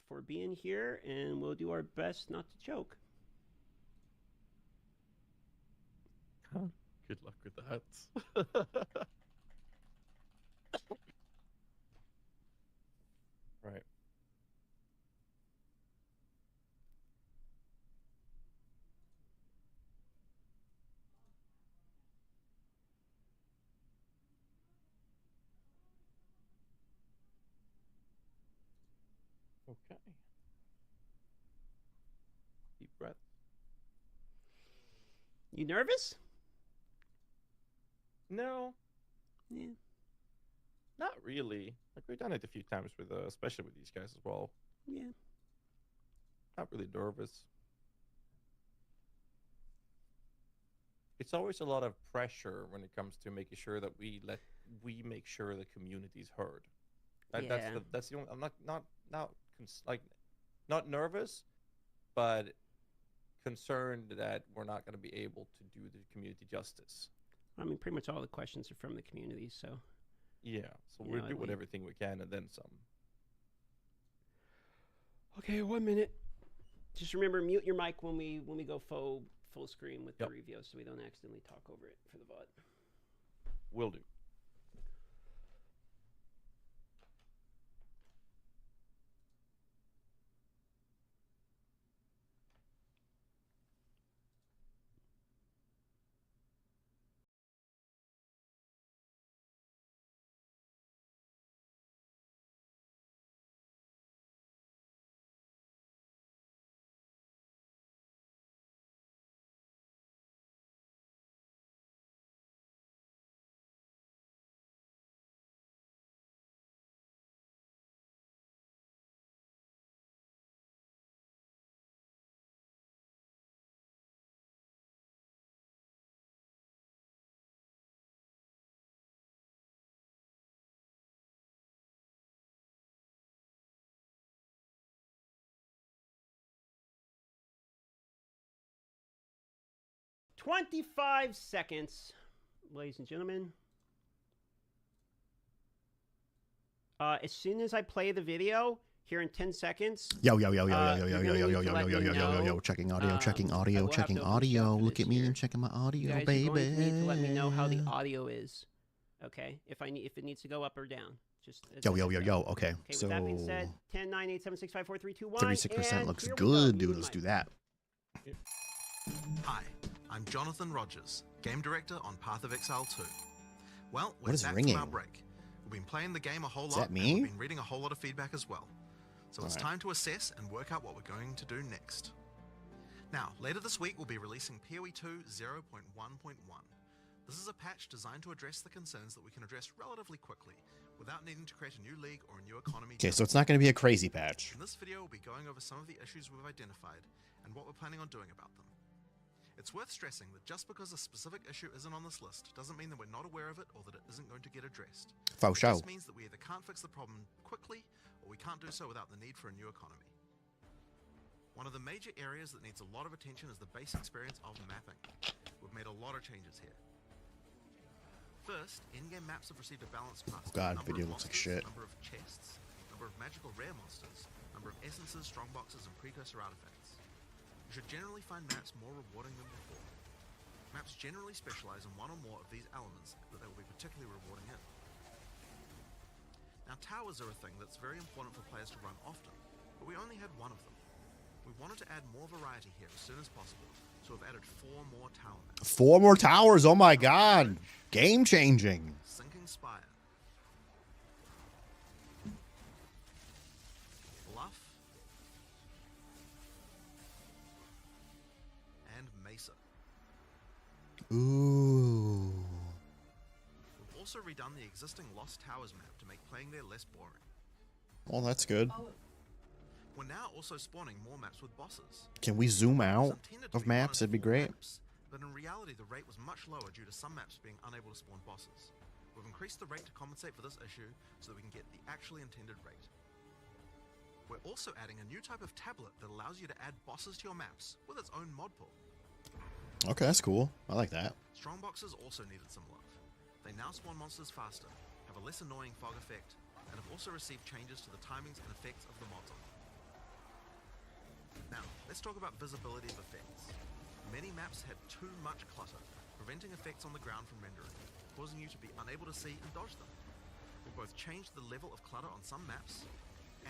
for being here, and we'll do our best not to choke. Good luck with that. Right. Okay. Deep breath. You nervous? No, Yeah. not really. Like we've done it a few times with, especially with these guys as well. Yeah. Not really nervous. It's always a lot of pressure when it comes to making sure that we make sure the community's heard. Yeah. That's the only. I'm not nervous, but concerned that we're not going to be able to do the community justice. I mean, pretty much all the questions are from the community, so. Yeah, so we'll do everything we can and then some. Okay, 1 minute. Just remember, mute your mic when we go full screen with the review, so we don't accidentally talk over it for the VOD. Will do. "25 seconds, ladies and gentlemen. As soon as I play the video, here in 10 seconds. Yo, checking audio. Look at me and checking my audio, baby. You guys are going to need to let me know how the audio is. Okay? If it needs to go up or down. Just Okay. So with that being said, 10, 9, 8, 7, 6, 5, 4, 3, 2, 1. 36% looks good, dude. Let's do that. Hi, I'm Jonathan Rogers, Game Director on Path of Exile 2. Well, What is back ringing? from our break. We've been playing the game a whole lot, that me? and we've been reading a whole lot of feedback as well. So it's time to assess and work out what we're going to do next. Now, later this week we'll be releasing PoE 2 0.1.1. This is a patch designed to address the concerns that we can address relatively quickly, without needing to create a new league or a new economy. Okay, so it's not going to be a crazy patch. In this video we'll be going over some of the issues we've identified, and what we're planning on doing about them. It's worth stressing that just because a specific issue isn't on this list doesn't mean that we're not aware of it or that it isn't going to get addressed. Faux show. This means that we either can't fix the problem quickly or we can't do so without the need for a new economy. One of the major areas that needs a lot of attention is the base experience of mapping. We've made a lot of changes here. First, in-game maps have received a balanced pass. God, video looks like shit. Number of chests, number of magical rare monsters, number of essences, strongboxes, and precursor artifacts. You should generally find maps more rewarding than before. Maps generally specialize in one or more of these elements that they will be particularly rewarding in. Now, towers are a thing that's very important for players to run often, but we only had one of them. We wanted to add more variety here as soon as possible, so we've added 4 more tower maps. 4 more towers, oh my god. Game changing. Sinking Spire. Bluff. And Mesa. Ooh. We've also redone the existing Lost Towers map to make playing there less boring. Well, that's good. We're now also spawning more maps with bosses. Can we zoom out of maps? That'd be great. But in reality, the rate was much lower due to some maps being unable to spawn bosses. We've increased the rate to compensate for this issue so that we can get the actually intended rate. We're also adding a new type of tablet that allows you to add bosses to your maps with its own mod pool. Okay, that's cool. I like that. Strongboxes also needed some love. They now spawn monsters faster, have a less annoying fog effect, and have also received changes to the timings and effects of the mods on them. Now, let's talk about visibility of effects. Many maps had too much clutter, preventing effects on the ground from rendering, causing you to be unable to see and dodge them. We've both changed the level of clutter on some maps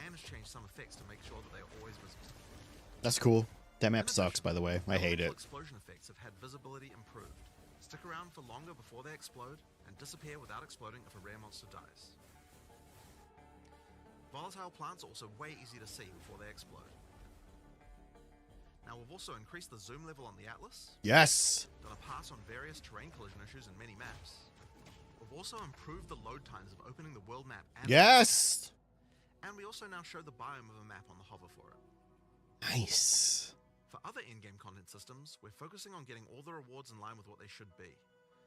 and changed some effects to make sure that they are always visible. That's cool. That map sucks, by the way. I hate it. Explosion effects have had visibility improved. Stick around for longer before they explode, and disappear without exploding if a rare monster dies. Volatile plants are also way easy to see before they explode. Now we've also increased the zoom level on the Atlas. Yes! Done a pass on various terrain collision issues in many maps. We've also improved the load times of opening the world map. Yes! And we also now show the biome of a map on the hover for it. Nice. For other in-game content systems, we're focusing on getting all the rewards in line with what they should be.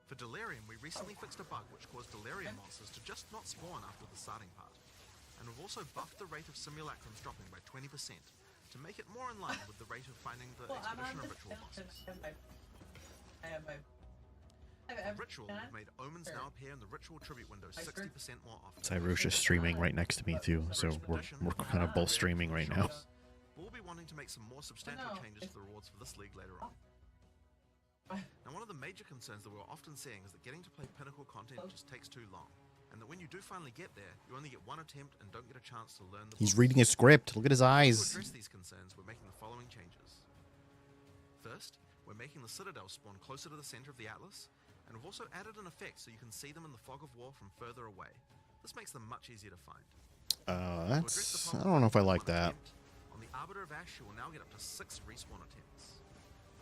For Delirium, we recently fixed a bug which caused Delirium monsters to just not spawn after the starting part. And we've also buffed the rate of simulacrums dropping by 20% to make it more in line with the rate of finding the expedition of ritual monsters. Ritual made omens now appear in the ritual tribute window 60% more often. Cyrusha's streaming right next to me too, so we're kind of both streaming right now. We'll be wanting to make some more substantial changes to the rewards for this league later on. Now, one of the major concerns that we're often seeing is that getting to play Pinnacle content just takes too long, and that when you do finally get there, you only get one attempt and don't get a chance to learn the He's boss. reading a script. Look at his To eyes. address these concerns, we're making the following changes. First, we're making the Citadel spawn closer to the center of the Atlas, and we've also added an effect so you can see them in the fog of war from further away. This makes them much easier to find. I don't know if I like that. On the Arbiter of Ash, you will now get up to 6 respawn attempts.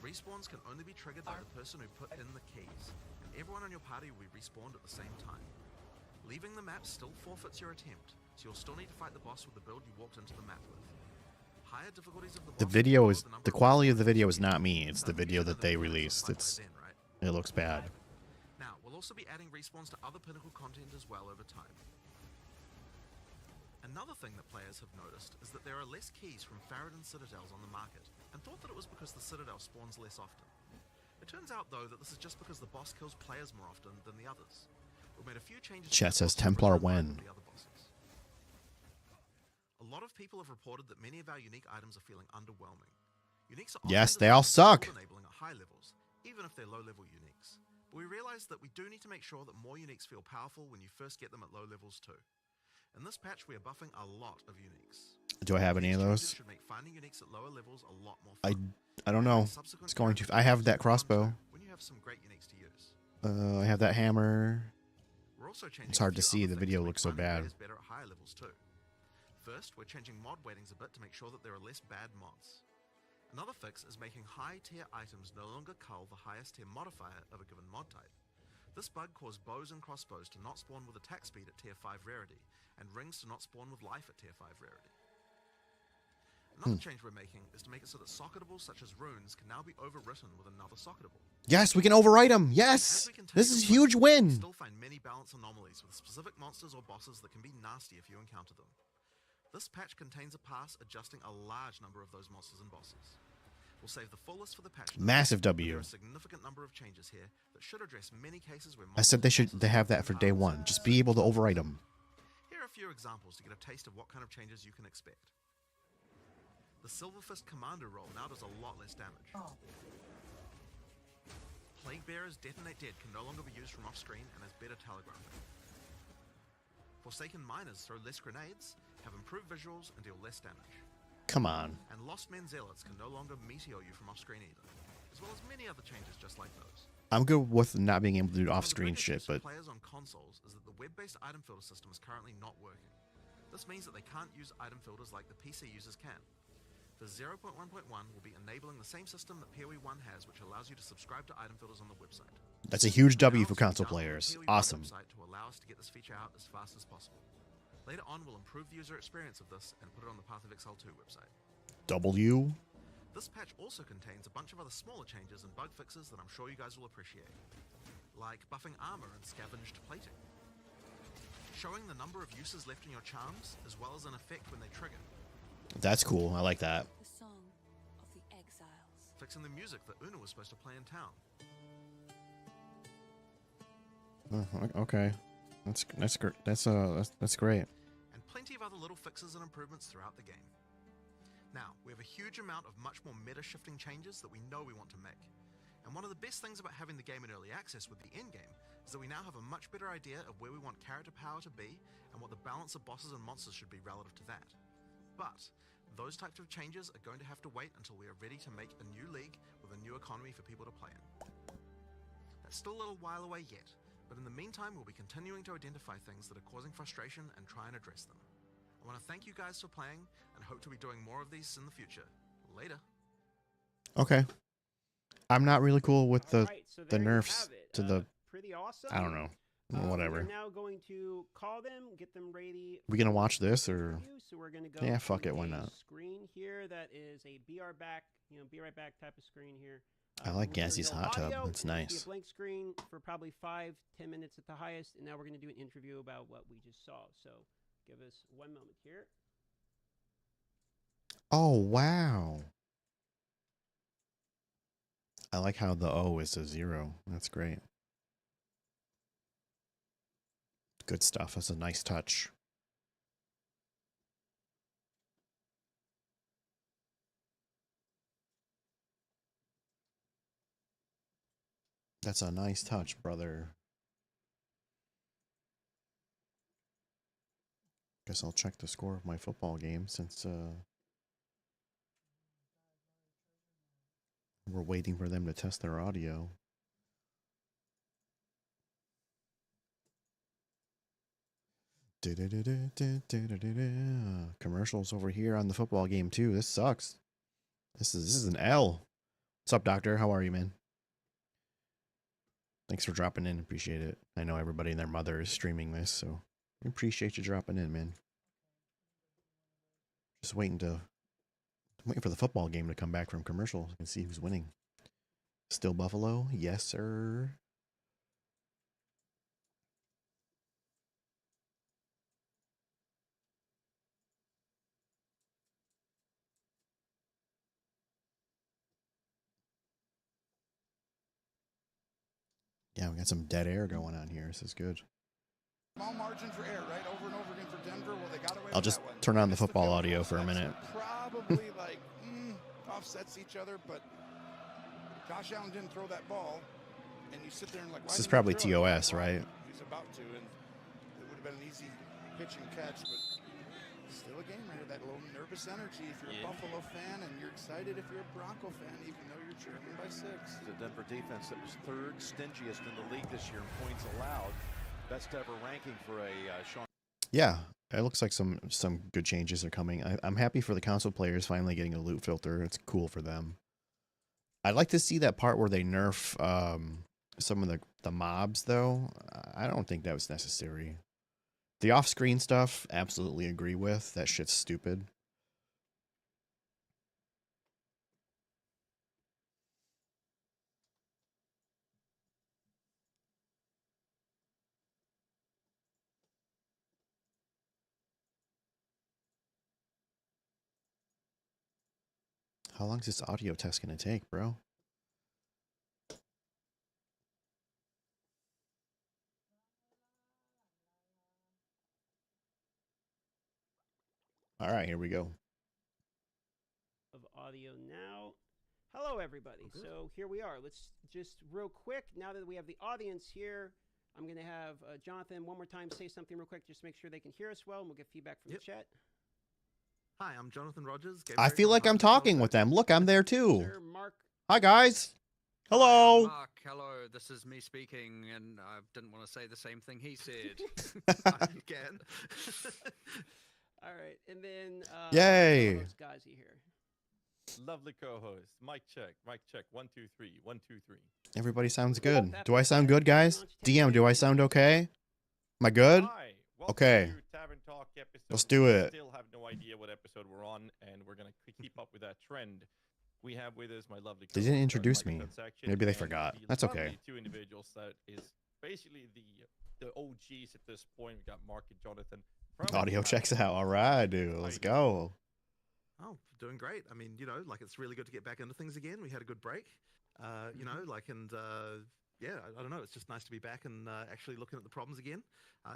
Respawns can only be triggered by the person who put in the keys, and everyone on your party will be respawned at the same time. Leaving the map still forfeits your attempt, so you'll still need to fight the boss with the build you walked into the map with. Higher difficulties of the boss The quality of the video is not me, it's the video that they released. It looks bad. Now, we'll also be adding respawns to other Pinnacle content as well over time. Another thing that players have noticed is that there are less keys from Faradin Citadels on the market, and thought that it was because the Citadel spawns less often. It turns out, though, that this is just because the boss kills players more often than the others. We've made a few changes. Chat says Templar when. The other bosses. A lot of people have reported that many of our unique items are feeling underwhelming. Uniques are Yes, they all suck. enabling at high levels, even if they're low-level uniques. But we realize that we do need to make sure that more uniques feel powerful when you first get them at low levels too. In this patch, we are buffing a lot of uniques. Do I have any of those? Should make finding uniques at lower levels a lot more fun. I don't know. It's going to. I have that crossbow. When you have some great uniques to use. I have that hammer. We're also changing It's hard a to few see. other The things video to make looks so finding bad. players better at higher levels too. First, we're changing mod weightings a bit to make sure that there are less bad mods. Another fix is making high-tier items no longer cull the highest tier modifier of a given mod type. This bug caused bows and crossbows to not spawn with attack speed at tier 5 rarity, and rings to not spawn with life at tier 5 rarity. Another change we're making is to make it so that socketables such as runes can now be overwritten with another socketable. Yes, we can overwrite them. Yes, this is a huge win. Still find many balance anomalies with specific monsters or bosses that can be nasty if you encounter them. This patch contains a pass adjusting a large number of those monsters and bosses. We'll save the full list for the patch. Massive There W. are a significant number of changes here that should address many cases where I said they have that for day one. Just be able to overwrite them. Here are a few examples to get a taste of what kind of changes you can expect. The Silverfist Commander roll now does a lot less damage. Plague Bearers Detonate Dead can no longer be used from off-screen and has better telegraphing. Forsaken Miners throw less grenades, have improved visuals, and deal less damage. Come on. And Lost Men Zealots can no longer meteor you from off-screen either, as well as many other changes just like those. I'm good with not being able to do One of the off-screen biggest shit, issues for but players on consoles is that the web-based item filter system is currently not working. This means that they can't use item filters like the PC users can. For 0.1.1, we'll be enabling the same system that PoE 1 has, which allows you to subscribe to item filters on the website. that's a huge W Now for it's console download the players. PoE 1 Awesome. website to allow us to get this feature out as fast as possible. Later on, we'll improve the user experience of this and put it on the Path of Exile 2 website. W. This patch also contains a bunch of other smaller changes and bug fixes that I'm sure you guys will appreciate, like buffing armor and scavenged plating, showing the number of uses left in your charms, as well as an effect when they trigger, That's cool. I like that. The song of the exiles. fixing the music that Una was supposed to play in town. Okay, that's great. And plenty of other little fixes and improvements throughout the game. Now, we have a huge amount of much more meta-shifting changes that we know we want to make. And one of the best things about having the game in early access with the endgame is that we now have a much better idea of where we want character power to be and what the balance of bosses and monsters should be relative to that. But those types of changes are going to have to wait until we are ready to make a new league with a new economy for people to play in. That's still a little while away yet, but in the meantime we'll be continuing to identify things that are causing frustration and try and address them. I want to thank you guys for playing and hope to be doing more of these in the future. Later. Okay. I'm not really cool with the Alright, so the there you nerfs have it. to the. Pretty awesome. I don't know. We're Whatever. now going to call them, get them ready. We gonna watch this or? Review, so we're gonna go. Yeah, fuck to it, why a not? Screen here that is a BR back, be right back type of screen here. I like we'll Gazzy's no hot tub. audio, It's it'll be nice. a blank screen for probably 5-10 minutes at the highest, and now we're gonna do an interview about what we just saw. So give us 1 moment here. Oh wow. I like how the O is a 0. That's great. Good stuff. That's a nice touch. That's a nice touch, brother. Guess I'll check the score of my football game since we're waiting for them to test their audio. Commercials over here on the football game too. This sucks. This is an L. What's up, Doctor? How are you, man? Thanks for dropping in. Appreciate it. I know everybody and their mother is streaming this, so we appreciate you dropping in, man. Just waiting for the football game to come back from commercial and see who's winning. Still Buffalo? Yes, sir. Yeah, we got some dead air going on here. This is good. Small margin for error, right? Over and over again for Denver. Well, they got away I'll with just that one. turn on the Missed football field audio goal. for a minute. Probably like offsets each other, but Josh Allen didn't throw that ball, and you sit there and like. This is probably TOS, right? He's about to, and it would have been an easy pitch and catch, but still a game right here. That little nervous energy. If you're a Buffalo fan, and you're excited if you're a Bronco fan, even though you're trailing by 6. The Denver defense that was third stingiest in the league this year in points allowed. Best ever ranking for a Sean. Yeah, it looks like some good changes are coming. I'm happy for the console players finally getting a loot filter. It's cool for them. I'd like to see that part where they nerf some of the mobs, though. I don't think that was necessary. The off-screen stuff, absolutely agree with. That shit's stupid. How long is this audio test going to take, bro? All right, here we go. Of audio now. Hello, everybody. So here we are. Let's just real quick, now that we have the audience here, I'm going to have Jonathan one more time say something real quick just to make sure they can hear us well, and we'll get feedback from the chat. Hi, I'm Jonathan Rogers. I feel like I'm talking with them. Look, I'm there too. Sir Mark. Hi, guys. Hi, Hello. I'm Mark, hello. This is me speaking, and I didn't want to say the same thing he said. You can. All right, and then Yay. those guys here. Lovely co-host. Mic check. Mic check. 1 2 3. 1 2 3. Everybody sounds good. Do I sound good, guys? DM, do I sound okay? Am I good? Hi. Welcome Okay. to Tavern Talk episode. Let's do it. Still have no idea what episode we're on, and we're gonna keep up with that trend. We have with us my lovely. They didn't co-host, introduce Michael me. Transaction, Maybe they and forgot. the That's okay. lovely two individuals that is basically the OGs at this point. We got Mark and Jonathan. from Audio checks out. All right, dude. Let's go. Oh, doing great. I mean, like it's really good to get back into things again. We had a good break, yeah, I don't know. It's just nice to be back and actually looking at the problems again.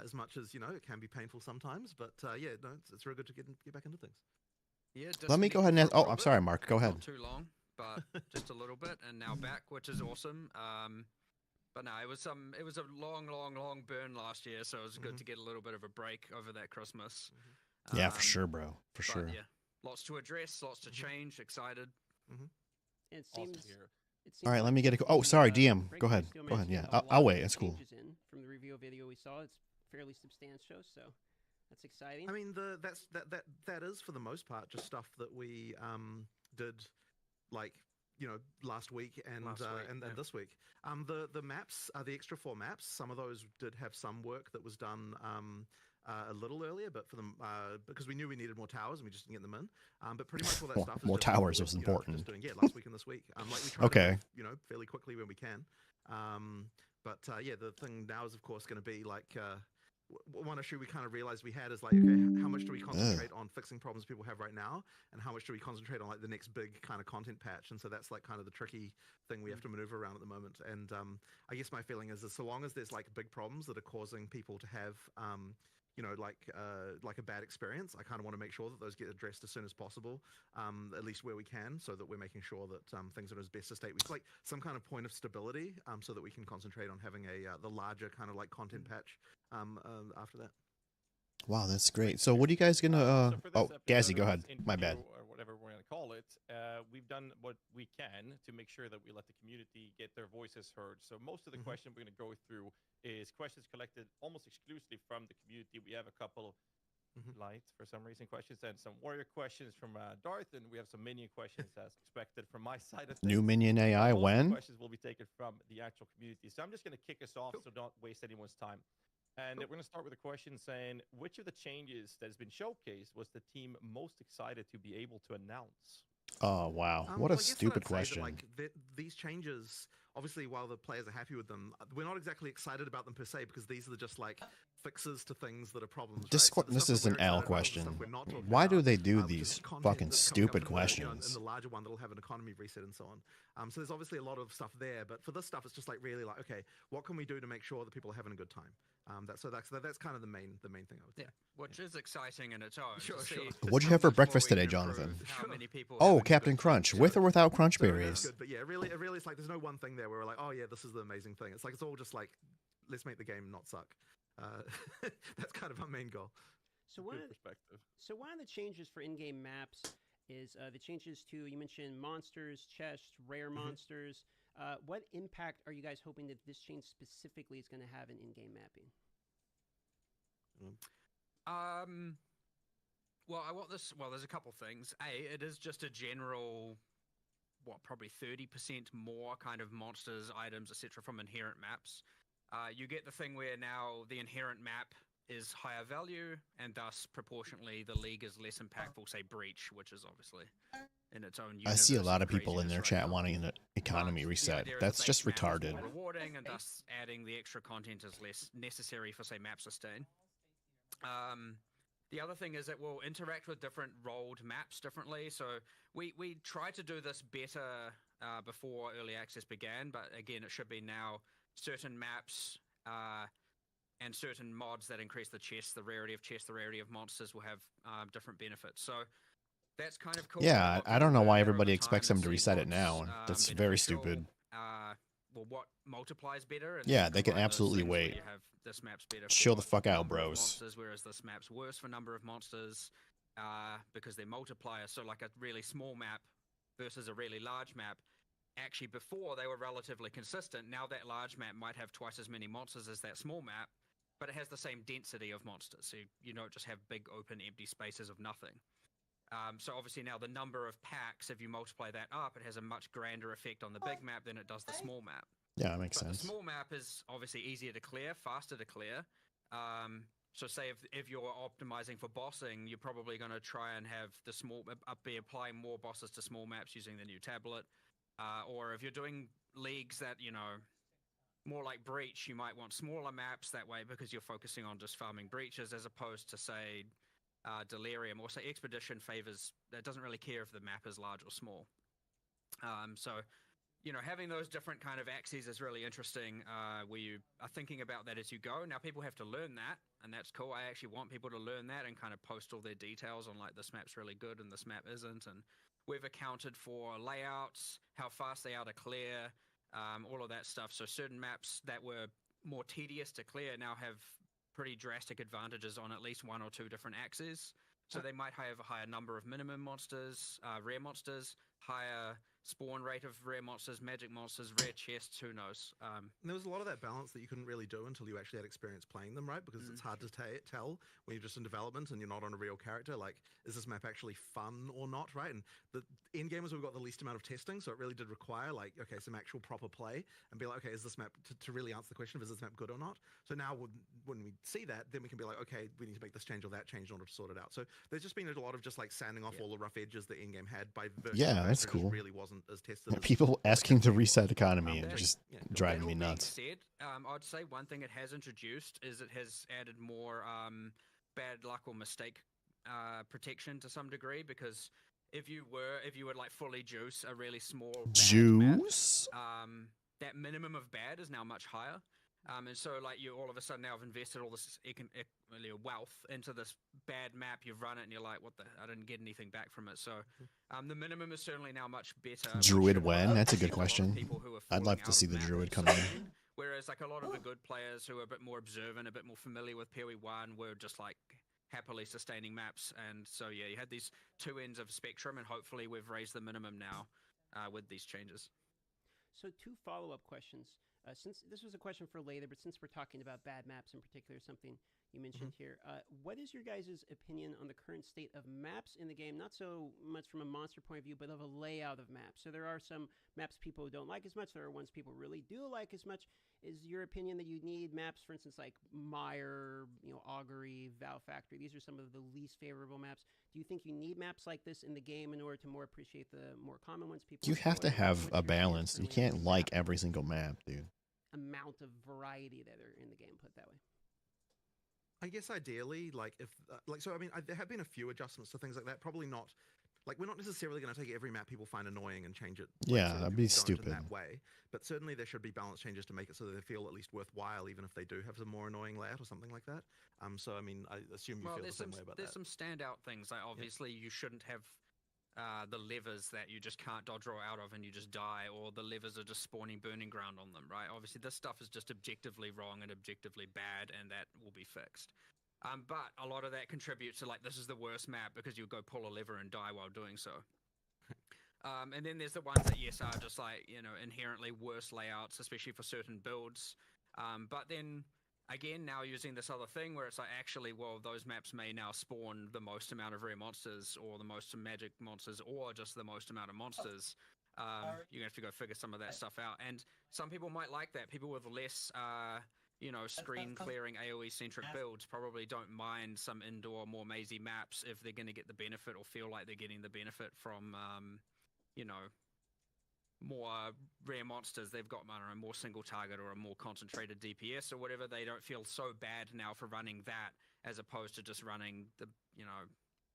As much as it can be painful sometimes, but yeah, no, it's real good to get back into things. Yeah, Let me go ahead and disconnected ask. for a Oh, little I'm bit. sorry, Mark. Go ahead. Not too long, but just a little bit, and now back, which is awesome. But no, it was a long burn last year, so it was good to get a little bit of a break over that Christmas. Yeah, for sure, bro. For sure. But yeah, lots to address, lots to change. Excited. It Awesome seems. to hear. It seems All right, let like me get a. the, Oh, sorry, DM. breakthrough Go ahead. still Go ahead. managed to Yeah, get a I'll lot of wait. good It's cool. changes in from the review video we saw. It's fairly substantial, so that's exciting. I mean, that is for the most part just stuff that we did, like, you know, last week and yeah. this week. The maps, the extra 4 maps, some of those did have some work that was done a little earlier, but for them because we knew we needed more towers and we just didn't get them in. But pretty much all that Well, stuff is more just something towers we're, was you know, important. just doing last week and this week. Like we try to Okay. move, you know, fairly quickly when we can. But yeah, the thing now is of course going to be like. One issue we kind of realized we had is like, okay, how much do we concentrate on fixing problems people have right now, and how much do we concentrate on like the next big kind of content patch? And so that's like kind of the tricky thing we have to maneuver around at the moment. And I guess my feeling is that so long as there's like big problems that are causing people to have you know, like a bad experience, I kind of want to make sure that those get addressed as soon as possible, at least where we can, so that we're making sure that things are in as best a state. We like some kind of point of stability, so that we can concentrate on having the larger kind of like content patch after that. Wow, that's great. So, what are you guys gonna? So for this Oh, episode Gazzy, of go this ahead. My bad. interview, or whatever we're going to call it, we've done what we can to make sure that we let the community get their voices heard. So most of the questions we're going to go through is questions collected almost exclusively from the community. We have a couple of light for some reason questions and some warrior questions from Darth, and we have some minion questions as expected from my side of things. New minion AI Most of the when? questions will be taken from the actual community. So I'm just going to kick us off, so don't waste anyone's time. And we're going to start with a question saying, which of the changes that has been showcased was the team most excited to be able to announce? Oh wow, what Well, a I guess that stupid I'd say that, question. like these changes, obviously, while the players are happy with them, we're not exactly excited about them per se, because these are just like fixes to things that are problems. This right? So the this stuff is that an we're L excited about is the question. stuff we're not talking Why do about, they do which is these content fucking that's coming up stupid in the, questions? in the larger one that'll have an economy reset and so on. So there's obviously a lot of stuff there, but for this stuff, it's just like really like, okay, what can we do to make sure that people are having a good time? That's kind of the main thing I would say. Yeah, which is exciting in its own. Sure, to sure. see What'd you how have for much more breakfast we today, can improve, Jonathan? how many people Oh, having a Captain good time. Crunch, So- with or without crunch So that's berries? good, but yeah, really, it's like there's no one thing there where we're like, oh yeah, this is the amazing thing. It's like it's all just like, let's make the game not suck. That's kind of our main goal. So Good perspective. one of the changes for in-game maps is the changes to, you mentioned monsters, chests, rare monsters. What impact are you guys hoping that this change specifically is going to have in in-game mapping? Well, I want this. Well, there's a couple things. It is just a general, probably 30% more kind of monsters, items, etc. from inherent maps. You get the thing where now the inherent map is higher value, and thus proportionately the league is less impactful. Say Breach, which is obviously in its own. I see a universe lot of of people in craziness their right chat now. wanting an economy But the reset. idea is That's the just base map is retarded. more rewarding, and thus adding the extra content is less necessary for, say, map sustain. The other thing is it will interact with different rolled maps differently. So we tried to do this better before early access began, but again, it should be now certain maps and certain mods that increase the chests, the rarity of chests, the rarity of monsters will have different benefits. So that's kind of cool. Yeah, What I can don't know learn why that everybody over expects time them to and see reset it what's, now. That's very beneficial, stupid. Well, what multiplies better? And Yeah, then they can combine those absolutely things where wait. you have this map's better Chill for the fuck out, number of bros. monsters, whereas this map's worse for number of monsters because they're multipliers. So like a really small map versus a really large map. Actually, before they were relatively consistent. Now that large map might have twice as many monsters as that small map, but it has the same density of monsters. So you don't just have big open empty spaces of nothing. So obviously now the number of packs, if you multiply that up, it has a much grander effect on the big map than it does the small map. Yeah, that makes But sense. the small map is obviously easier to clear, faster to clear. So say if you're optimizing for bossing, you're probably going to try and have the be applying more bosses to small maps using the new tablet. Or if you're doing leagues that, more like Breach, you might want smaller maps that way because you're focusing on just farming breaches as opposed to, say, Delirium, or say Expedition favors, that doesn't really care if the map is large or small. So, having those different kind of axes is really interesting where you are thinking about that as you go. Now, people have to learn that. and that's cool. I actually want people to learn that and kind of post all their details on like this map's really good and this map isn't. And we've accounted for layouts, how fast they are to clear, all of that stuff. So certain maps that were more tedious to clear now have pretty drastic advantages on at least 1 or 2 different axes. So they might have a higher number of minimum monsters, rare monsters, higher spawn rate of rare monsters, magic monsters, rare chests, who knows. There was a lot of that balance that you couldn't really do until you actually had experience playing them, right? Because it's hard to tell when you're just in development and you're not on a real character. Like, is this map actually fun or not, right? And the end game was we've got the least amount of testing, so it really did require, like, okay, some actual proper play and be like, okay, is this map, to really answer the question of is this map good or not? So now when we see that, then we can be like, okay, we need to make this change or that change in order to sort it out. So there's just been a lot of just like sanding off all the rough edges that in-game had by virtue Yeah, of that's it just cool. really wasn't as tested. As People asking to reset economy and that- just yeah. driving That me all being nuts. said, I'd say one thing it has introduced is it has added more bad luck or mistake protection to some degree, because if you would like fully juice a really small bad map, Juice? that minimum of bad is now much higher. And so, like, you all of a sudden now have invested all this wealth into this bad map. You've run it, and you're like, "What the? I didn't get anything back from it." So, the minimum is certainly now much better. which Druid should when? That's a good affect lot of question. people who are I'd falling love to out see of the map Druid for come some in. reason. Whereas, like, a lot of the good players who are a bit more observant, a bit more familiar with PoE 1 were just like happily sustaining maps. And so, yeah, you had these two ends of spectrum, and hopefully we've raised the minimum now with these changes. So 2 follow-up questions. Since this was a question for later, but since we're talking about bad maps in particular, something you mentioned here, what is your guys' opinion on the current state of maps in the game? Not so much from a monster point of view, but of a layout of maps. So there are some maps people don't like as much. There are ones people really do like as much. Is your opinion that you need maps, for instance, like Mire, Augury, Vow Factory? These are some of the least favorable maps. Do you think you need maps like this in the game in order to more appreciate the more common ones people You have to enjoy? have What's a your stance balance. You currently on can't the like map every single map, dude. amount of variety that are in the game, put it that way? I guess ideally, like if so, I mean, there have been a few adjustments to things like that. Probably not. Like, we're not necessarily going to take every map people find annoying and change it. Yeah, so that'd people be don't stupid. in that way. But certainly there should be balance changes to make it so that they feel at least worthwhile, even if they do have some more annoying layout or something like that. So I mean, I assume you feel the same way about there's that. some standout things. Like, obviously, you shouldn't have the levers that you just can't dodge roll out of and you just die, or the levers are just spawning burning ground on them, right? Obviously, this stuff is just objectively wrong and objectively bad, and that will be fixed. But a lot of that contributes to, like, this is the worst map because you'll go pull a lever and die while doing so. And then there's the ones that, yes, are just like, inherently worse layouts, especially for certain builds. But then, again, now using this other thing where it's like, actually, well, those maps may now spawn the most amount of rare monsters or the most magic monsters or just the most amount of monsters. You're going to have to go figure some of that stuff out. And some people might like that. People with less... screen clearing AoE centric builds probably don't mind some indoor, more mazy maps if they're going to get the benefit or feel like they're getting the benefit from, more rare monsters. They've got, I don't know, more single target or a more concentrated DPS or whatever. They don't feel so bad now for running that as opposed to just running the,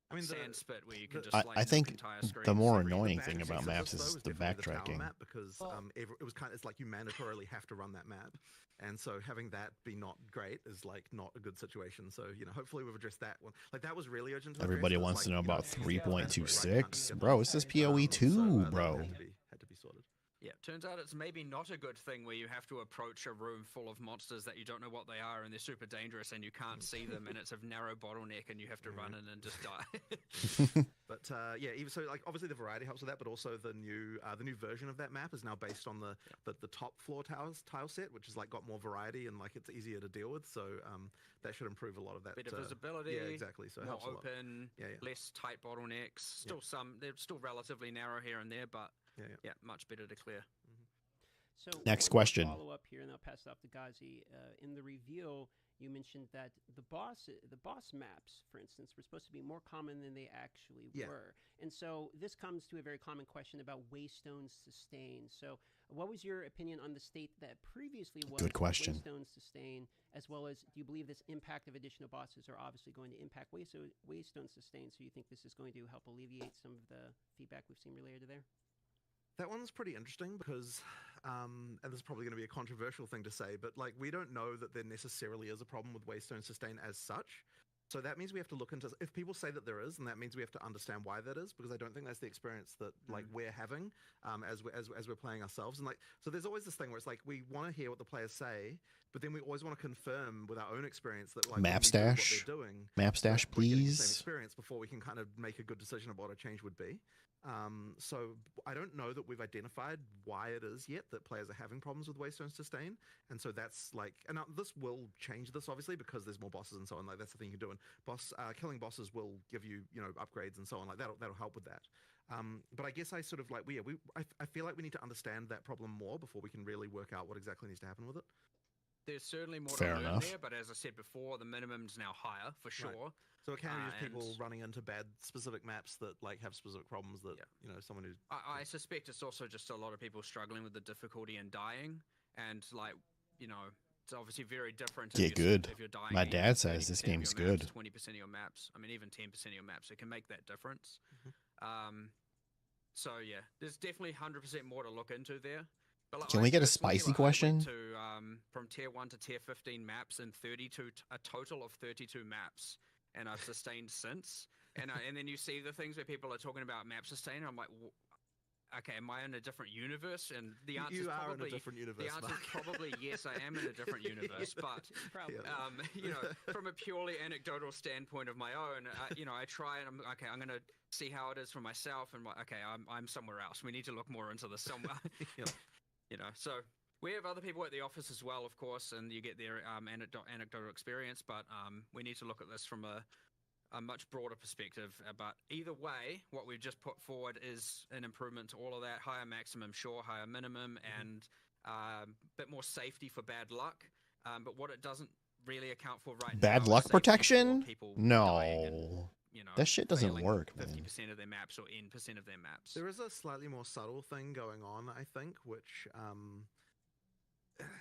I mean, sand spit where you can just I nuke think entire screens. the more The annoying bad thing thing about for maps this, though, is was the definitely tower backtracking. map because it was kind of, it's like you mandatorily have to run that map, and so having that be not great is like not a good situation. So hopefully we've addressed that one. Like, that was really urgent to address. Everybody It was wants to know about it's right, can't you 3.26. get Bro, that? this is PoE 2, that bro. had to be sorted. Yeah, turns out it's maybe not a good thing where you have to approach a room full of monsters that you don't know what they are and they're super dangerous and you can't see them and it's a narrow bottleneck and you have to run in and just die. But even so, like, obviously the variety helps with that, but also the new version of that map is now based on the top floor tile set, which has like got more variety and like it's easier to deal with. So that should improve a lot of that. Better visibility. Yeah, exactly. So it more helps a lot. open, less tight bottlenecks. Still they're still relatively narrow here and there, but much better to clear. So Next one more question. Follow up here, and I'll pass it off to Ghazi. In the reveal, you mentioned that the boss maps, for instance, were supposed to be more common than they actually were. And so this comes to a very common question about Waystone's sustain. So what was your opinion on the state that previously was Good question. Waystone's sustain, as well as do you believe this impact of additional bosses are obviously going to impact Waystone's sustain? So you think this is going to help alleviate some of the feedback we've seen related to there? That one's pretty interesting because and this is probably going to be a controversial thing to say, but like we don't know that there necessarily is a problem with Waystone Sustain as such. So that means we have to look into, if people say that there is, and that means we have to understand why that is, because I don't think that's the experience that like we're having as we're playing ourselves. And like, so there's always this thing where it's like we want to hear what the players say, but then we always want to confirm with our own experience that like Map what they're stash, doing, map stash, we're getting the same please. experience before we can kind of make a good decision about what a change would be. So I don't know that we've identified why it is yet that players are having problems with Waystone Sustain, and so that's like, and this will change this obviously because there's more bosses and so on. Like that's the thing you can do, and killing bosses will give you upgrades and so on. Like that'll help with that. But I guess I sort of like I feel like we need to understand that problem more before we can really work out what exactly needs to happen with it. There's certainly more Fair to learn enough. there, but as I said before, the minimum's now higher for sure. Right. So it can be just people and- running into bad specific maps that like have specific problems that someone who's I suspect it's also just a lot of people struggling with the difficulty in dying, and it's obviously very different. Get good. If you're dying, My dad says this game's good. 20% of your maps. I mean, even 10% of your maps. It can make that difference. So yeah, there's definitely 100% more to look into there. But like, Can we get a personally, spicy I question? went to from tier 1 to tier 15 maps and a total of 32 maps, and I've sustained since. And then you see the things where people are talking about map sustain. And I'm like, okay, am I in a different universe? And the answer is probably in a different universe. the answer is probably yes, I am in a different universe. But from a purely anecdotal standpoint of my own, I try and I'm going to see how it is for myself. And I'm somewhere else. We need to look more into this somewhere. So we have other people at the office as well, of course, and you get their anecdotal experience. But we need to look at this from a much broader perspective. But either way, what we've just put forward is an improvement to all of that. Higher maximum, sure, higher minimum, and a bit more safety for bad luck. But what it doesn't really account for right now Bad is luck safety for protection? people dying and, No. That shit doesn't failing work, man. 50% of their maps or N% of their maps. There is a slightly more subtle thing going on, I think, which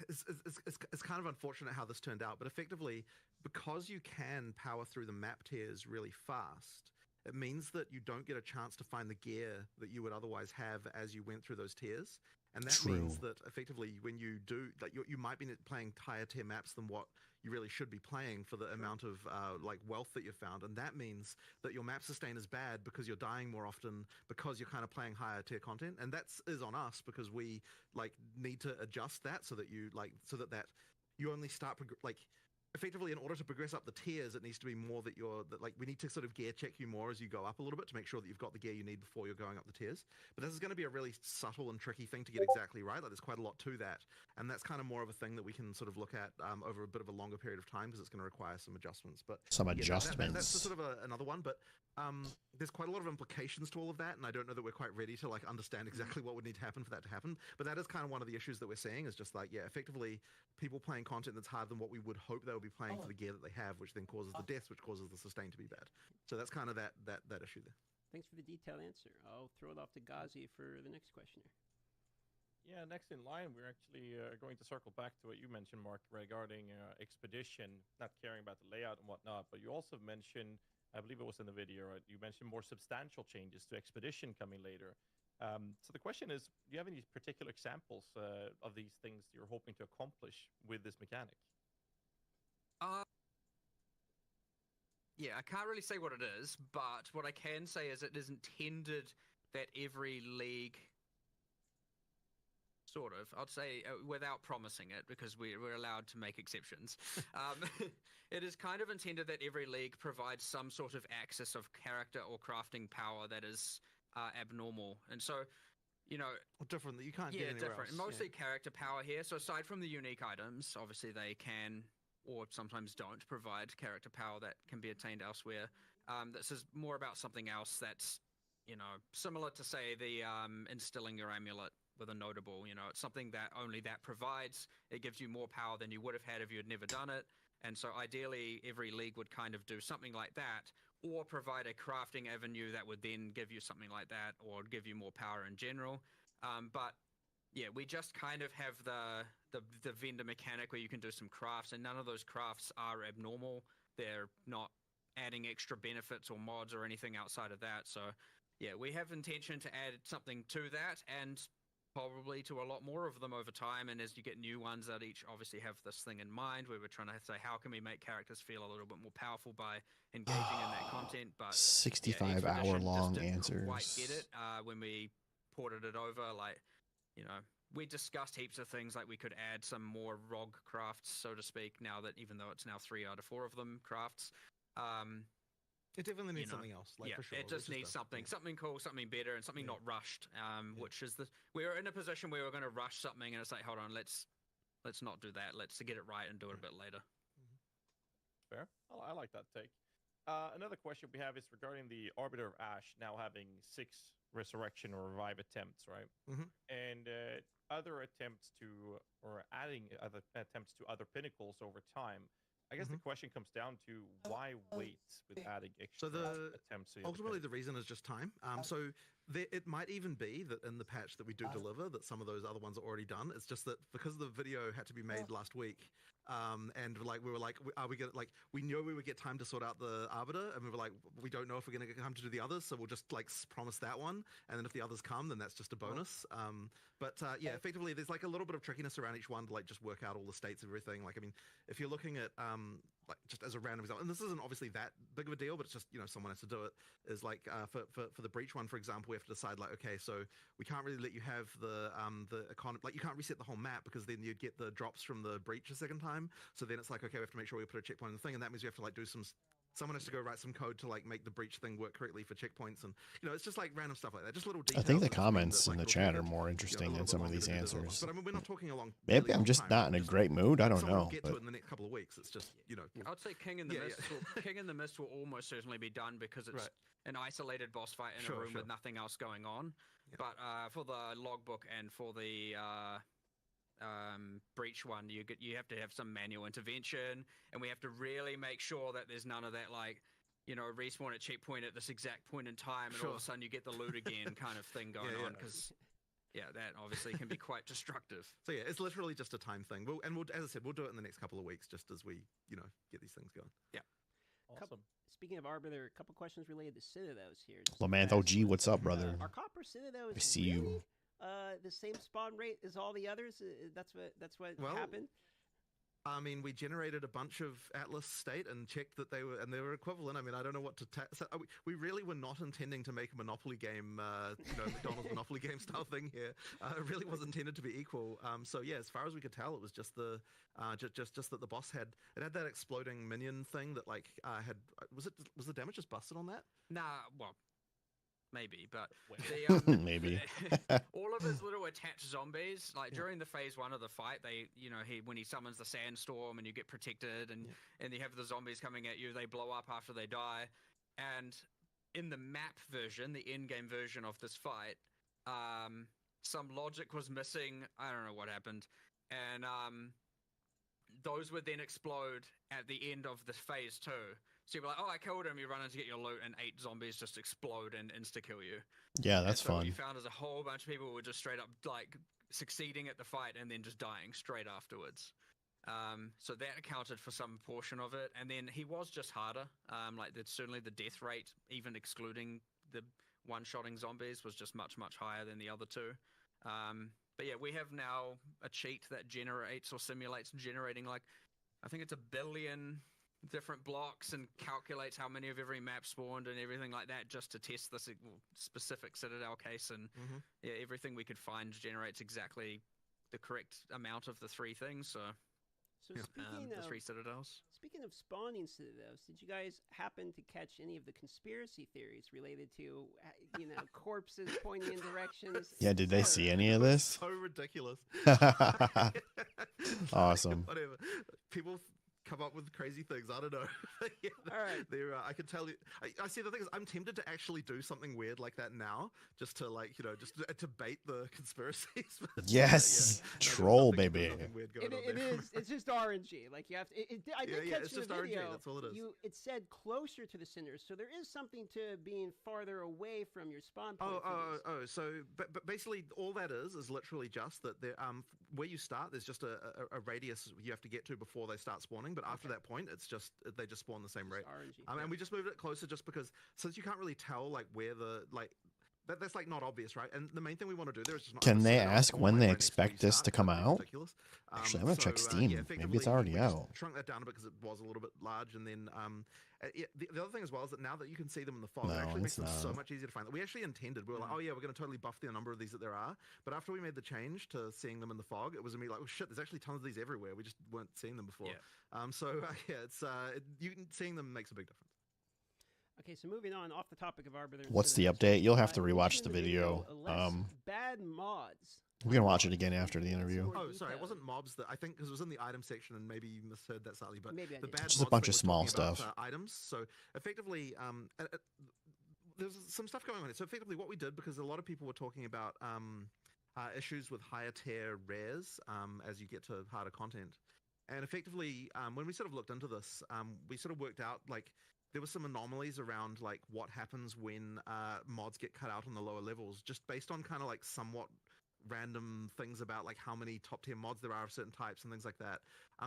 it's kind of unfortunate how this turned out. But effectively, because you can power through the map tiers really fast, it means that you don't get a chance to find the gear that you would otherwise have as you went through those tiers. And that means that effectively, when you do, like you might be playing higher tier maps than what you really should be playing for the amount of like wealth that you found, and that means that your map sustain is bad because you're dying more often because you're kind of playing higher tier content, and is on us because we like need to adjust that so that you that you only start effectively, in order to progress up the tiers, it needs to be more that we need to sort of gear check you more as you go up a little bit to make sure that you've got the gear you need before you're going up the tiers. But this is going to be a really subtle and tricky thing to get exactly right. Like there's quite a lot to that, and that's kind of more of a thing that we can sort of look at over a bit of a longer period of time because it's going to require some adjustments. But that's sort of another one. But there's quite a lot of implications to all of that, and I don't know that we're quite ready to like understand exactly what would need to happen for that to happen. But that is kind of one of the issues that we're seeing is just like effectively people playing content that's harder than what we would hope they would be playing for the gear that they have, which then causes the deaths, which causes the sustain to be bad. So that's kind of that issue there. Thanks for the detailed answer. I'll throw it off to Ghazi for the next questioner. Yeah, next in line, we're actually going to circle back to what you mentioned, Mark, regarding Expedition, not caring about the layout and whatnot, but you also mentioned, I believe it was in the video, right? You mentioned more substantial changes to Expedition coming later. So the question is, do you have any particular examples of these things you're hoping to accomplish with this mechanic? Yeah, I can't really say what it is, but what I can say is it is intended that every league, sort of, I'd say without promising it, because we're allowed to make exceptions, it is kind of intended that every league provides some sort of access of character or crafting power that is abnormal. And so, different that you can't get anywhere different. else. Mostly character power here. So aside from the unique items, obviously they can or sometimes don't provide character power that can be attained elsewhere. This is more about something else that's, similar to, say, the instilling your amulet with a notable. It's something that only that provides. It gives you more power than you would have had if you had never done it. And so ideally, every league would kind of do something like that, or provide a crafting avenue that would then give you something like that, or give you more power in general. But yeah, we just kind of have the vendor mechanic where you can do some crafts, and none of those crafts are abnormal. They're not adding extra benefits or mods or anything outside of that. So yeah, we have intention to add something to that, and probably to a lot more of them over time, and as you get new ones that each obviously have this thing in mind, where we're trying to say how can we make characters feel a little bit more powerful by engaging in that content. But 65 yeah, hour long didn't answers. quite get it when we ported it over. Like, you know, we discussed heaps of things, like we could add some more ROG crafts, so to speak, now that even though it's now 3 out of 4 of them crafts. It definitely needs something else, like, yeah, for sure. it just needs something cool, something better, and something not rushed. Which is we're in a position where we're going to rush something, and it's like, hold on, let's not do that. Let's get it right and do it a bit later. Fair. I like that take. Another question we have is regarding the Arbiter of Ash now having 6 resurrection or revive attempts, right? And other attempts to, or adding other attempts to other pinnacles over time. I guess the question comes down to why wait with adding extra attempts? To ultimately, the reason is just time. So it might even be that in the patch that we do deliver, that some of those other ones are already done. It's just that because the video had to be made last week, and like we were like, are we gonna, like, we knew we would get time to sort out the Arbiter, and we were like, we don't know if we're gonna get time to do the others, so we'll just like promise that one, and then if the others come, then that's just a bonus. But yeah, effectively, there's like a little bit of trickiness around each one to like just work out all the states of everything. Like, I mean, if you're looking at like just as a random example, and this isn't obviously that big of a deal, but it's just, you know, someone has to do it. Is like for the breach one, for example, we have to decide like, okay, so we can't really let you have the economy, like you can't reset the whole map because then you'd get the drops from the breach a second time. So then it's like, okay, we have to make sure we put a checkpoint in the thing, and that means we have to like do someone has to go write some code to like make the breach thing work correctly for checkpoints, and you know, it's just like random stuff like that, just little details. I think the comments in the chat are more interesting than some of these answers. But I mean, we're not talking along. Maybe I'm just not in a great mood. I don't know. We'll get to it in the next couple of weeks. It's just, you know. I'd say King in the Mist. King in the Mist will almost certainly be done because it's an isolated boss fight in a room with nothing else going on. But for the logbook and for the breach one, you have to have some manual intervention, and we have to really make sure that there's none of that, like, you know, respawn at checkpoint at this exact point in time, and all of a sudden you get the loot again kind of thing going on, because that obviously can be quite destructive. So yeah, it's literally just a time thing. We'll, as I said, we'll do it in the next couple of weeks, just as we, you know, get these things going. Yeah. Awesome. Speaking of Arbiter, a couple questions related to Citadels here. Lamanthe OG, what's up, brother? Are Copper Citadels I see you. The same spawn rate as all the others? That's what happened? I mean, we generated a bunch of Atlas state and checked that they were equivalent. I mean, I don't know what to we really were not intending to make a Monopoly game, you know, McDonald's Monopoly game style thing here. It really was intended to be equal. So yeah, as far as we could tell, it was just the just that the boss had that exploding minion thing that like was the damage just busted on that? Nah, well, maybe, but maybe all of his little attached zombies, like during the phase 1 of the fight, they, you know, when he summons the sandstorm and you get protected, and you have the zombies coming at you, they blow up after they die. And in the map version, the in-game version of this fight, some logic was missing. I don't know what happened, and those would then explode at the end of the phase 2. So you're like, oh, I killed him. You run in to get your loot, and 8 zombies just explode and insta-kill you. Yeah, that's fun. fun. What you found is a whole bunch of people were just straight up like succeeding at the fight and then just dying straight afterwards. So that accounted for some portion of it. And then he was just harder. Like certainly the death rate, even excluding the one-shotting zombies, was just much, much higher than the other 2. But yeah, we have now a cheat that generates or simulates generating, like, I think it's 1 billion different blocks, and calculates how many of every map spawned and everything like that, just to test this specific Citadel case. And yeah, everything we could find generates exactly the correct amount of the 3 things. So speaking the 3 Citadels. Speaking of spawning Citadels, did you guys happen to catch any of the conspiracy theories related to, you know, corpses pointing in directions? Yeah, did they see any of this? So ridiculous. Awesome. Whatever. People come up with crazy things. I don't know. All right. I can tell you. I see. The thing is, I'm tempted to actually do something weird like that now, just to like, you know, just to bait the conspiracies. Yes, troll baby. It is. It's just RNG. Like you have to. I did catch it's the just video. RNG. That's all it is. It said closer to the centers, so there is something to being farther away from your spawn point. So but basically all that is literally just that there where you start, there's just a radius you have to get to before they start spawning. But after that point, it's just they just spawn the same rate. RNG. And we just moved it closer just because, since you can't really tell like where the that's like not obvious, right? And the main thing we want to do there is just not. Can they sit down ask and when they right next to where you expect this start. to come That'd be out? ridiculous. Actually, I'm gonna check Steam. Maybe it's effectively, already we just out. shrunk that down a bit because it was a little bit large, and then the other thing as well is that now that you can see them in the fog, it No, actually makes it's them so not. much easier to find. We actually intended, we were like, oh yeah, we're going to totally buff the number of these that there are. But after we made the change to seeing them in the fog, it was immediately like, oh shit, there's actually tons of these everywhere. We just weren't seeing them before. Yeah. Seeing them makes a big difference. Okay, so moving on off the topic of Arbiter. What's the Citizens, update? You'll have to you rewatch the mentioned in video. less bad mods. We're gonna watch it again after the interview. Oh, sorry, it wasn't mobs that I think because it was in the item section and maybe you misheard that slightly, but Maybe I the did. bad Just a mods bunch that of we're small talking about, stuff. items. So effectively, there's some stuff going on here. So effectively, what we did, because a lot of people were talking about issues with higher tier rares as you get to harder content, and effectively, when we sort of looked into this, we sort of worked out like there were some anomalies around like what happens when mods get cut out on the lower levels, just based on kind of like somewhat random things about like how many top tier mods there are of certain types and things like that.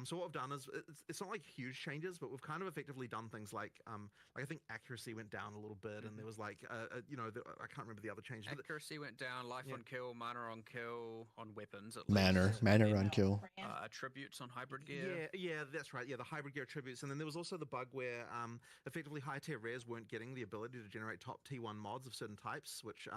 So what we've done is it's not like huge changes, but we've kind of effectively done things like I think accuracy went down a little bit, and there was like I can't remember the other changes. Accuracy went down, life on kill, mana on kill on weapons. At Manner on kill. Attributes on hybrid gear. Yeah, that's right. Yeah, the hybrid gear attributes, and then there was also the bug where effectively high tier rares weren't getting the ability to generate top T1 mods of certain types, which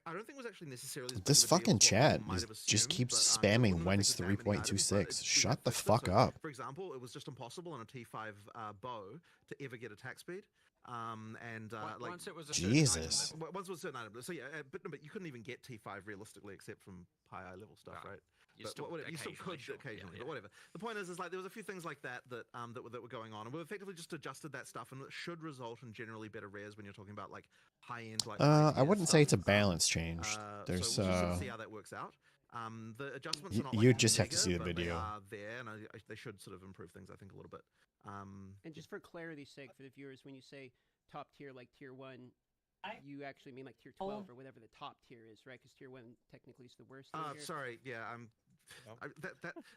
I don't think was actually necessarily as big This of a deal fucking as what chat people might have just assumed, keeps but, it spamming wouldn't Wentz affect that many items, but 3.26. we Shut have the fixed it. fuck So, up. For example, it was just impossible on a T5 bow to ever get attack speed. Like Once it was a Jesus. once it was a certain item. So yeah, but you couldn't even get T5 realistically except from high level stuff, right? You still Whatever, you still could occasionally, occasionally, yeah, but whatever. The point is like there was a few things like that that were going on, and we effectively just adjusted that stuff, and it should result in generally better rares when you're talking about like high end. Like I wouldn't say it's a balance change. There's so we'll just see how that works out. The adjustments are not you like just have to mega, see the but video. They are there, and they should sort of improve things, I think, a little bit. And just for clarity's sake, for the viewers, when you say top tier, like tier 1, you actually mean like tier 12 or whatever the top tier is, right? Because tier 1 technically is the worst. Sorry, yeah,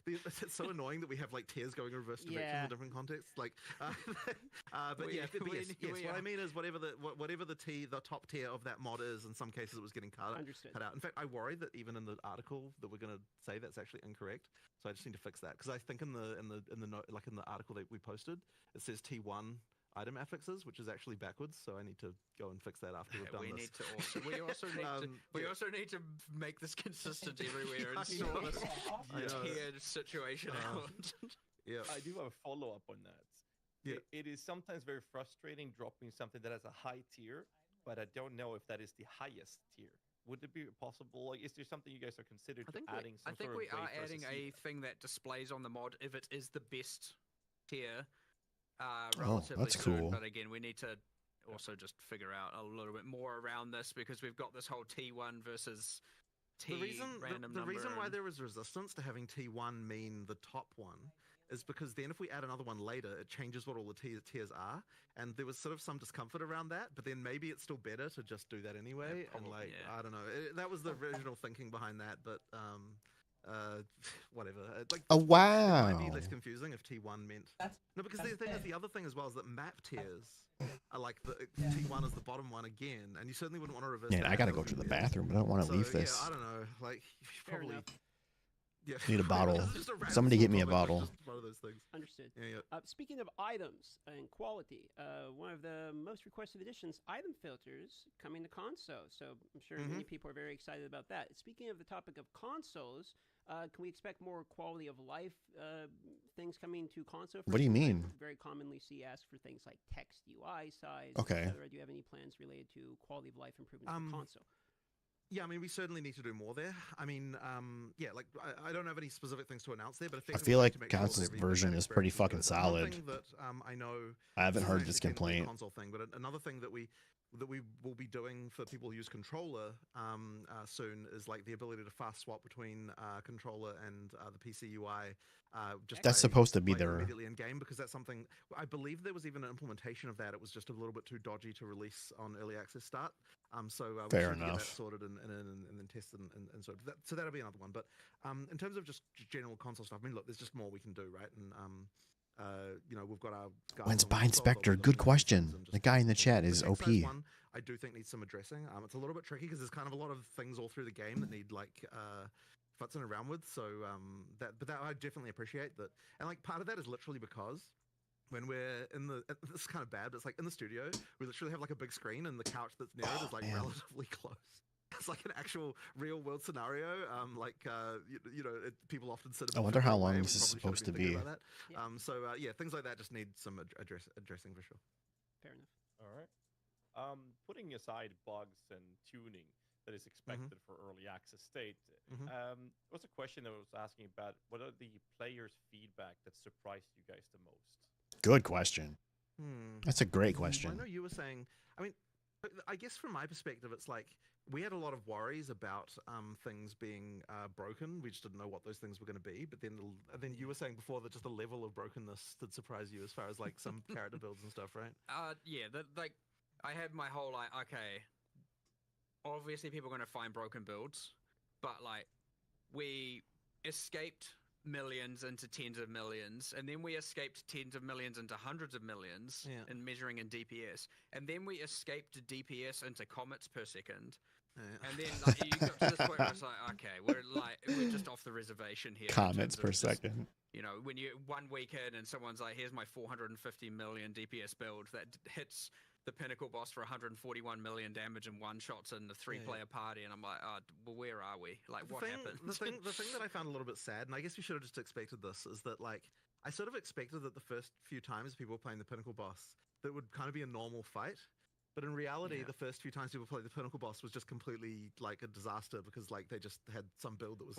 it's so annoying that we have like tiers going in reverse directions in different contexts. Like, but yes. What I mean is whatever the top tier of that mod is, in some cases it was getting cut out. In fact, I worry that even in the article that we're going to say that's actually incorrect. So I just need to fix that because I think in the article that we posted it says T1 item affixes, which is actually backwards. So I need to go and fix that after we've done this. We also need to make this consistent everywhere and sort this tiered situation out. Yeah, I do have a follow up on that. Yeah. It is sometimes very frustrating dropping something that has a high tier, but I don't know if that is the highest tier. Would it be possible? Like, is there something you guys are considering adding? I think we are adding a thing that displays on the mod if it is the best tier. Relatively that's soon, cool. but again, we need to also just figure out a little bit more around this because we've got this whole T1 versus T random the reason why and... there is resistance to having T1 mean the top one is because then if we add another one later, it changes what all the tiers are, and there was sort of some discomfort around that. But then maybe it's still better to just do that anyway. I don't know. That was the original thinking behind that, but whatever. Wow. It might be less confusing if T1 meant no, because the other thing as well is that map tiers are like the T1 is the bottom one again, and you certainly wouldn't want to reverse. Man, I gotta go to the bathroom. I don't want to leave this. Yeah, I don't know. Like probably. Yeah. Need a bottle. Somebody get me a bottle. Just one of those things. Understood. Yeah. Speaking of items and quality, one of the most requested additions, item filters, coming to console. So I'm sure many people are very excited about that. Speaking of the topic of consoles, can we expect more quality of life things coming to console? What do you mean? I very commonly see asked for things like text UI size. Okay. Do you have any plans related to quality of life improvements for console? Yeah, I mean, we certainly need to do more there. I mean, like, I don't have any specific things to announce there, but I feel like console's version is pretty fucking solid. That, I know I haven't heard this complaint. Console thing, but another thing that we will be doing for people who use controller soon is like the ability to fast swap between controller and the PC UI. That's supposed to be like, their immediately in game, because that's something I believe there was even an implementation of that. It was just a little bit too dodgy to release on early access start. So we fair should get enough. that sorted and then tested and so so that'll be another one. But in terms of just general console stuff, I mean, look, there's just more we can do, right? And You know, we've got our guys When's on By console, they'll be Inspector? looking Good at things question. and just The guy in the fixing chat things. is The OP. Excise one, I do think needs some addressing. It's a little bit tricky because there's kind of a lot of things all through the game that need like futzing around with. So but that I definitely appreciate that. And like part of that is literally because when we're in the, this is kind of bad, but it's like in the studio, we literally have like a big screen and the couch that's near it is like man. relatively close. It's like an actual real world scenario. You know, people often sit. I wonder how long this is supposed to be. Yeah. Yeah, things like that just need some addressing for sure. Fair enough. All right. Putting aside bugs and tuning that is expected for early access state, what's a question that I was asking about? What are the players' feedback that surprised you guys the most? Good question. That's a great question. I know you were saying. I mean, I guess from my perspective, it's like we had a lot of worries about things being broken. We just didn't know what those things were going to be. But then you were saying before that just the level of brokenness did surprise you as far as like some character builds and stuff, right? Yeah, like I had my whole like, okay, obviously people are going to find broken builds, but like we escaped millions into tens of millions, and then we escaped tens of millions into hundreds of millions in measuring in DPS, and then we escaped DPS into comets per second. And then like, you got to this point where it's like, okay, we're just off the reservation here. Comets per second. You know, when you 1 week in and someone's like, here's my 450 million DPS build that hits the pinnacle boss for 141 million damage and one shots in the 3-player party, and I'm like, well, where are we? Like, what happened? The thing that I found a little bit sad, and I guess we should have just expected this, is that like I sort of expected that the first few times people were playing the pinnacle boss, that would kind of be a normal fight. But in reality, the first few times people played the pinnacle boss was just completely like a disaster because like they just had some build that was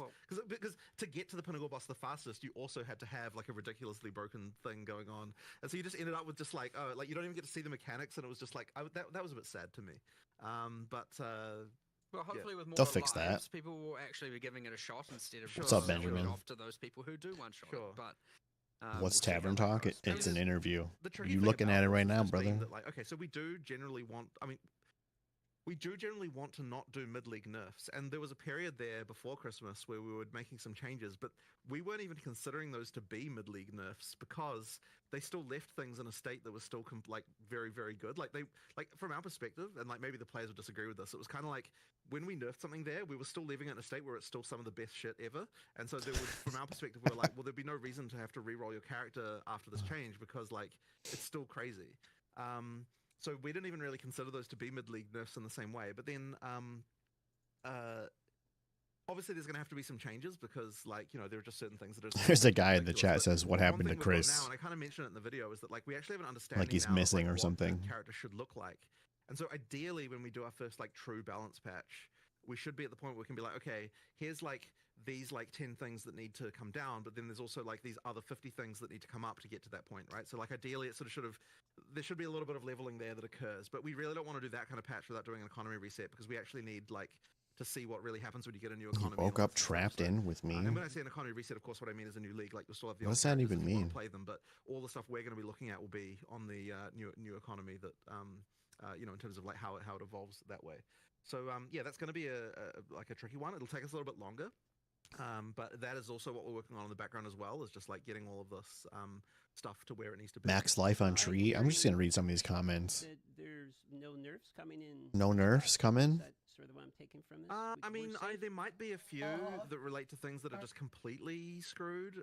because to get to the pinnacle boss the fastest, you also had to have like a ridiculously broken thing going on, and so you just ended up with just like like you don't even get to see the mechanics, and it was just like that was a bit sad to me. Well, hopefully with more They'll fix lives, that. people will actually be giving it a shot instead of What's up, selling Benjamin? it off to those people who do one shot. Sure. But What's we'll see how Tavern that Talk? goes. It's an interview. The tricky You thing looking about at it this right has now, just been brother? that, like, okay, so we do generally want. I mean, we do generally want to not do mid-league nerfs, and there was a period there before Christmas where we were making some changes, but we weren't even considering those to be mid-league nerfs because they still left things in a state that was still like very, very good. Like from our perspective, and like maybe the players would disagree with this, it was kind of like when we nerfed something there, we were still leaving it in a state where it's still some of the best shit ever. And so there was, from our perspective, we were like, well, there'd be no reason to have to re-roll your character after this change because like it's still crazy. So we didn't even really consider those to be mid-league nerfs in the same way. But then, obviously, there's going to have to be some changes because, like, you know, there are just certain things that are. There's a guy in the ridiculous. chat But says, "What one happened to thing we've got Chris?" Now, and I kind of mentioned it in the video, is that like we actually have an understanding Like he's now of, missing or what something. the character should look like. And so, ideally, when we do our first like true balance patch, we should be at the point where we can be like, okay, here's like these like 10 things that need to come down, but then there's also like these other 50 things that need to come up to get to that point, right? So like ideally it sort of there should be a little bit of leveling there that occurs, but we really don't want to do that kind of patch without doing an economy reset because we actually need like to see what really happens when you get a new economy. You woke up trapped in with me. And when I say an economy reset, of course, what I mean is a new league. Like you'll still have the. What does that even mean? Play them, but all the stuff we're going to be looking at will be on the new economy that you know, in terms of like how it evolves that way. So yeah, that's going to be a tricky one. It'll take us a little bit longer. But that is also what we're working on in the background as well, is just like getting all of this stuff to where it needs to be. Max Life on Tree. I'm just going to read some of these comments. There's no nerfs coming in. No nerfs coming? Is that sort of what I'm taking from this? I mean, there might be a few that relate to things that are just completely screwed.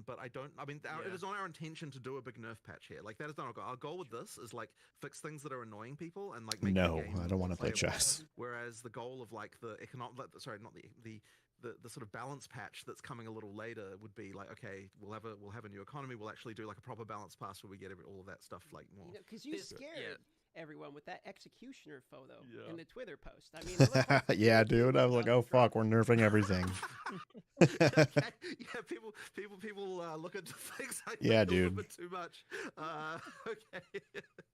But I don't. I mean, it is not our intention to do a big nerf patch here. Like that is not our goal. Our goal with this is like fix things that are annoying people and like make the game I don't want to play playable. chess. Whereas the goal of like the economic, sorry, not the sort of balance patch that's coming a little later would be like, okay, we'll have a new economy. We'll actually do like a proper balance pass where we get all of that stuff like more. Because you scared everyone with that executioner photo in the Twitter post. I mean, it looked like yeah, dude. I was like, oh fuck, we're nerfing everything. Yeah, people look into things. I think a little bit too much. Okay.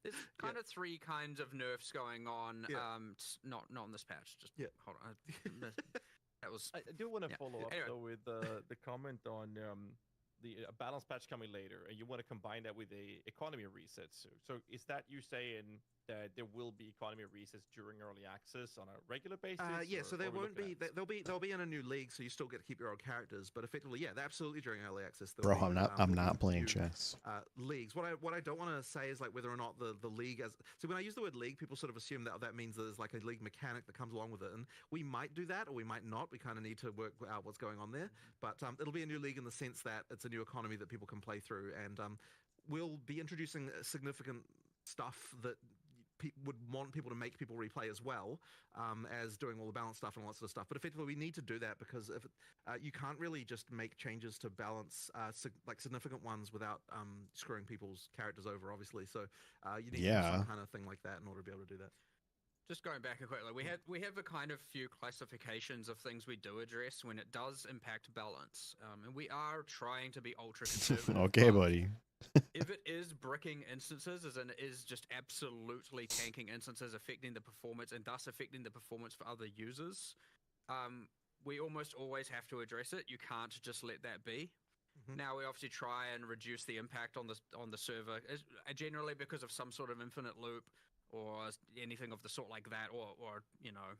There's kind of three kinds of nerfs going on. Not on this patch. Just hold on. That was. I do want to follow up though with the comment on the balance patch coming later, and you want to combine that with a economy reset. So is that you saying that there will be economy resets during early access on a regular basis? Yeah, so or there are we won't looking be. at- They'll be in a new league, so you still get to keep your old characters. But effectively, yeah, they're absolutely during early access. Bro, I'm there'll be not playing new, chess. Leagues. What I don't want to say is like whether or not the league as. So when I use the word league, people sort of assume that means there's like a league mechanic that comes along with it, and we might do that or we might not. We kind of need to work out what's going on there. But it'll be a new league in the sense that it's a new economy that people can play through, and we'll be introducing significant stuff that would want people to make people replay as well as doing all the balance stuff and all that sort of stuff. But effectively, we need to do that because if you can't really just make changes to balance like significant ones without screwing people's characters over, obviously. So you need to do some kind of thing like that in order to be able to do that. Just going back quickly, we have a kind of few classifications of things we do address when it does impact balance, and we are trying to be ultra conservative. Okay, buddy. If it is bricking instances, as in it is just absolutely tanking instances, affecting the performance and thus affecting the performance for other users, we almost always have to address it. You can't just let that be. Now we obviously try and reduce the impact on the server, generally because of some sort of infinite loop or anything of the sort like that, or you know,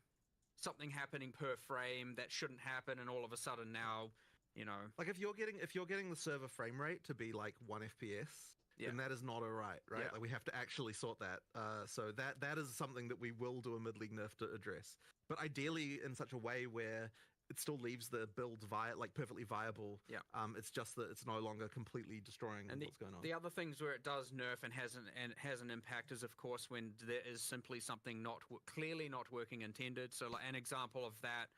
something happening per frame that shouldn't happen, and all of a sudden now, you know, like if you're getting the server frame rate to be like 1 FPS, then that is not alright, right? Yeah. Like we have to actually sort that. So that is something that we will do a mid-league nerf to address, but ideally in such a way where it still leaves the build perfectly viable. Yeah. It's just that it's no longer completely destroying what's going on. The other things where it does nerf and has an impact is, of course, when there is simply something clearly not working intended. So, like an example of that,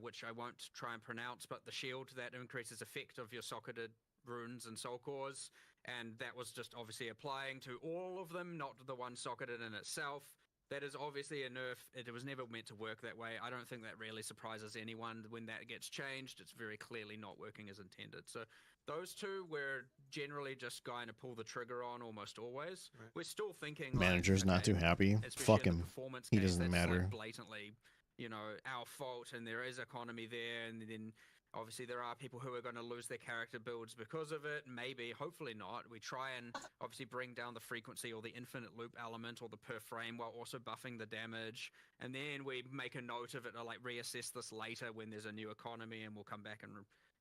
which I won't try and pronounce, but the shield that increases effect of your socketed runes and soul cores, and that was just obviously applying to all of them, not the one socketed in itself. That is obviously a nerf. It was never meant to work that way. I don't think that really surprises anyone when that gets changed. It's very clearly not working as intended. So those two, we're generally just going to pull the trigger on almost always. Right. We're still thinking manager's not too happy. Fuck him. He doesn't matter. Like blatantly, you know, our fault, and there is economy there, and then obviously there are people who are going to lose their character builds because of it. Maybe, hopefully not. We try and obviously bring down the frequency or the infinite loop element or the per frame while also buffing the damage. And then we make a note of it to like reassess this later when there's a new economy, and we'll come back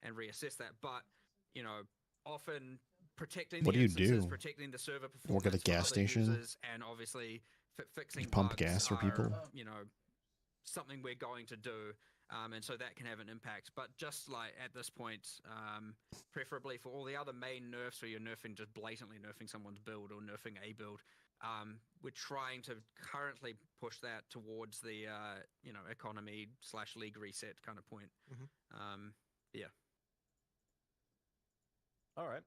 and reassess that. But, you know, often protecting the instances, protecting the server performance, work at the gas station, and obviously fixing you pump bugs gas for people. You know, something we're going to do. And so that can have an impact. But just like at this point, preferably for all the other main nerfs where you're just blatantly nerfing someone's build or nerfing a build, we're trying to currently push that towards the economy/league reset kind of point. Yeah. All right.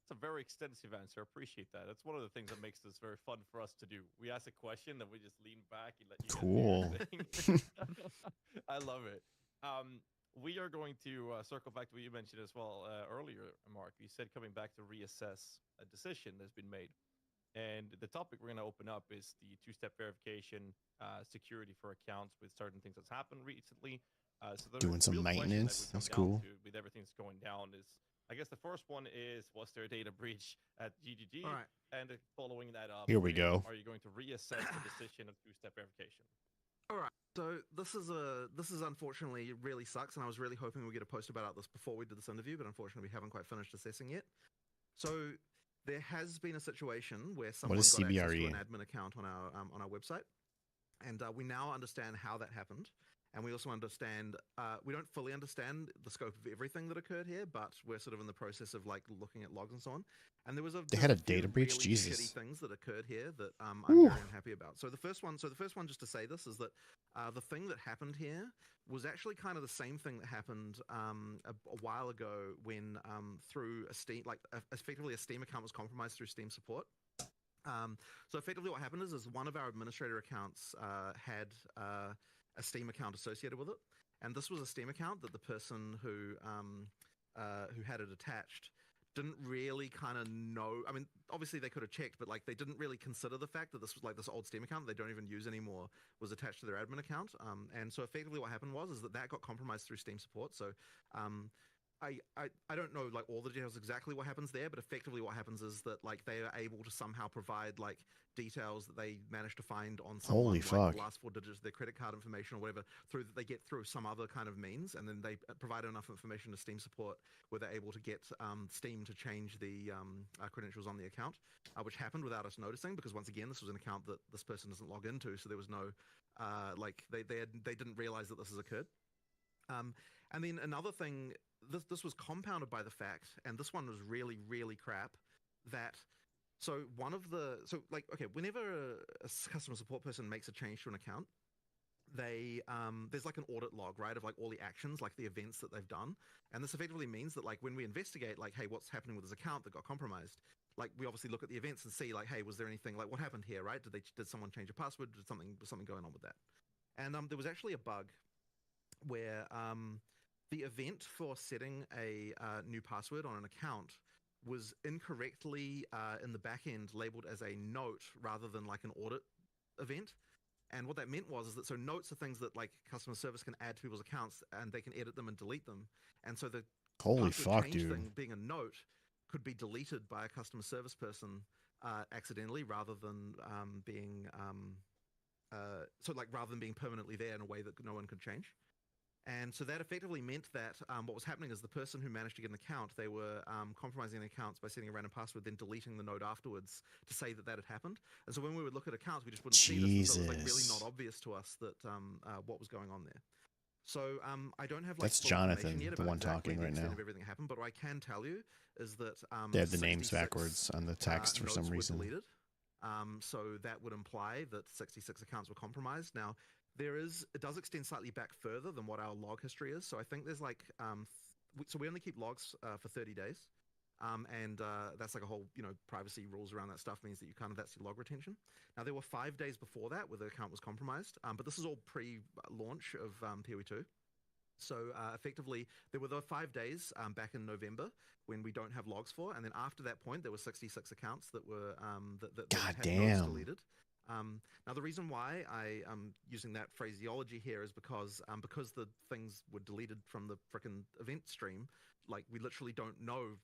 It's a very extensive answer. I appreciate that. That's one of the things that makes this very fun for us to do. We ask a question, then we just lean back and let you cool. I love it. We are going to circle back to what you mentioned as well earlier, Mark. You said coming back to reassess a decision that's been made. And the topic we're going to open up is the two-step verification, security for accounts with certain things that's happened recently. So doing some maintenance. That's cool. With everything that's going down is, I guess the first one is, was there a data breach at GGG? All right. And following that up, here we go. Are you going to reassess the decision of two-step verification? All right. So this is unfortunately really sucks, and I was really hoping we'd get a post about this before we did this interview, but unfortunately we haven't quite finished assessing yet. So there has been a situation where someone got access to an admin account on our website, and we now understand how that happened. And we also understand, we don't fully understand the scope of everything that occurred here, but we're sort of in the process of like looking at logs and so on. And there was they had a data breach. Really Jesus, shitty things that occurred here that I'm very unhappy about. So the first one, just to say this, is that the thing that happened here was actually kind of the same thing that happened a while ago when through a Steam, effectively a Steam account was compromised through Steam support. So effectively what happened is one of our administrator accounts had a Steam account associated with it, and this was a Steam account that the person who had it attached didn't really kind of know. I mean, obviously they could have checked, but like they didn't really consider the fact that this was like this old Steam account they don't even use anymore was attached to their admin account. And so effectively what happened was that got compromised through Steam support. So I don't know like all the details exactly what happens there, but effectively what happens is that like they are able to somehow provide like details that they managed to find on someone, Holy like fuck. the last 4 digits of their credit card information or whatever, through that they get through some other kind of means, and then they provide enough information to Steam support where they're able to get Steam to change the credentials on the account, which happened without us noticing, because once again this was an account that this person doesn't log into, so there was no like they didn't realize that this has occurred. And then another thing, this was compounded by the fact, and this one was really, really crap, that whenever a customer support person makes a change to an account, they there's like an audit log, right, of like all the actions, like the events that they've done, and this effectively means that like when we investigate, like, hey, what's happening with this account that got compromised, like we obviously look at the events and see like, hey, was there anything, like what happened here, right? Did someone change a password? Was something going on with that? And there was actually a bug where the event for setting a new password on an account was incorrectly in the back end labeled as a note rather than like an audit event. And what that meant was that, so notes are things that like customer service can add to people's accounts and they can edit them and delete them. And so the Holy password fuck, change dude. thing being a note could be deleted by a customer service person accidentally, rather than being rather than being permanently there in a way that no one could change. And so that effectively meant that what was happening is the person who managed to get an account, they were compromising the accounts by setting a random password, then deleting the node afterwards to say that had happened. And so when we would look at accounts, we just wouldn't see this. So it was like really not obvious to us that what was going on there. So I don't have like That's full Jonathan, information yet the about one exactly talking the right extent now. of everything that happened, but what I can tell you is that They have the names 66, backwards on the text for some notes were reason. deleted. So that would imply that 66 accounts were compromised. Now, it does extend slightly back further than what our log history is. So I think there's like, so we only keep logs for 30 days. And that's like a whole, privacy rules around that stuff means that that's your log retention. Now, there were 5 days before that where the account was compromised, but this is all pre-launch of PoE2. So effectively, there were the 5 days back in November when we don't have logs for, and then after that point, there were 66 accounts that were that God had damn. notes deleted. Now, the reason why I am using that phraseology here is because the things were deleted from the frickin' event stream, like we literally don't know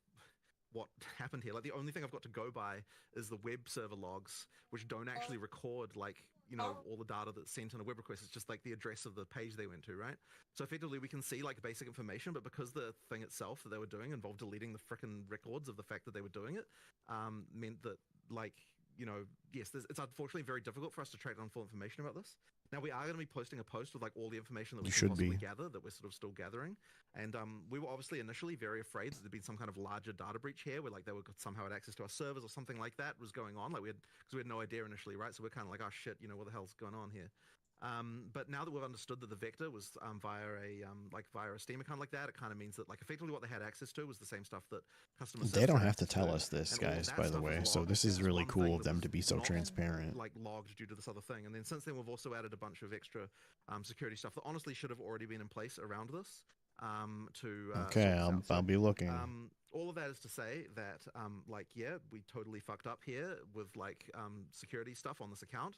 what happened here. Like the only thing I've got to go by is the web server logs, which don't actually record like all the data that's sent in a web request. It's just like the address of the page they went to, right? So effectively we can see like basic information, but because the thing itself that they were doing involved deleting the frickin' records of the fact that they were doing it, meant that like, yes, it's unfortunately very difficult for us to track down full information about this. Now, we are going to be posting a post with like all the information that we can possibly gather, that we're sort of still gathering. And we were obviously initially very afraid that there'd been some kind of larger data breach here, where like they would somehow had access to our servers or something like that was going on. Like because we had no idea initially, right? So we're kind of like, oh shit, what the hell's going on here? But now that we've understood that the vector was via a Steam account like that, it kind of means that like effectively what they had access to was the same stuff that customers. They don't have to tell us this, guys, by the way. So this is really cool of them to be so transparent. Like logged due to this other thing, and then since then we've also added a bunch of extra security stuff that honestly should have already been in place around this. Okay, I'll be looking. All of that is to say that, we totally fucked up here with security stuff on this account.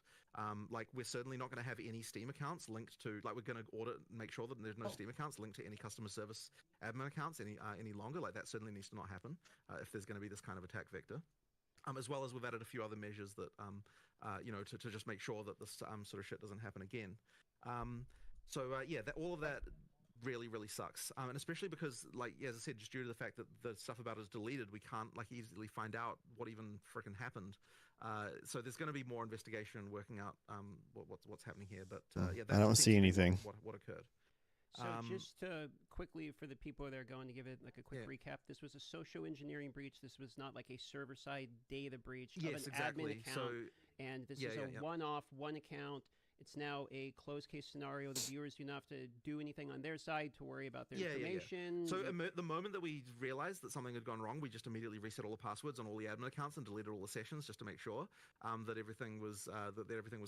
We're certainly not going to have any Steam accounts linked to, we're going to audit and make sure that there's no Steam accounts linked to any customer service admin accounts any longer. Like that certainly needs to not happen if there's going to be this kind of attack vector. As well as we've added a few other measures that, to just make sure that this sort of shit doesn't happen again. All of that really, really sucks. And especially because, as I said, just due to the fact that the stuff about it is deleted, we can't easily find out what even frickin' happened. So there's going to be more investigation and working out what's happening here. But I don't see anything. What occurred. So just quickly for the people that are going to give it like a quick recap, this was a social engineering breach. This was not like a server-side data breach of an admin account. And this is a one-off, one account. It's now a closed case scenario. The viewers do not have to do anything on their side to worry about their information. So the moment that we realized that something had gone wrong, we just immediately reset all the passwords on all the admin accounts and deleted all the sessions just to make sure that everything was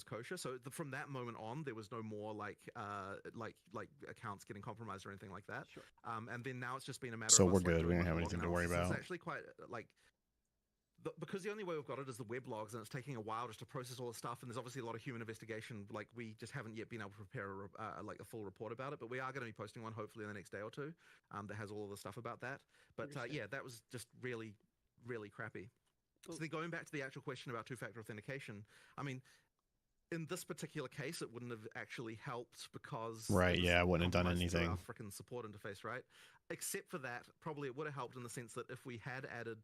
kosher. So from that moment on, there was no more accounts getting compromised or anything like that. Sure. And then now it's just been a matter. So of we're us, good. We don't have log anything to analysis. worry about. It's actually quite because the only way we've got it is the web logs, and it's taking a while just to process all the stuff, and there's obviously a lot of human investigation. Like, we just haven't yet been able to prepare like a full report about it, but we are going to be posting one hopefully in the next day or two that has all of the stuff about that. But yeah, that was just really, really crappy. So then going back to the actual question about two-factor authentication, I mean, in this particular case, it wouldn't have actually helped because Right, yeah, it wouldn't have done anything. Our freaking support interface, right? Except for that, probably it would have helped in the sense that if we had added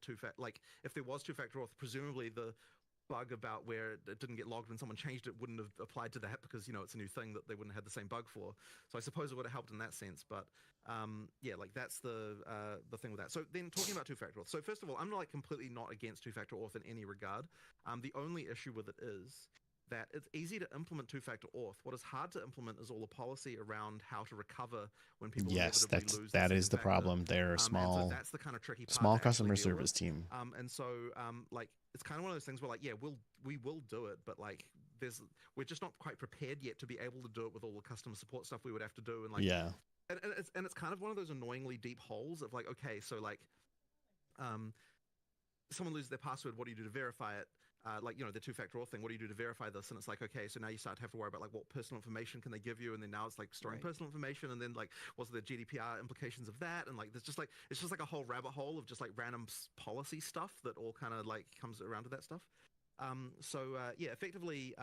if there was two-factor auth, presumably the bug about where it didn't get logged when someone changed it wouldn't have applied to that because, you know, it's a new thing that they wouldn't have had the same bug for. So I suppose it would have helped in that sense. But yeah, like that's the thing with that. So then talking about two-factor auth. So first of all, I'm like completely not against two-factor auth in any regard. The only issue with it is that it's easy to implement two-factor auth. What is hard to implement is all the policy around how to recover when people inevitably lose that is the factor. problem. They're small. So that's the kind of tricky part small to customer actually deal service with. team. And so like it's kind of one of those things where like, yeah, we will do it, but like we're just not quite prepared yet to be able to do it with all the customer support stuff we would have to do, and like yeah. And it's kind of one of those annoyingly deep holes of like, okay, so like someone loses their password, what do you do to verify it? Like, you know, the two-factor auth thing, what do you do to verify this? And it's like, okay, so now you start to have to worry about like what personal information can they give you, and then now it's like storing personal information, and then like what's the GDPR implications of that, and like there's just like it's just like a whole rabbit hole of just like random policy stuff that all kind of like comes around to that stuff. So yeah, effectively,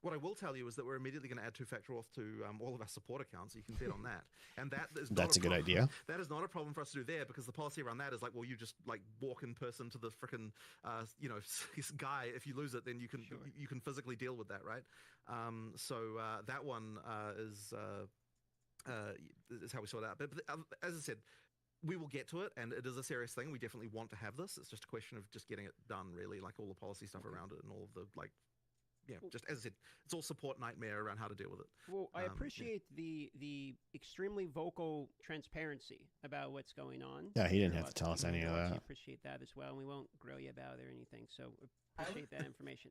what I will tell you is that we're immediately going to add two-factor auth to all of our support accounts. You can bet on that. And that is not That's a good idea. That is not a problem for us to do there, because the policy around that is like, well, you just like walk in person to the frickin' you know, guy. If you lose it, then you can physically deal with that, right? So that one is how we sort it out. But as I said, we will get to it, and it is a serious thing. We definitely want to have this. It's just a question of just getting it done, really, like all the policy stuff around it and all of the like. Yeah, just as I said, it's all support nightmare around how to deal with it. Well, I appreciate the extremely vocal transparency about what's going on. Yeah, he didn't have to tell us any of that. I appreciate that as well, and we won't grill you about it or anything, so appreciate that information.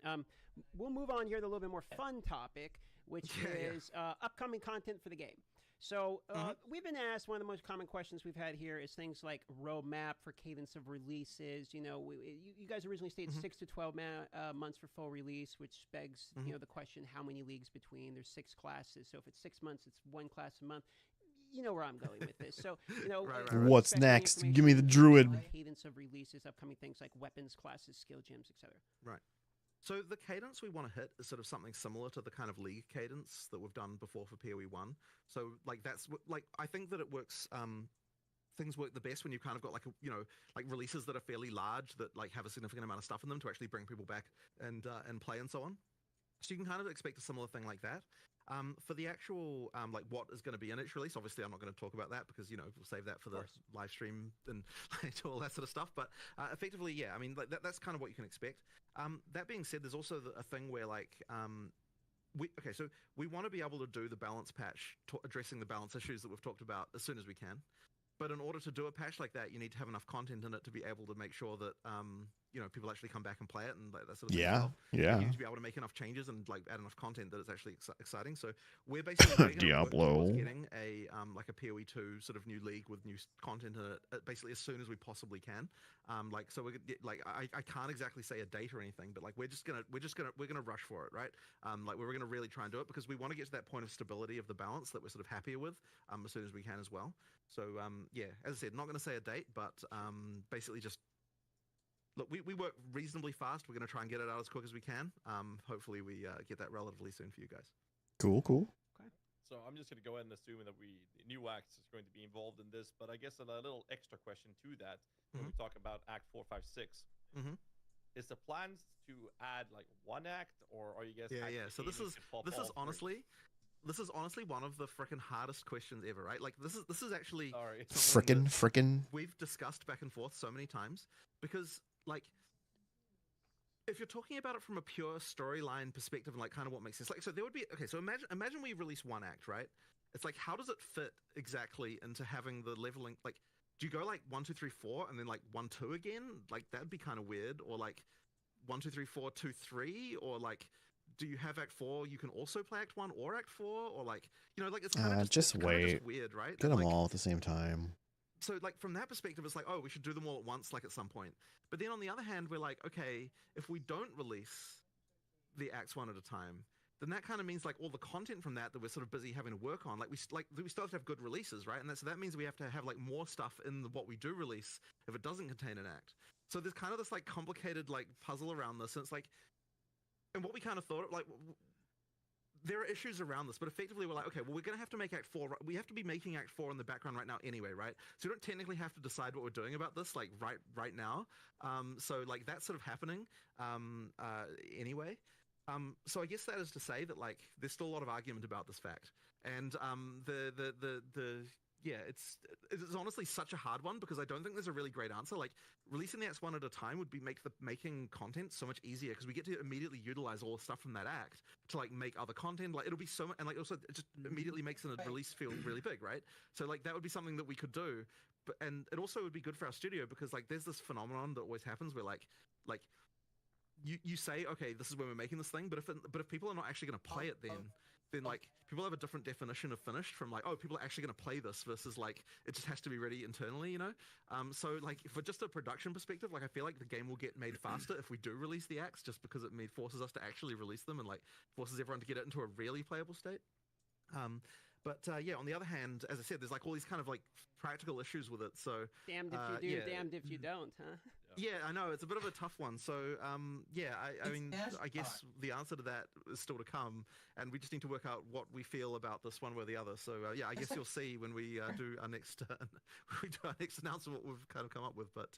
We'll move on here to a little bit more fun topic, which is upcoming content for the game. So we've been asked, one of the most common questions we've had here is things like roadmap for cadence of releases. You know, you guys originally stated 6 to 12 months for full release, which begs you know, the question, how many leagues between? There's 6 classes, so if it's 6 months, it's 1 class a month. You know where I'm going with this. So, you know, what's next? Give me the druid. Cadence of releases, upcoming things like weapons, classes, skill gems, etc. Right. So the cadence we want to hit is sort of something similar to the kind of league cadence that we've done before for PoE 1. So like that's like, I think that it works. Things work the best when you've kind of got like you know, like releases that are fairly large that like have a significant amount of stuff in them to actually bring people back and play and so on. So you can kind of expect a similar thing like that. For the actual like what is going to be in each release, obviously I'm not going to talk about that because, you know, we'll save that for the live stream and all that sort of stuff. But effectively, yeah, I mean, like, that's kind of what you can expect. That being said, there's also a thing where like so we want to be able to do the balance patch addressing the balance issues that we've talked about as soon as we can. But in order to do a patch like that, you need to have enough content in it to be able to make sure that you know, people actually come back and play it and like that sort of thing. Yeah. You need to be able to make enough changes and like add enough content that it's actually exciting. So we're basically Diablo getting a like a PoE 2 sort of new league with new content in it basically as soon as we possibly can. Like so we're like I can't exactly say a date or anything, but like we're gonna rush for it, right? Like we're gonna really try and do it because we want to get to that point of stability of the balance that we're sort of happier with as soon as we can as well. So yeah, as I said, not going to say a date, but basically just look, we work reasonably fast. We're going to try and get it out as quick as we can. Hopefully we get that relatively soon for you guys. Cool. Okay. So I'm just going to go ahead and assume that New Acts is going to be involved in this, but I guess a little extra question to that when we talk about Act 4, 5, 6. Is the plans to add like one act, or are you guys? Yeah. So this is honestly. This is honestly one of the frickin' hardest questions ever, right? Like this is actually frickin'. We've discussed back and forth so many times because like if you're talking about it from a pure storyline perspective and like kind of what makes sense, like so there would be so imagine we release one act, right? It's like how does it fit exactly into having the leveling? Like do you go like 1, 2, 3, 4 and then like 1, 2 again? Like that'd be kind of weird. Or like 1, 2, 3, 4, 2, 3, or like. Do you have Act 4? You can also play Act 1 or Act 4, or like, you know, like it's kind of just wait. Just weird, right? Get them like, all at the same time. so like from that perspective, it's like, oh, we should do them all at once, like at some point. But then on the other hand, we're like, okay, if we don't release the acts one at a time, then that kind of means like all the content from that we're sort of busy having to work on, we still have to have good releases, right? And so that means we have to have like more stuff in what we do release if it doesn't contain an act. So there's kind of this like complicated like puzzle around this, and it's like, and what we kind of thought, like, there are issues around this, but effectively we're like, okay, well, we're going to have to make Act 4. We have to be making Act 4 in the background right now anyway, right? So we don't technically have to decide what we're doing about this, like, right now. So, like, that's sort of happening anyway. So I guess that is to say that, like, there's still a lot of argument about this fact. And yeah, it's honestly such a hard one because I don't think there's a really great answer. Like, releasing the acts one at a time would make the making content so much easier because we get to immediately utilize all the stuff from that act to like make other content. Like, it'll be so much, and like also it just immediately makes the release feel really big, right? So like that would be something that we could do, but and it also would be good for our studio because like there's this phenomenon that always happens where like you say, okay, this is when we're making this thing, but if people are not actually going to play it, then like people have a different definition of finished from like, oh, people are actually going to play this versus like it just has to be ready internally, you know. So like for just a production perspective, like I feel like the game will get made faster if we do release the acts, just because it forces us to actually release them and like forces everyone to get it into a really playable state. But yeah, on the other hand, as I said, there's like all these kind of like practical issues with it. So damned if you do, damned if you don't, huh? Yeah, I know, it's a bit of a tough one. So yeah, I mean, I guess the answer to that is still to come, and we just need to work out what we feel about this one way or the other. So yeah, I guess you'll see when we do our next announcement what we've kind of come up with. But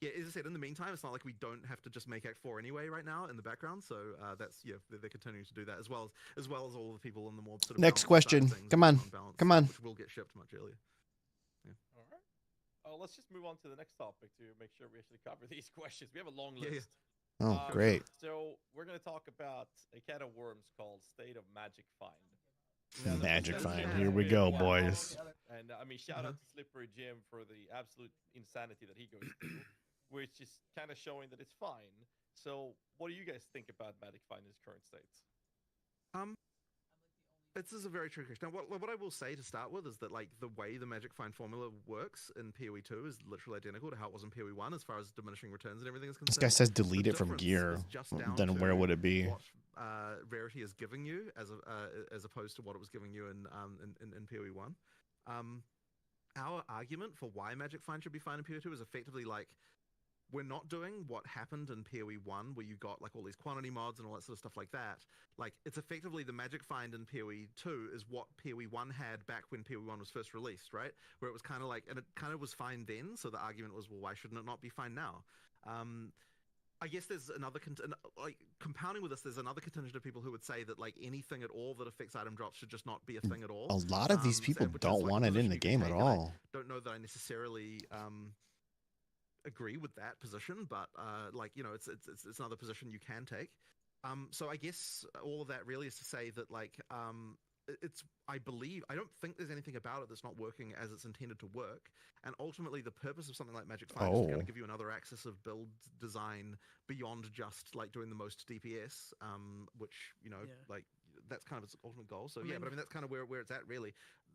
yeah, as I said, in the meantime, it's not like we don't have to just make Act 4 anyway right now in the background. So that's they're continuing to do that as well as all the people in the more sort of next question. Come on, which will get shipped much earlier. Yeah. All right. Let's just move on to the next topic to make sure we actually cover these questions. We have a long list. Yeah. Oh, great. So we're going to talk about a can of worms called State of Magic Find. Magic Find. Here we go, boys. And I mean, shout out to Slippery Jim for the absolute insanity that he goes through, which is kind of showing that it's fine. So what do you guys think about Magic Find in its current states? This is a very tricky question. Now, what I will say to start with is that like the way the Magic Find formula works in PoE 2 is literally identical to how it was in PoE 1 as far as diminishing returns and everything is concerned. This guy says delete it from gear. Then where would it be? What Rarity is giving you as opposed to what it was giving you in PoE 1. Our argument for why Magic Find should be fine in PoE 2 is effectively like, we're not doing what happened in PoE 1 where you got like all these quantity mods and all that sort of stuff like that. Like, it's effectively the Magic Find in PoE 2 is what PoE 1 had back when PoE 1 was first released, right? Where it was kind of like, and it kind of was fine then, so the argument was, well, why shouldn't it not be fine now? I guess there's another, like, compounding with this, there's another contingent of people who would say that, like, anything at all that affects item drops should just not be a thing at all. A lot of these people don't want it in the game at all. I don't know that I necessarily agree with that position, but like, you know, it's another position you can take. So I guess all of that really is to say that like I don't think there's anything about it that's not working as it's intended to work, and ultimately the purpose of something like Magic Find is to kind of give you another axis of build design beyond just like doing the most DPS, which, you know, like that's kind of its ultimate goal. So yeah, but I mean that's kind of where it's at really.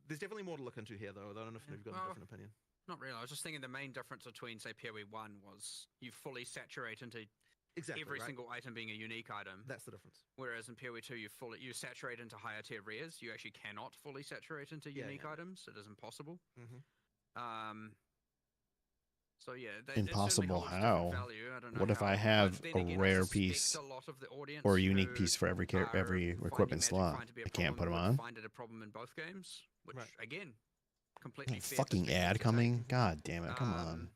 There's definitely more to look into here though. I don't know if you've got a different opinion. Not really. I was just thinking the main difference between, say, PoE 1 was you fully saturate into every single item being a unique item. That's the difference. Whereas in PoE 2, you saturate into higher tier rares. You actually cannot fully saturate into unique items. It is impossible. So yeah, impossible how? I don't know what if I have a rare piece or a unique piece for every equipment slot? I can't put them on. Find it a problem in both games, which again, completely fucking ad coming. God damn it! Come on.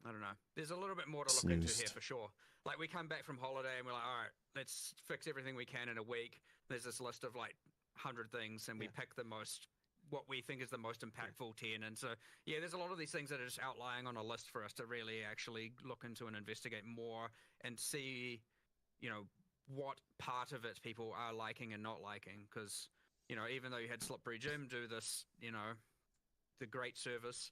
I don't know. There's a little bit more to look into here for sure. Like, we come back from holiday and we're like, all right, let's fix everything we can in a week. There's this list of like 100 things, and we pick the most, what we think is the most impactful 10. And so, yeah, there's a lot of these things that are just outlying on a list for us to really actually look into and investigate more and see, you know, what part of it people are liking and not liking. Because, you know, even though you had Slippery Jim do this, you know, the great service,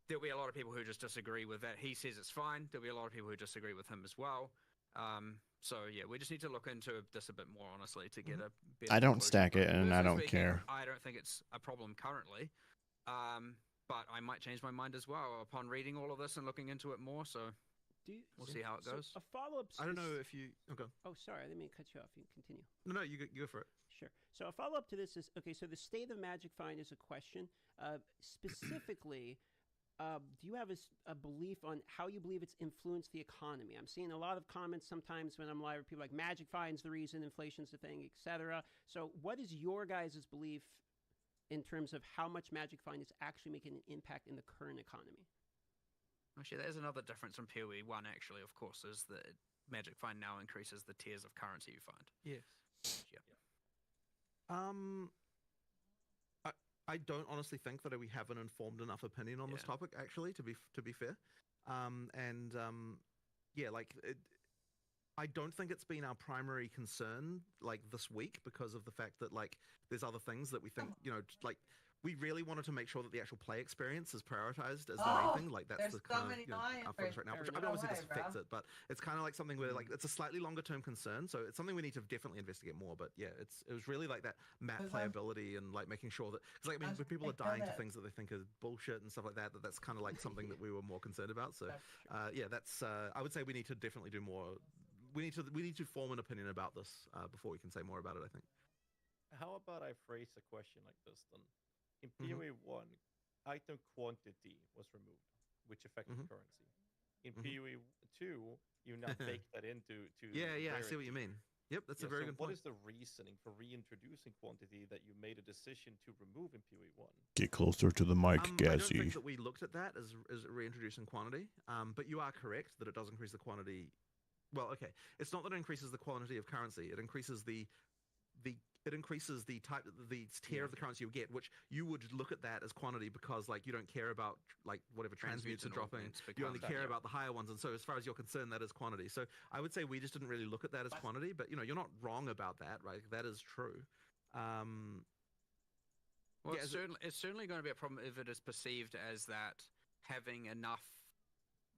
there'll be a lot of people who just disagree with that. He says it's fine. There'll be a lot of people who disagree with him as well. So yeah, we just need to look into this a bit more honestly to get a better I don't stack it, and I don't care. I don't think it's a problem currently. but I might change my mind as well upon reading all of this and looking into it more. So we'll see how it goes. A follow-up. I don't know if you. Okay. Oh, sorry, I didn't mean to cut you off. You can continue. No, you go for it. Sure. So a follow-up to this is, okay, so the state of Magic Find is a question. Specifically, do you have a belief on how you believe it's influenced the economy? I'm seeing a lot of comments sometimes when I'm live where people are like Magic Find's the reason, inflation's the thing, etc. So what is your guys' belief in terms of how much Magic Find is actually making an impact in the current economy? Actually, there's another difference from PoE 1, actually, of course, is that Magic Find now increases the tiers of currency you find. Yes. Yep. I don't honestly think that we have an informed enough opinion on this topic, actually, to be fair. I don't think it's been our primary concern like this week because of the fact that like there's other things that we think, like we really wanted to make sure that the actual play experience is prioritized as the main thing. Like that's the kind of our focus right now. Which I mean, obviously this fix it, but it's kind of like something where like it's a slightly longer term concern. So it's something we need to definitely investigate more. But yeah, it was really like that map playability and like making sure that because like I mean when people are dying to things that they think are bullshit and stuff like that, that's kind of like something that we were more concerned about. So that's I would say we need to definitely do more. We need to form an opinion about this before we can say more about it, I think. How about I phrase a question like this then? In PoE 1, item quantity was removed, which affected currency. In PoE 2, you now take that into I see what you mean. Yep, that's a very good point. What is the reasoning for reintroducing quantity that you made a decision to remove in PoE 1? Get closer to the mic, Gazzy. I don't think that we looked at that as reintroducing quantity, but you are correct that it does increase the quantity. Well, okay, it's not that it increases the quantity of currency; it increases the type, the tier of the currency you get, which you would look at that as quantity because like you don't care about like whatever transmutes are dropping. You only care about the higher ones, and so as far as you're concerned, that is quantity. So I would say we just didn't really look at that as quantity, but you're not wrong about that, right? That is true. Well, it's certainly going to be a problem if it is perceived as that having enough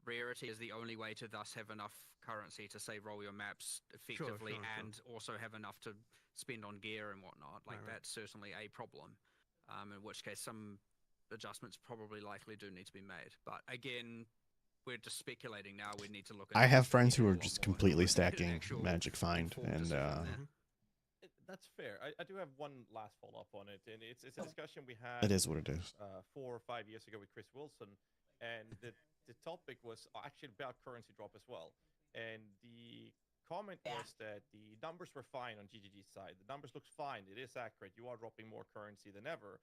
rarity is the only way to thus have enough currency to say roll your maps effectively and also have enough to spend on gear and whatnot. Like that's certainly a problem. In which case some adjustments probably likely do need to be made. But again, we're just speculating now. We need to look at I have friends who are just completely stacking Magic Find and that's fair. I do have one last follow-up on it, and it's a discussion we had. It is what it is. 4 or 5 years ago with Chris Wilson, and the topic was actually about currency drop as well. And the comment was that the numbers were fine on GGG's side. The numbers looked fine. It is accurate. You are dropping more currency than ever.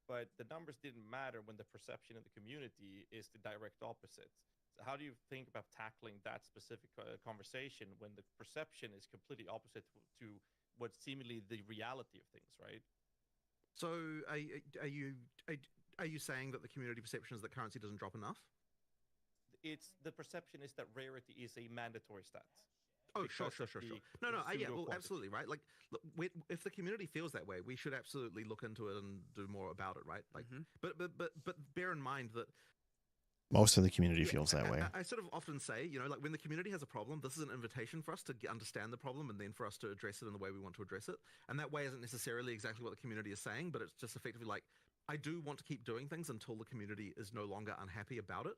But the numbers didn't matter when the perception in the community is the direct opposite. So how do you think about tackling that specific conversation when the perception is completely opposite to what's seemingly the reality of things, right? So are you saying that the community perception is that currency doesn't drop enough? It's the perception is that rarity is a mandatory stat. Oh, sure. No, well, absolutely, right? Like, look, if the community feels that way, we should absolutely look into it and do more about it, right? Like, but bear in mind that most of the community feels that way. I sort of often say, like when the community has a problem, this is an invitation for us to understand the problem and then for us to address it in the way we want to address it. And that way isn't necessarily exactly what the community is saying, but it's just effectively like, I do want to keep doing things until the community is no longer unhappy about it.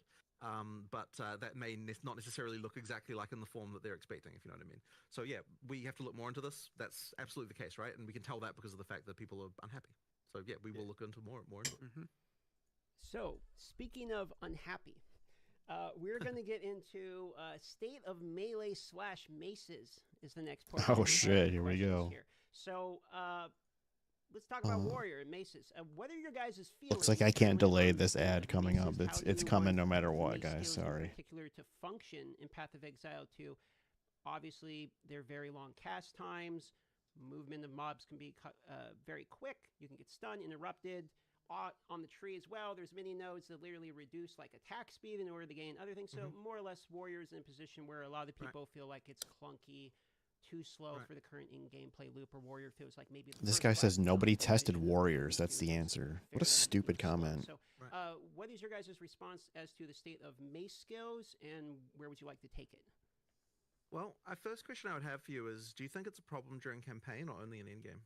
But that may not necessarily look exactly like in the form that they're expecting, if you know what I mean. So yeah, we have to look more into this. That's absolutely the case, right? And we can tell that because of the fact that people are unhappy. So yeah, we will look into more into it. So speaking of unhappy, we're going to get into State of Melee / Maces is the next part. Oh shit, here we go. So let's talk about Warrior and Maces. What are your guys' feelings? Looks like I can't delay this ad coming up. It's coming no matter what, guys. Sorry. In particular to function in Path of Exile 2, obviously they're very long cast times. Movement of mobs can be very quick. You can get stunned, interrupted. On the tree as well, there's many nodes that literally reduce like attack speed in order to gain other things. So more or less, Warrior's in a position where a lot of the people feel like it's clunky, too slow for the current in-game play loop, or Warrior feels like maybe... This guy says nobody tested Warriors. That's the answer. What a stupid comment. So, what is your guys' response as to the state of Mace skills, and where would you like to take it? Well, our first question I would have for you is, do you think it's a problem during campaign or only in endgame?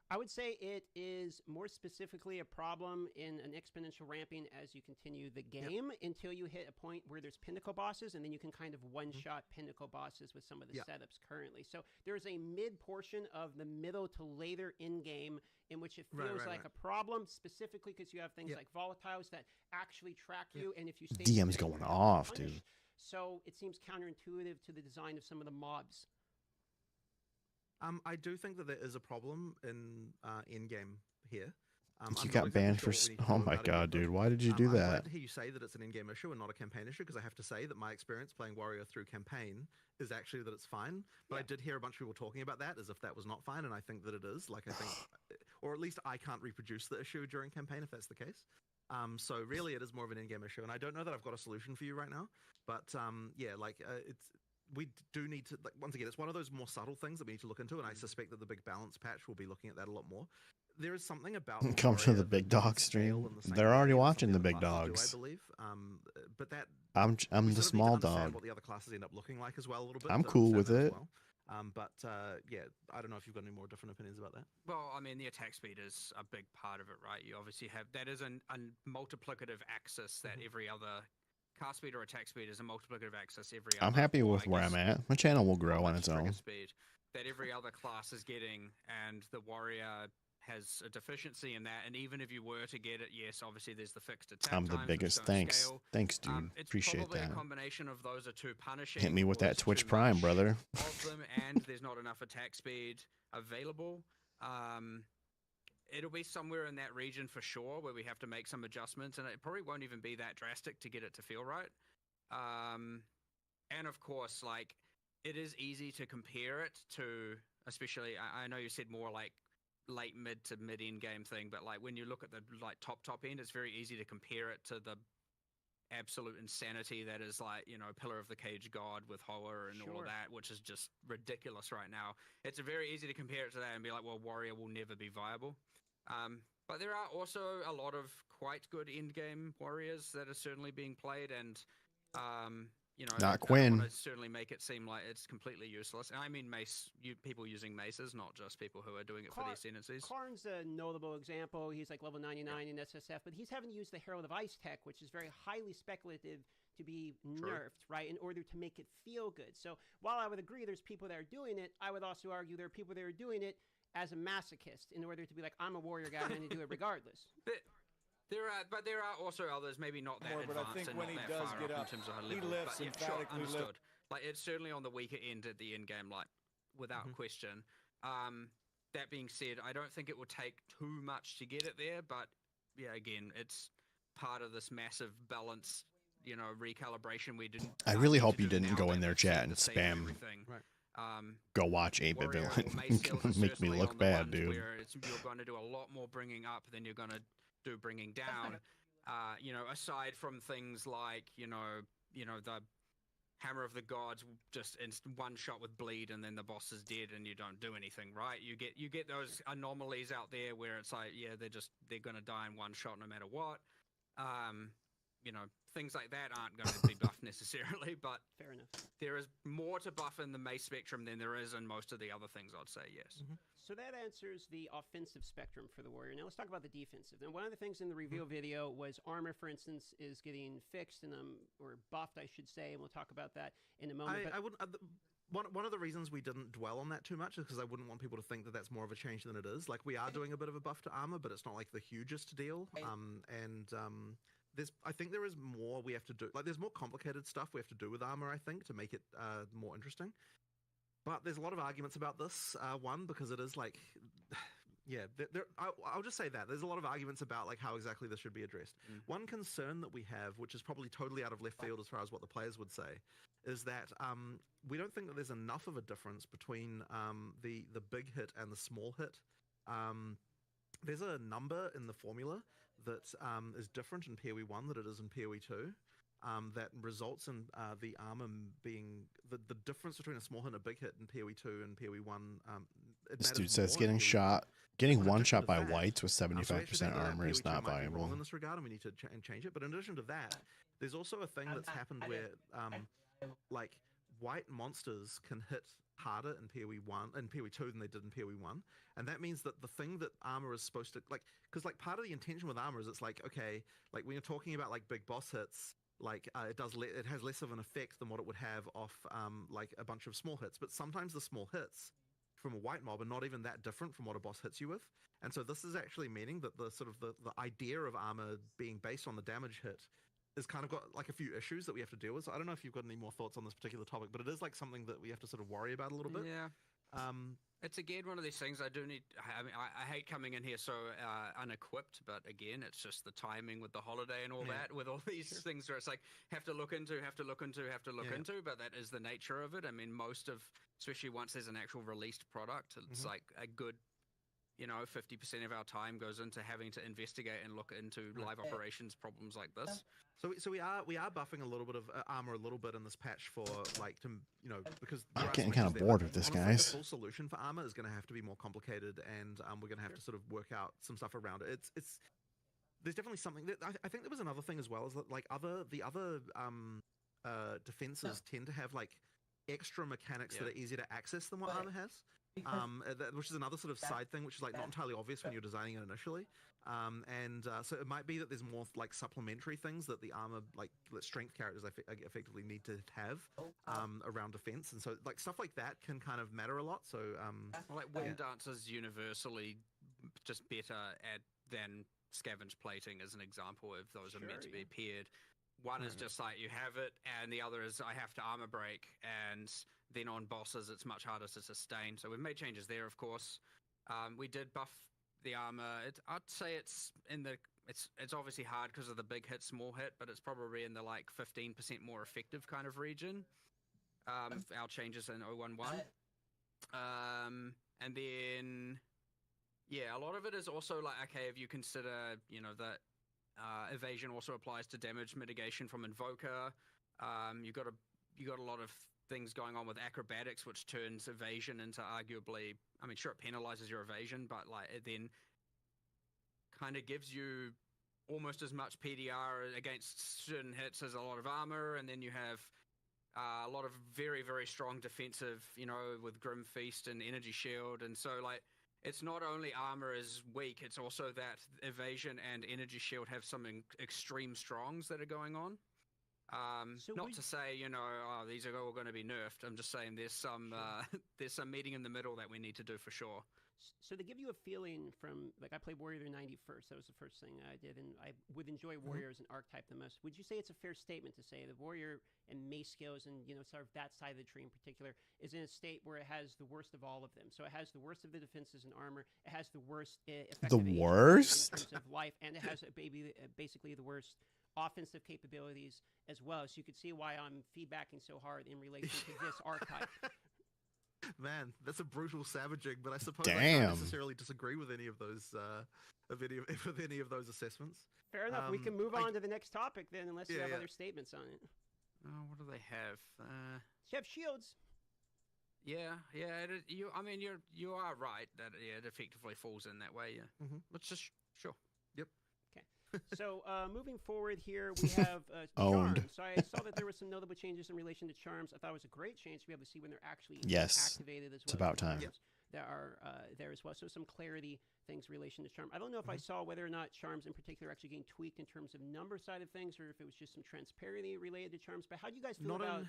I would say it is more specifically a problem in an exponential ramping as you continue the game until you hit a point where there's pinnacle bosses, and then you can kind of one-shot pinnacle bosses with some of the setups currently. So there's a mid portion of the middle to later in-game in which it feels like a problem, specifically because you have things like volatiles that actually track you, and if you stay DM's going off, dude. So it seems counterintuitive to the design of some of the mobs. I do think that there is a problem in game here. You got banned for. Oh my god, dude! Why did you do that? I'm glad to hear you say that it's an in-game issue and not a campaign issue, because I have to say that my experience playing Warrior through campaign is actually that it's fine. But I did hear a bunch of people talking about that as if that was not fine, and I think that it is. Like, I think, or at least I can't reproduce the issue during campaign if that's the case. So really, it is more of an in-game issue, and I don't know that I've got a solution for you right now. But we do need to, like, once again, it's one of those more subtle things that we need to look into, and I suspect that the big balance patch will be looking at that a lot more. There is something about come to the big dog stream. They're already watching the big dogs. I believe, but that I'm the small dog. What the other classes end up looking like as well a little bit. I'm cool with it. Well. I don't know if you've got any more different opinions about that. Well, I mean, the attack speed is a big part of it, right? You obviously have that is a multiplicative axis that every other cast speed or attack speed is a multiplicative axis. I'm happy with where I'm at. My channel will grow on its own. Speed that every other class is getting, and the warrior has a deficiency in that. And even if you were to get it, yes, obviously there's the fixed attack. I'm the biggest. Thanks, thanks, dude. Appreciate that. It's probably a combination of those are too punishing. Hit me with that Twitch Prime, brother. Of them, and there's not enough attack speed available. It'll be somewhere in that region for sure where we have to make some adjustments, and it probably won't even be that drastic to get it to feel right. And of course, like, it is easy to compare it to, especially, I know you said more like late mid to mid end game thing, but like when you look at the like top end, it's very easy to compare it to the absolute insanity that is, like, you know, Pillar of the Cage God with Hoa and all of that, which is just ridiculous right now. It's very easy to compare it to that and be like, well, Warrior will never be viable. But there are also a lot of quite good end game warriors that are certainly being played, and you know, not Quinn. Certainly make it seem like it's completely useless. And I mean mace, people using maces, not just people who are doing it for the ascendancies. Karn's a notable example. He's like level 99 in SSF, but he's having used the Herald of Ice tech, which is very highly speculative to be nerfed, right, in order to make it feel good. So while I would agree there's people that are doing it, I would also argue there are people that are doing it as a masochist in order to be like, I'm a warrior guy, I'm going to do it regardless. There are also others, maybe not that advanced, but I think and when not he that does far get up up, in terms of her he level. lifts, But yeah, sure, emphatically lifts. understood. Like, it's certainly on the weaker end at the end game, like, without question. That being said, I don't think it will take too much to get it there, but yeah, again, it's part of this massive balance, you know, recalibration we didn't. I really hope you didn't go in their chat and spam. Go watch 8-Bit Villain. Make me look bad, dude. Where you're going to do a lot more bringing up than you're going to do bringing down. You know, aside from things like, you know, the Hammer of the Gods, just in one shot with bleed, and then the boss is dead, and you don't do anything, right? You get those anomalies out there where it's like, yeah, they're going to die in one shot no matter what. You know, things like that aren't going to be buffed necessarily, but fair enough. There is more to buff in the mace spectrum than there is in most of the other things, I'd say, yes. So that answers the offensive spectrum for the warrior. Now let's talk about the defensive. And one of the things in the reveal video was armor, for instance, is getting fixed and or buffed, I should say, and we'll talk about that in a moment. I wouldn't. One of the reasons we didn't dwell on that too much is because I wouldn't want people to think that that's more of a change than it is. Like, we are doing a bit of a buff to armor, but it's not like the hugest deal. I think there is more we have to do. Like, there's more complicated stuff we have to do with armor, I think, to make it more interesting. But there's a lot of arguments about this. One, because it is like, yeah, I'll just say that. There's a lot of arguments about, like, how exactly this should be addressed. One concern that we have, which is probably totally out of left field as far as what the players would say, is that we don't think that there's enough of a difference between the big hit and the small hit. There's a number in the formula that is different in PoE 1 than it is in PoE 2. That results in the armor being the difference between a small hit and a big hit in PoE 2 and PoE 1. This dude says getting one shot by whites with 75% armor is not viable. Wrong in this regard, and we need to change it. But in addition to that, there's also a thing that's happened where like, white monsters can hit harder in PoE 1 and PoE 2 than they did in PoE 1, and that means that the thing that armor is supposed to like, because like part of the intention with armor is it's like, okay, like when you're talking about like big boss hits, like it has less of an effect than what it would have off like a bunch of small hits, but sometimes the small hits from a white mob are not even that different from what a boss hits you with. And so this is actually meaning that the sort of the idea of armor being based on the damage hit is kind of got like a few issues that we have to deal with. So I don't know if you've got any more thoughts on this particular topic, but it is like something that we have to sort of worry about a little bit. Yeah. It's again one of these things I do need. I mean, I hate coming in here so unequipped, but again, it's just the timing with the holiday and all that, with all these things where it's like have to look into. But that is the nature of it. I mean, most of, especially once there's an actual released product, it's like a good, 50% of our time goes into having to investigate and look into live operations problems like this. So we are buffing a little bit of armor a little bit in this patch for like to because I'm getting kind of bored with this, guys. The full solution for armor is going to have to be more complicated, and we're going to have to sort of work out some stuff around it. It's there's definitely something that I think there was another thing as well, is that like the other defenses tend to have like extra mechanics that are easier to access than what armor has. Which is another sort of side thing, which is like not entirely obvious when you're designing it initially. So it might be that there's more like supplementary things that the armor, like that strength characters effectively need to have around defense, and so like stuff like that can kind of matter a lot. So like wind dancers universally just better than scavenge plating as an example, if those are meant to be paired. One is just like you have it, and the other is I have to armor break, and then on bosses it's much harder to sustain. So we've made changes there, of course. We did buff the armor. I'd say it's obviously hard because of the big hit, small hit, but it's probably in the like 15% more effective kind of region. Our changes in 011. And then a lot of it is also like, okay, if you consider that evasion also applies to damage mitigation from Invoker. You got a lot of things going on with acrobatics, which turns evasion into arguably, I mean, sure, it penalizes your evasion, but like it then kind of gives you almost as much PDR against certain hits as a lot of armor, and then you have a lot of very, very strong defensive, with Grim Feast and Energy Shield, and so like it's not only armor is weak, it's also that evasion and Energy Shield have some extreme strongs that are going on. Not to say, these are all going to be nerfed. I'm just saying there's some meeting in the middle that we need to do for sure. So to give you a feeling from, like, I played Warrior 90 first. That was the first thing I did, and I would enjoy Warrior as an archetype the most. Would you say it's a fair statement to say the Warrior and Mace skills and, sort of that side of the tree in particular is in a state where it has the worst of all of them? So it has the worst of the defenses and armor. It has the worst effective in terms of life, and it has basically the worst offensive capabilities as well. So you could see why I'm feedbacking so hard in relation to this archetype. Man, that's a brutal savaging, but I suppose I don't necessarily disagree with any of those assessments. Fair enough. We can move on to the next topic then, unless you have other statements on it. Oh, what do they have? You have shields. Yeah. You are right that it effectively falls in that way. Yeah. Let's just sure. Yep. So moving forward here, we have Charms. So I saw that there were some notable changes in relation to Charms. I thought it was a great change to be able to see when they're actually activated as well. It's about time. That are there as well. So some clarity things in relation to Charm. I don't know if I saw whether or not Charms in particular actually getting tweaked in terms of number side of things, or if it was just some transparency related to Charms. But how do you guys feel about...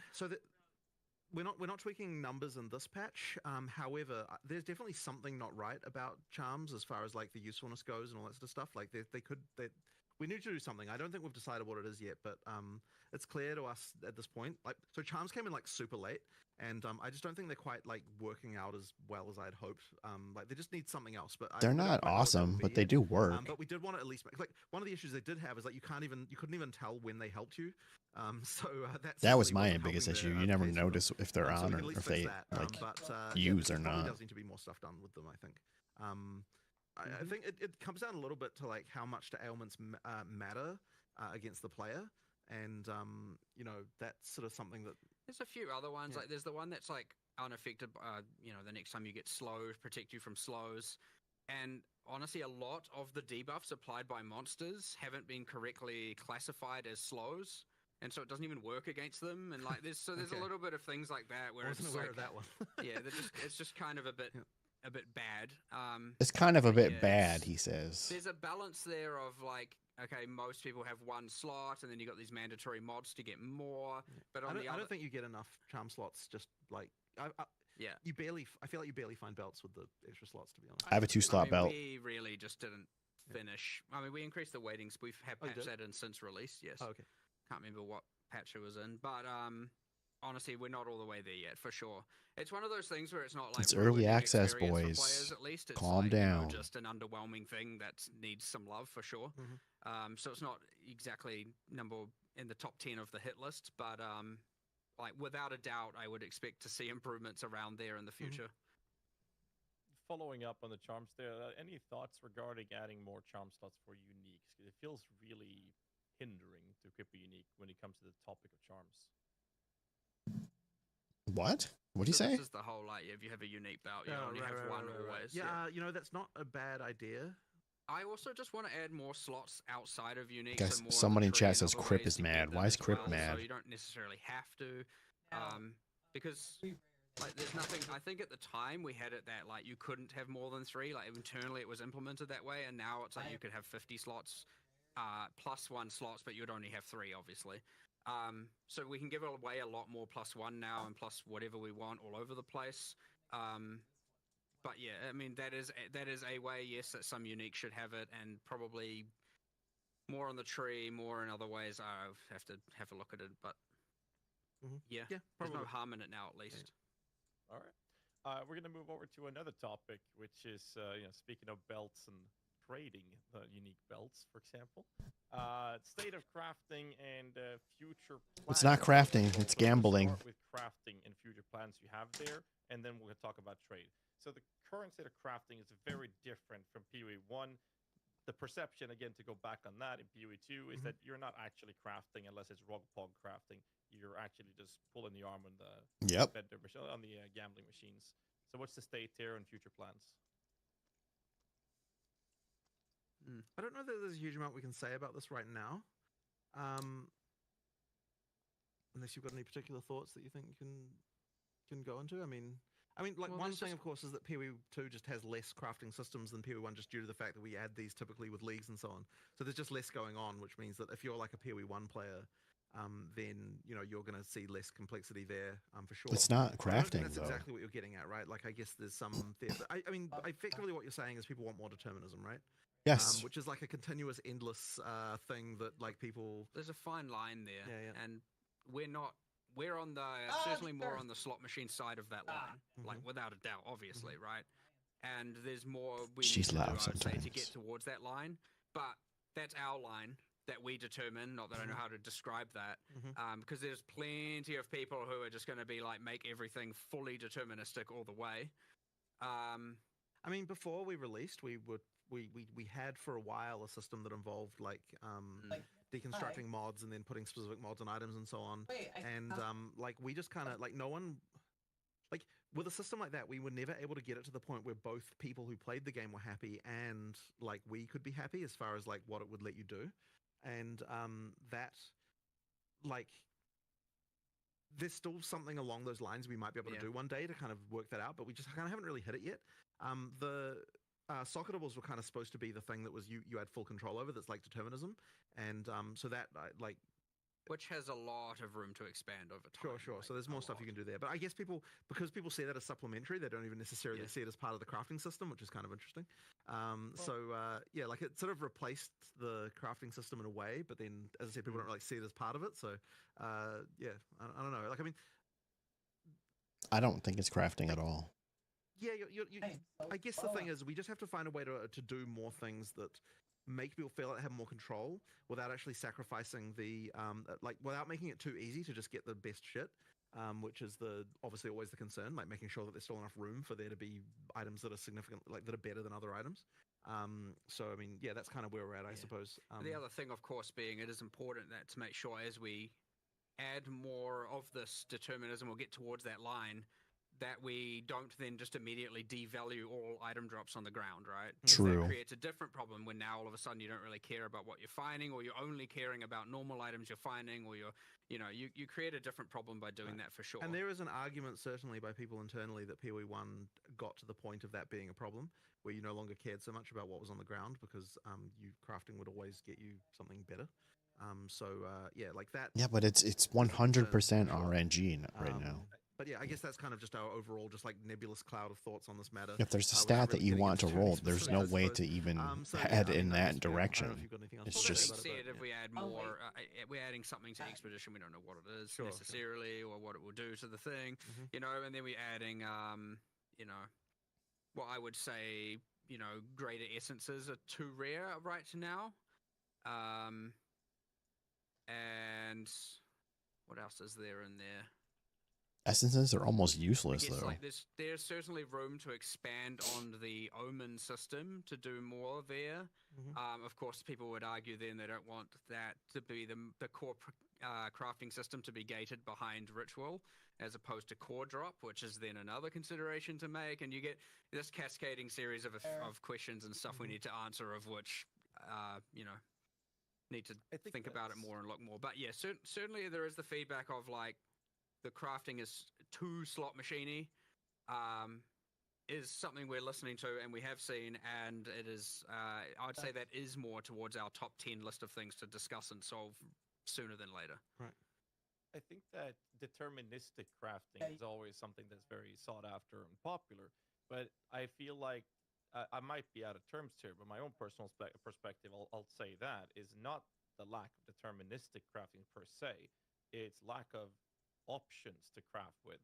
We're not tweaking numbers in this patch. However, there's definitely something not right about Charms as far as like the usefulness goes and all that sort of stuff. Like we need to do something. I don't think we've decided what it is yet, but it's clear to us at this point. Like, so Charms came in like super late, and I just don't think they're quite like working out as well as I'd hoped. Like they just need something else. But they're not awesome, but they do work. But we did want to at least like one of the issues they did have is like you couldn't even tell when they helped you. That was my biggest issue. You never notice if they're on or if they use or not. There does need to be more stuff done with them, I think. I think it comes down a little bit to like how much do ailments matter against the player, and that's sort of something that there's a few other ones. Like there's the one that's like unaffected. The next time you get slowed, protect you from slows, and honestly, a lot of the debuffs applied by monsters haven't been correctly classified as slows. and so it doesn't even work against them. And like there's a Okay. little bit of things like that where I it's wasn't aware like of that one. yeah, it's just kind of a bit bad. It's kind of a bit yeah, bad, he says. There's a balance there of like, okay, most people have one slot, and then you got these mandatory mods to get more. But on I don't think you get enough charm slots. Just like yeah, I feel like you barely find belts with the extra slots. To be honest, I have a 2-slot belt. We really just didn't finish. I mean, we increased the weightings. We've had Oh, you patched did? that in since release. Yes. Oh, okay. Can't remember what patch it was in, but honestly, we're not all the way there yet, for sure. It's one of those things where it's not like It's early ruining access, experience for boys. players, at least it's Calm like, down. just an underwhelming thing that needs some love for sure. So it's not exactly in the top 10 of the hit list, but like without a doubt, I would expect to see improvements around there in the future. Following up on the charms there, any thoughts regarding adding more charm slots for uniques? Because it feels really hindering to equip a unique when it comes to the topic of charms. What? What do you So say? This is the whole like if you have a unique belt, you only have one always. Yeah, you know that's not a bad idea. I also just want to add more slots outside of unique. Guys, so more someone in tree chat and says other Crip ways is to get mad. them Why is as Crip well, mad? So you don't necessarily have to, because like there's nothing. I think at the time we had it that like you couldn't have more than 3. Like internally it was implemented that way, and now it's like you could have 50 slots, plus 1 slots, but you'd only have 3, obviously. So we can give away a lot more +1 now and plus whatever we want all over the place. But yeah, I mean that is a way, yes, that some unique should have it, and probably more on the tree, more in other ways. I have to have a look at it, but yeah, Yeah, there's no probably. harm in it now, at least. All right. We're going to move over to another topic, which is, speaking of belts and trading the unique belts, for example. State of crafting and future plans. It's not crafting, So it's we'll gambling. Start with crafting and future plans you have there, and then we're going to talk about trade. So the current state of crafting is very different from PoE 1. The perception, again, to go back on that in PoE 2, is that you're not actually crafting unless it's rog pog crafting. You're actually just pulling the arm on the vendor machine, on the gambling machines. So what's the state here and future plans? I don't know that there's a huge amount we can say about this right now. Unless you've got any particular thoughts that you think you can go into. I mean, like Well, one there's thing, just- of course, is that PoE 2 just has less crafting systems than PoE 1, just due to the fact that we add these typically with leagues and so on. So there's just less going on, which means that if you're like a PoE 1 player, then you're going to see less complexity there, for sure. It's not But I don't think crafting, that's though. exactly what you're getting at, right? Like, I guess there's some there. I mean, effectively, what you're saying is people want more determinism, right? Yes. Which is like a continuous, endless thing that like people. There's a fine line there, Yeah. and we're on the certainly more on the slot machine side of that line, like without a doubt, obviously, right? And there's more we She's need to do, loud I would say, to sometimes. get towards that line, but that's our line that we determine. Not that I know how to describe that, because there's plenty of people who are just going to be like make everything fully deterministic all the way. I mean, before we released, we had for a while a system that involved like deconstructing mods and then putting specific mods on items and so on. Like we just kind of like no one. Like with a system like that, we were never able to get it to the point where both people who played the game were happy and like we could be happy as far as like what it would let you do, and that like there's still something along those lines we might be able to do one day to kind of work that out, but we just kind of haven't really hit it yet. The socketables were kind of supposed to be the thing that was you had full control over. That's like determinism, and so that like. Which has a lot of room to expand over time. Sure. Like, So there's more stuff you can do there. But I guess because people see that as supplementary, they don't even necessarily see it as part of the crafting system, which is kind of interesting. Like it sort of replaced the crafting system in a way, but then, as I said, people don't really see it as part of it. So, I don't know. Like, I mean, I don't think it's crafting at all. yeah, I guess the thing is we just have to find a way to do more things that make people feel like they have more control without actually sacrificing the without making it too easy to just get the best shit, which is obviously always the concern, like making sure that there's still enough room for there to be items that are significant, like that are better than other items. So I mean, yeah, that's kind of where we're at, I suppose. The other thing, of course, being it is important that to make sure as we add more of this determinism or get towards that line, that we don't then just immediately devalue all item drops on the ground, right? True. That creates a different problem when now all of a sudden you don't really care about what you're finding, or you're only caring about normal items you're finding, or you create a different problem by doing that for sure. And there is an argument certainly by people internally that PoE1 got to the point of that being a problem, where you no longer cared so much about what was on the ground because you crafting would always get you something better. Yeah, like that. Yeah, but it's 100% RNG right now. But yeah, I guess that's kind of just our overall, just like nebulous cloud of thoughts on this matter. If there's a We're stat not that really you getting want to into too many roll, there's no specifics, I way suppose. to even So, head yeah, I in mean, I that don't know if direction. you've got anything else It's to say just- about it, Said but, if we add more, we're adding something to Expedition, we don't know what it is Sure. necessarily, or what it will do to the thing, Mhm. and then we're adding, what I would say, greater essences are too rare right now. And what else is there in there? Essences are almost I useless, guess though. like there's certainly room to expand on the Omen system to do more there. Mhm. Of course, people would argue then they don't want that to be the core crafting system to be gated behind Ritual as opposed to core drop, which is then another consideration to make. And you get this cascading series of questions and stuff we need to answer, of which, need to think about it more and look more. But yeah, certainly there is the feedback of like, the crafting is too slot machiney, is something we're listening to and we have seen, and it is, I'd say that is more towards our top 10 list of things to discuss and solve sooner than later. Right. I think that deterministic crafting is always something that's very sought after and popular, but I feel like I might be out of terms here, but my own personal perspective, I'll say that, is not the lack of deterministic crafting per se, it's lack of options to craft with.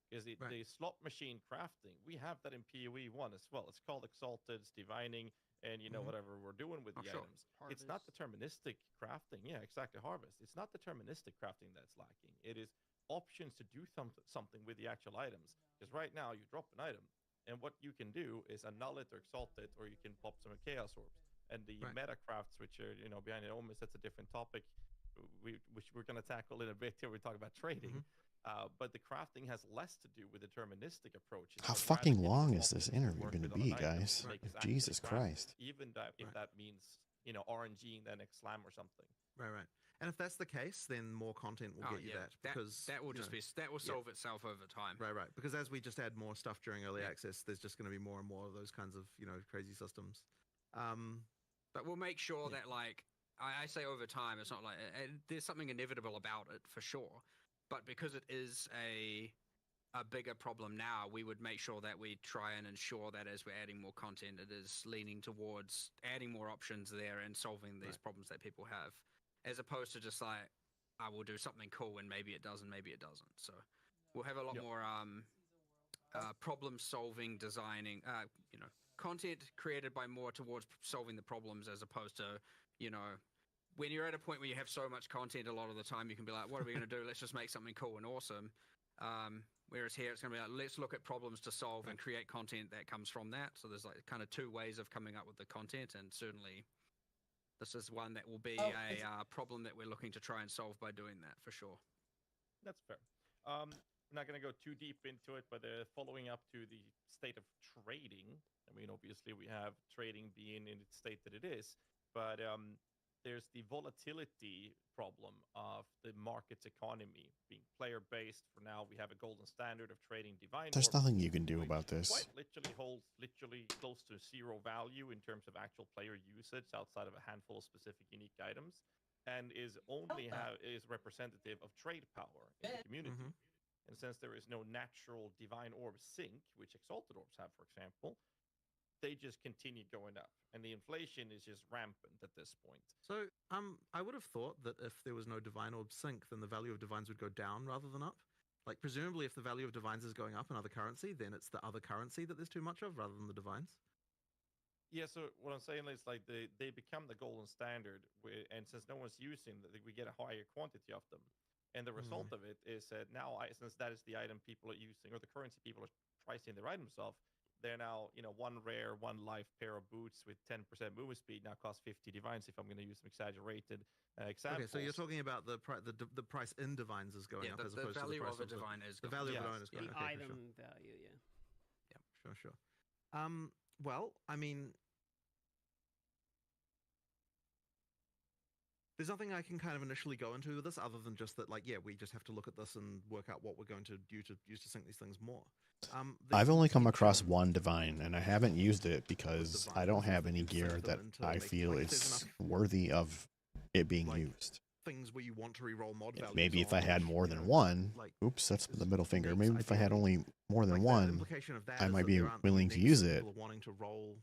Because the slot machine crafting, we have that in PoE 1 as well. It's called Exalted, it's divining, and whatever we're doing with the items. Harvest. It's not deterministic crafting. Yeah, exactly, harvest. It's not deterministic crafting that's lacking. It is options to do something with the actual items. Because right now, you drop an item, and what you can do is annul it or exalt it, or you can pop some chaos orbs. And the meta crafts, which are behind the omens, that's a different topic, which we're going to tackle in a bit here. We talk about trading. But the crafting has less to do with deterministic approaches. How fucking long is this interview going to be, guys? Jesus Christ. Even if that means, RNG and then X-Slam or something. Right. And if that's the case, then more content will get you that, because that will just that will solve itself over time. Right. Because as we just add more stuff during early access, there's just going to be more and more of those kinds of crazy systems. But we'll make sure that, like, I say over time, it's not like there's something inevitable about it for sure. But because it is a bigger problem now, we would make sure that we try and ensure that as we're adding more content, it is leaning towards adding more options there and solving these problems that people have, as opposed to just like, I will do something cool and maybe it does and maybe it doesn't. So we'll have a lot more problem solving, designing, content created by more towards solving the problems, as opposed to, when you're at a point where you have so much content, a lot of the time you can be like, what are we going to do? Let's just make something cool and awesome. Whereas here it's going to be like, let's look at problems to solve and create content that comes from that. So there's like kind of two ways of coming up with the content, and certainly this is one that will be a problem that we're looking to try and solve by doing that for sure. That's fair. I'm not going to go too deep into it, but following up to the state of trading, I mean, obviously we have trading being in its state that it is, but there's the volatility problem of the market's economy being player-based. For now, we have a golden standard of trading divine. There's nothing you can do about this. Quite literally holds close to zero value in terms of actual player usage outside of a handful of specific unique items, and is only is representative of trade power in the community. And since there is no natural divine orb sink, which exalted orbs have, for example, they just continue going up, and the inflation is just rampant at this point. So, I would have thought that if there was no divine orb sink, then the value of divines would go down rather than up. Like, presumably, if the value of divines is going up in other currency, then it's the other currency that there's too much of rather than the divines. Yeah, so what I'm saying is, like, they become the golden standard, and since no one's using them, we get a higher quantity of them. And the result of it is that now, since that is the item people are using, or the currency people are pricing their items off, they're now, one rare, one life pair of boots with 10% movement speed now cost 50 divines. If I'm going to use some exaggerated examples. Okay, so you're talking about the price in divines is going up as opposed to the price of a divine is the value of a divine is going The up. Okay, item sure. value, yeah. Sure. Well, I mean, there's nothing I can kind of initially go into with this other than just that, like, yeah, we just have to look at this and work out what we're going to do to use to sync these things more. I've only come across one divine, and I haven't used it because I don't have any gear that I feel is worthy of it being used. Things where you want to re-roll mod values. Maybe if I had more than one, oops, that's the middle finger. Maybe if I had only more than one, I might be willing to use it. Wanting to roll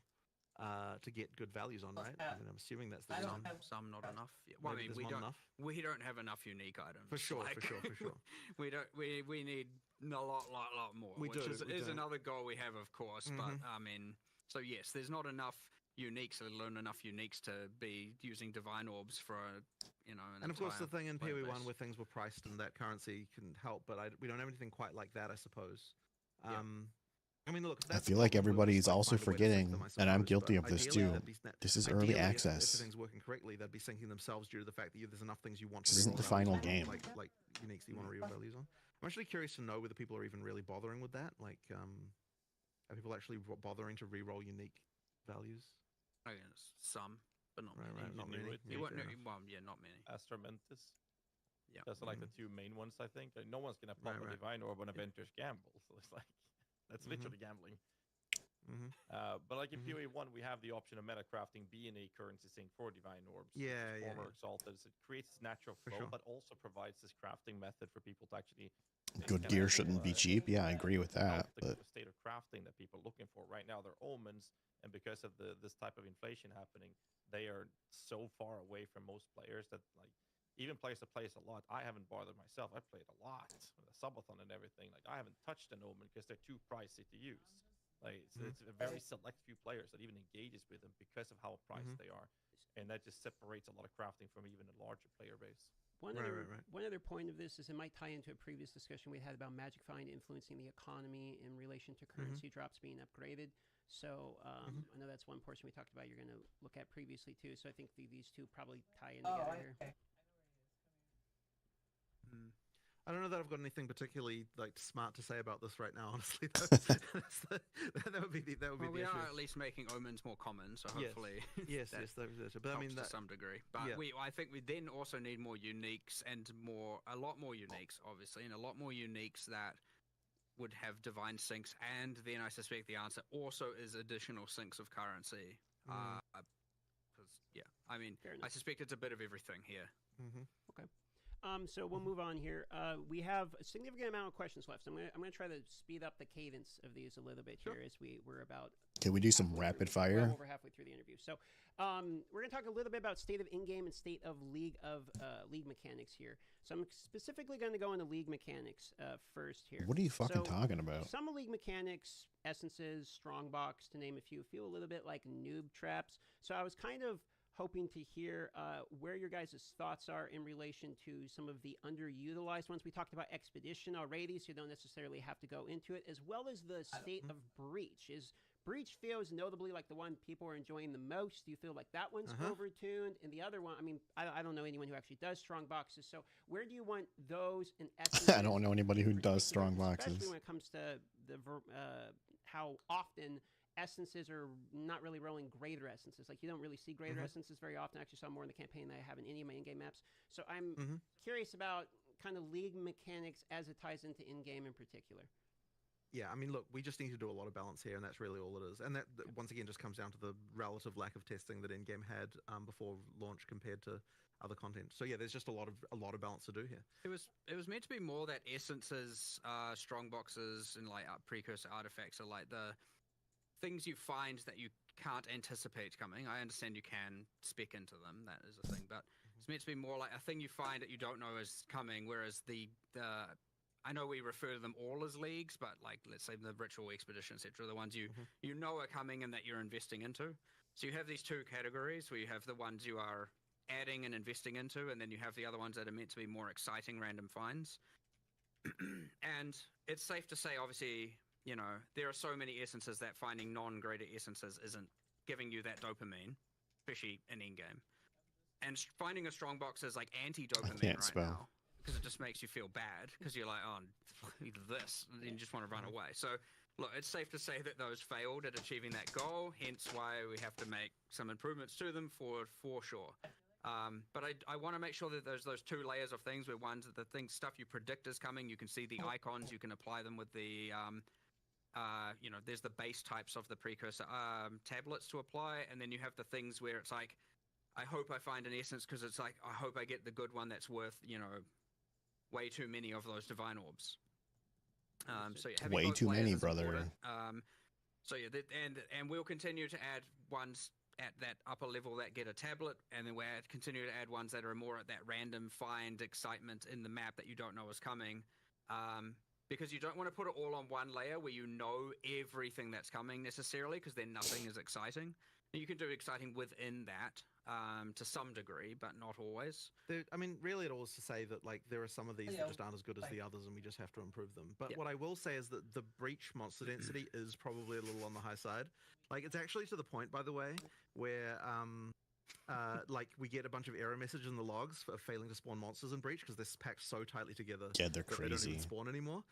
to get good values on, right? I mean, I'm assuming that's the reason. Some not enough. Yeah. Well, I mean, we don't have enough unique items. For sure. we don't. We need a lot more. Which is another goal we have, of course. But I mean, so yes, there's not enough uniques, let alone enough uniques to be using divine orbs for and of course the thing in PoE 1 where things were priced and that currency can help, but we don't have anything quite like that, I suppose. I mean, look, I feel like everybody's also forgetting, and I'm guilty of this too. This is early access. If everything's working correctly, they'd be syncing themselves due to the fact that there's enough things you want to This isn't the final game. Like uniques that you want to re-roll values on. I'm actually curious to know whether people are even really bothering with that. Like, are people actually bothering to re-roll unique values? I guess some, but not many. Not many. Not many. Astromentis. Yeah. Those are like the two main ones, I think. Like, no one's gonna pop a divine orb on a Ventur's gamble, so it's like that's literally gambling. But like in PoE 1, we have the option of metacrafting being a currency sync for divine orbs. Former Exalted. So it creates this natural flow, but also provides this crafting method for people to actually. Good gear shouldn't be cheap. Yeah, I agree with that. The state of crafting that people are looking for right now, they're omens, and because of this type of inflation happening, they are so far away from most players that like even players that plays a lot. I haven't bothered myself. I've played a lot with a subathon and everything. Like I haven't touched an omen because they're too pricey to use. Like it's a very select few players that even engages with them because of how priced they are, and that just separates a lot of crafting from even a larger player base. One other point of this is it might tie into a previous discussion we had about Magic Find influencing the economy in relation to currency drops being upgraded. So I know that's one portion we talked about you're going to look at previously too. So I think these two probably tie in together here. I don't know that I've got anything particularly like smart to say about this right now. Honestly, that would be the we issue. are at least making omens more common, so hopefully yes, but I mean to some degree. But I think we then also need more uniques and a lot more uniques, obviously, and a lot more uniques that would have divine syncs. And then I suspect the answer also is additional syncs of currency. Because I mean, I suspect it's a bit of everything here. Okay. So we'll move on here. We have a significant amount of questions left. So I'm gonna try to speed up the cadence of these a little bit here as we're about. Can we do some rapid fire? Over halfway through the interview. So we're gonna talk a little bit about state of in-game and state of league mechanics here. So I'm specifically going to go into league mechanics first here. What are you fucking talking about? Some league mechanics, essences, strongbox, to name a few, feel a little bit like noob traps. So I was kind of hoping to hear where your guys' thoughts are in relation to some of the underutilized ones. We talked about Expedition already, so you don't necessarily have to go into it, as well as the state of Breach. Breach feels notably like the one people are enjoying the most. Do you feel like that one's overtuned? And the other one, I mean, I don't know anyone who actually does strong boxes, so where do you want those in essence? I don't know anybody who does strong boxes. Especially when it comes to the how often essences are not really rolling greater essences. Like you don't really see greater essences very often. I actually saw more in the campaign than I have in any of my in-game maps. So I'm curious about kind of league mechanics as it ties into in-game in particular. Yeah, I mean, look, we just need to do a lot of balance here, and that's really all it is. And that once again just comes down to the relative lack of testing that in-game had before launch compared to other content. So yeah, there's just a lot of balance to do here. It was meant to be more that essences, strong boxes, and like precursor artifacts are like the things you find that you can't anticipate coming. I understand you can spec into them, that is a thing, but it's meant to be more like a thing you find that you don't know is coming, whereas the I know we refer to them all as leagues, but like let's say the ritual, expedition, etc., the ones you know are coming and that you're investing into. So you have these two categories where you have the ones you are adding and investing into, and then you have the other ones that are meant to be more exciting random finds. And it's safe to say, obviously, you know, there are so many essences that finding non-greater essences isn't giving you that dopamine, especially in in-game. And finding a strong box is like anti-dopamine right now, because it just makes you feel bad, because you're like, oh, either this, and you just want to run away. So, look, it's safe to say that those failed at achieving that goal, hence why we have to make some improvements to them for sure. But I want to make sure that there's those 2 layers of things, where one's the stuff you predict is coming, you can see the icons, you can apply them with the you know, there's the base types of the precursor tablets to apply, and then you have the things where it's like, I hope I find an essence, because it's like, I hope I get the good one that's worth, you know, way too many of those divine orbs. So yeah, way too many, brother. So yeah, and we'll continue to add ones at that upper level that get a tablet, and then we'll continue to add ones that are more at that random find excitement in the map that you don't know is coming. Because you don't want to put it all on one layer where you know everything that's coming necessarily, because then nothing is exciting. You can do exciting within that to some degree, but not always. I mean, really, it all is to say that like there are some of these that just aren't as good as the others, and we just have to improve them. But what I will say is that the breach monster density is probably a little on the high side. Like, it's actually to the point, by the way, where like we get a bunch of error messages in the logs for failing to spawn monsters in breach, because they're packed so tightly together. Yeah, they're crazy. They don't even spawn anymore.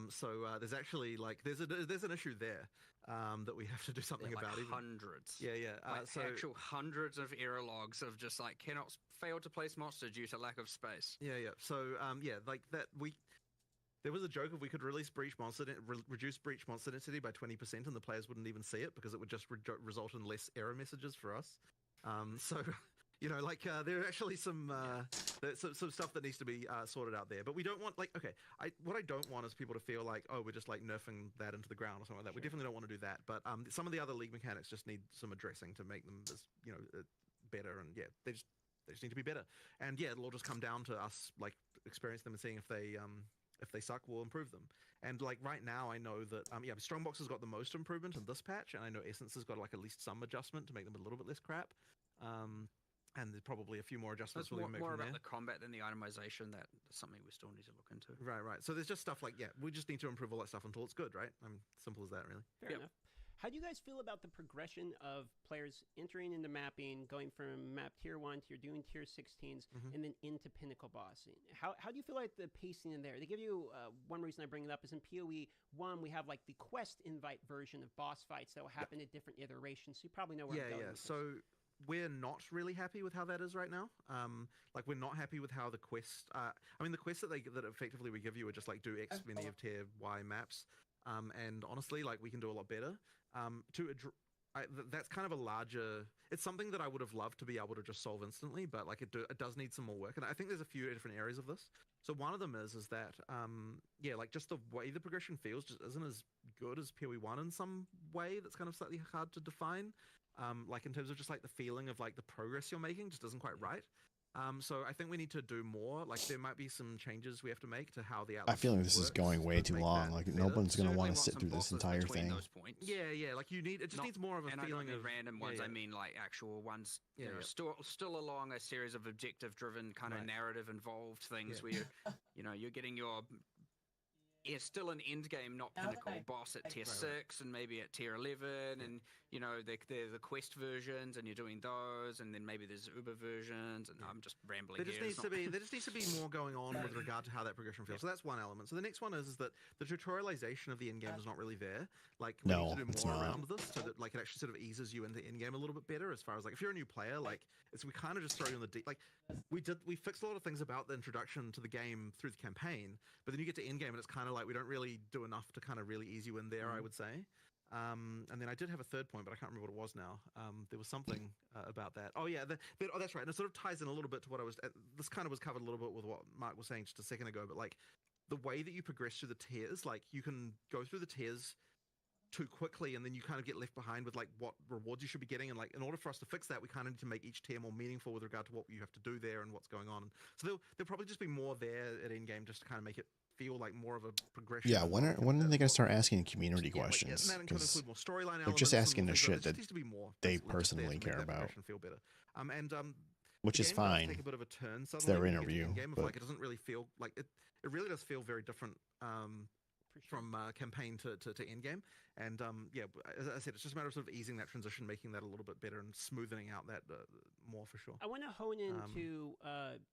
So there's actually like there's an issue there that we have to do something like about. Hundreds. Yeah. Like so actual hundreds of error logs of just like cannot fail to place monster due to lack of space. Yeah. So yeah, like that there was a joke if we could release breach monster reduce breach monster density by 20%, and the players wouldn't even see it, because it would just result in less error messages for us. So, you know, like there are actually some stuff that needs to be sorted out there. But we don't want, like, okay, what I don't want is people to feel like, oh, we're just like nerfing that into the ground or something like that. We definitely don't want to do that. But some of the other league mechanics just need some addressing to make them, you know, better. And yeah, they just need to be better. And yeah, it'll all just come down to us like experiencing them and seeing if they suck, we'll improve them. And like right now, I know that Strongbox has got the most improvement in this patch, and I know Essence has got like at least some adjustment to make them a little bit less crap. And there's probably a few more adjustments we'll make more from about there. the combat than the itemization. That's something we still need to look into. Right. So there's just stuff like, we just need to improve all that stuff until it's good, right? Simple as that, really. Fair enough. How do you guys feel about the progression of players entering into mapping, going from map tier 1 to you're doing tier 16s, and then into pinnacle bossing? How do you feel like the pacing in there? They give you, one reason I bring it up is in PoE 1, we have like the quest invite version of boss fights that will happen at different iterations, so you probably know where I'm going with this. So we're not really happy with how that is right now. Like, we're not happy with how the quest, the quests that effectively we give you are just like do X many of tier Y maps. And honestly, like, we can do a lot better. That's kind of a larger. It's something that I would have loved to be able to just solve instantly, but like it does need some more work. And I think there's a few different areas of this. So one of them is that like just the way the progression feels just isn't as good as PoE 1 in some way. That's kind of slightly hard to define. Like in terms of just like the feeling of like the progress you're making just isn't quite right. So I think we need to do more. Like there might be some changes we have to make to how the outlet. I feel like this is going way too long. Like no one's gonna want to sit through this entire thing. Yeah. Like it just needs more of a feeling of random ones. I mean like actual ones. You know, still along a series of objective-driven kind of narrative-involved things where you're getting your. It's still an end game, not pinnacle boss at tier 6 and maybe at tier 11, and they're the quest versions, and you're doing those, and then maybe there's Uber versions, and I'm just rambling. There just needs to be more going on with regard to how that progression feels. So that's one element. So the next one is that the tutorialization of the end game is not really there. Like we need to do more around this, so that like it actually sort of eases you into end game a little bit better. As far as like if you're a new player, like we kind of just throw you in the deep. Like we fixed a lot of things about the introduction to the game through the campaign, but then you get to end game and it's kind of like we don't really do enough to kind of really ease you in there, I would say. And then I did have a third point, but I can't remember what it was now. There was something about that. Oh yeah, that's right. And it sort of ties in a little bit to what I was. This kind of was covered a little bit with what Mark was saying just a second ago. But like the way that you progress through the tiers, like you can go through the tiers too quickly, and then you kind of get left behind with like what rewards you should be getting. And like in order for us to fix that, we kind of need to make each tier more meaningful with regard to what you have to do there and what's going on. So there'll probably just be more there at end game just to kind of make it feel like more of a progression. Yeah, when are they going to start asking community questions? And that can include more storyline elements. They're just asking the shit that they personally care about. Feel better. Which is fine. Take a bit of a turn. It's their interview. But like it doesn't really feel like it. It really does feel very different. For sure. from campaign to end game. And yeah, as I said, it's just a matter of sort of easing that transition, making that a little bit better and smoothing out that more for sure. I want to hone into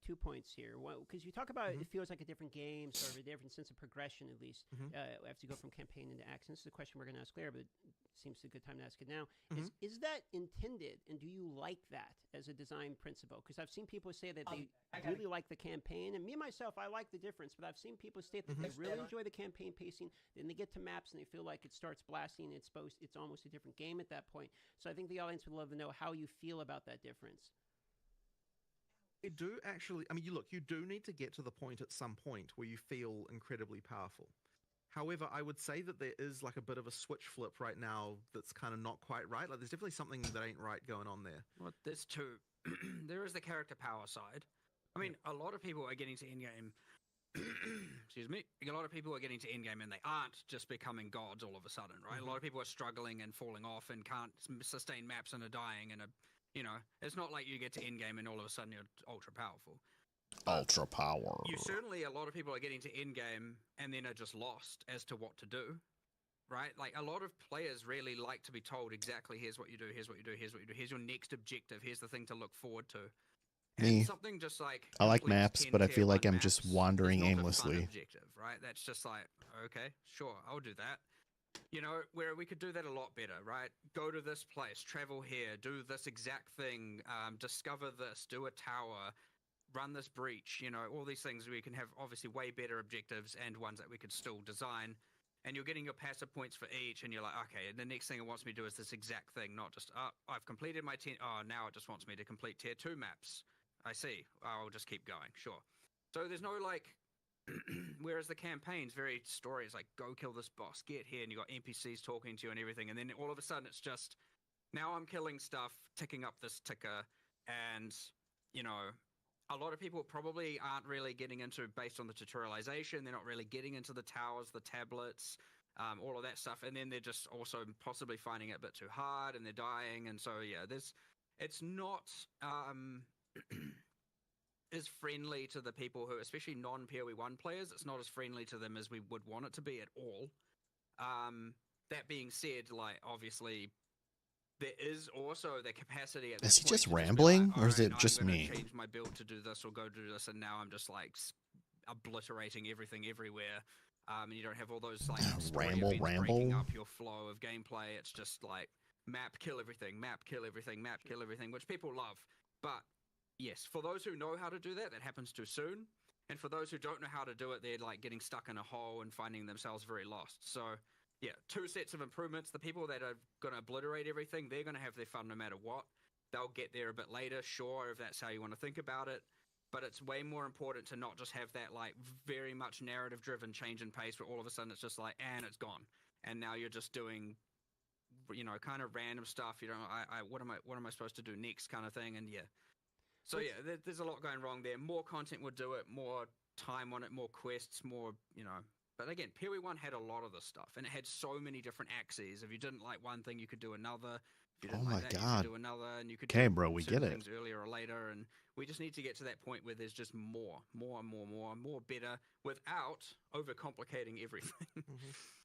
2 points here. Because you talk about it feels like a different game, sort of a different sense of progression, at least, as you go from campaign into action. This is a question we're going to ask later, but it seems a good time to ask it now. Is that intended, and do you like that as a design principle? Because I've seen people say that they really like the campaign, and me, myself, I like the difference, but I've seen people state that they really enjoy the campaign pacing, then they get to maps and they feel like it starts blasting, it's almost a different game at that point. So I think the audience would love to know how you feel about that difference. You do actually, I mean, you do need to get to the point at some point where you feel incredibly powerful. However, I would say that there is like a bit of a switch flip right now that's kind of not quite right. Like there's definitely something that ain't right going on there. Well, there's two. There is the character power side. I mean, a lot of people are getting to endgame. Excuse me. A lot of people are getting to endgame and they aren't just becoming gods all of a sudden, right? A lot of people are struggling and falling off and can't sustain maps and are dying. And, it's not like you get to endgame and all of a sudden you're ultra powerful. Ultra power. You certainly, a lot of people are getting to endgame and then are just lost as to what to do, right? Like a lot of players really like to be told exactly, here's what you do, here's what you do, here's what you do, here's your next objective, here's the thing to look forward to. Me, something just like I like maps, but I feel like I'm just wandering aimlessly. Objective, right? That's just like, okay, sure, I'll do that. Where we could do that a lot better, right? Go to this place, travel here, do this exact thing, discover this, do a tower, run this breach, all these things we can have obviously way better objectives and ones that we could still design. And you're getting your passive points for each, and you're like, okay, the next thing it wants me to do is this exact thing, not just, I've completed my 10, now it just wants me to complete tier 2 maps. I see. I'll just keep going. Sure. So there's no like, whereas the campaign's very story is like, go kill this boss, get here, and you got NPCs talking to you and everything. And then all of a sudden it's just, now I'm killing stuff, ticking up this ticker. And, a lot of people probably aren't really getting into, based on the tutorialization, they're not really getting into the towers, the tablets, all of that stuff. And then they're just also possibly finding it a bit too hard and they're dying. And so, yeah, it's not, is friendly to the people who, especially non-PoE1 players, it's not as friendly to them as we would want it to be at all. That being said, like, obviously, there is also the capacity at that Is he point just to rambling, be like, or is "Alright, it just I'm gonna me?" change my build to do this or go do this, and now I'm just, like, obliterating everything everywhere. And you don't have all those, like, story events breaking up your flow of gameplay. It's just, like, map, kill everything, map, kill everything, map, kill everything, which people love. But yes, for those who know how to do that, that happens too soon. And for those who don't know how to do it, they're like getting stuck in a hole and finding themselves very lost. So yeah, 2 sets of improvements. The people that are going to obliterate everything, they're going to have their fun no matter what. They'll get there a bit later, sure, if that's how you want to think about it. But it's way more important to not just have that like very much narrative-driven change in pace where all of a sudden it's just like, and it's gone. And now you're just doing, kind of random stuff. What am I supposed to do next kind of thing? And yeah. So yeah, there's a lot going wrong there. More content would do it, more time on it, more quests, more, But again, PoE1 had a lot of this stuff, and it had so many different axes. If you didn't like one thing, you could do another. If you didn't like that, you could do another, and you could do bro, we get it. Things earlier or later, and we just need to get to that point where there's just more better, without overcomplicating everything.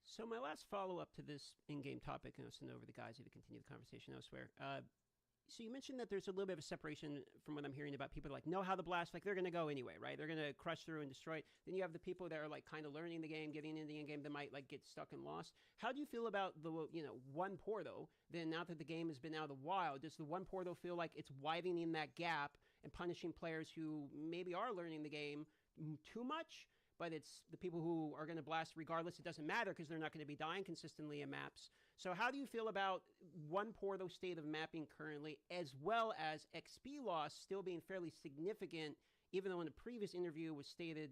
So my last follow-up to this in-game topic, and I'll send over the guys to continue the conversation elsewhere. So you mentioned that there's a little bit of a separation from what I'm hearing about people like know how to blast, like they're going to go anyway, right? They're going to crush through and destroy it. Then you have the people that are like kind of learning the game, getting into the end game that might like get stuck and lost. How do you feel about the, one Portal? Then now that the game has been out a while, does the one Portal feel like it's widening that gap and punishing players who maybe are learning the game too much? But it's the people who are going to blast regardless. It doesn't matter because they're not going to be dying consistently in maps. So how do you feel about one Portal state of mapping currently, as well as XP loss still being fairly significant, even though in the previous interview was stated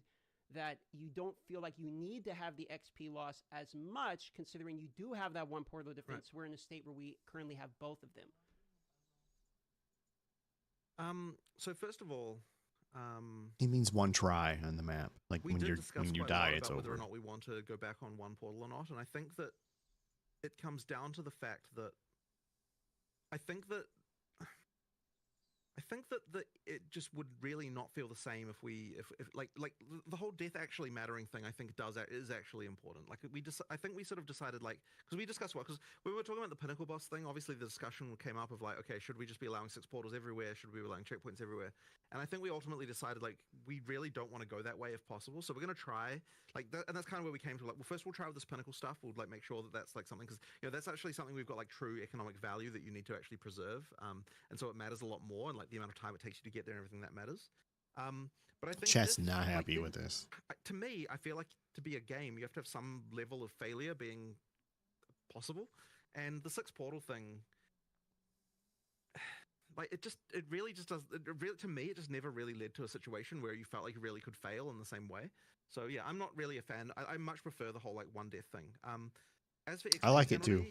that you don't feel like you need to have the XP loss as much, considering you do have that one Portal defense. Right. We're in a state where we currently have both of them. So first of all, he means one try on the map. Like when you die, it's over. Whether or not we want to go back on one Portal or not, and I think that it comes down to the fact that I think I think that it just would really not feel the same if like the whole death actually mattering thing. I think is actually important. Like I think we sort of decided like because we discussed because we were talking about the pinnacle boss thing. Obviously, the discussion came up of like, okay, should we just be allowing 6 portals everywhere? Should we be allowing checkpoints everywhere? And I think we ultimately decided like we really don't want to go that way if possible. So we're gonna try like that, and that's kind of where we came to like. Well, first we'll try with this pinnacle stuff. We'll like make sure that that's like something because that's actually something we've got like true economic value that you need to actually preserve. And so it matters a lot more, and like the amount of time it takes you to get there and everything that matters. But I think Chat's not happy with this. To me, I feel like to be a game, you have to have some level of failure being possible, and the 6 portal thing, like it really just does. To me, it just never really led to a situation where you felt like you really could fail in the same way. So yeah, I'm not really a fan. I much prefer the whole like 1 death thing. As for I like it too.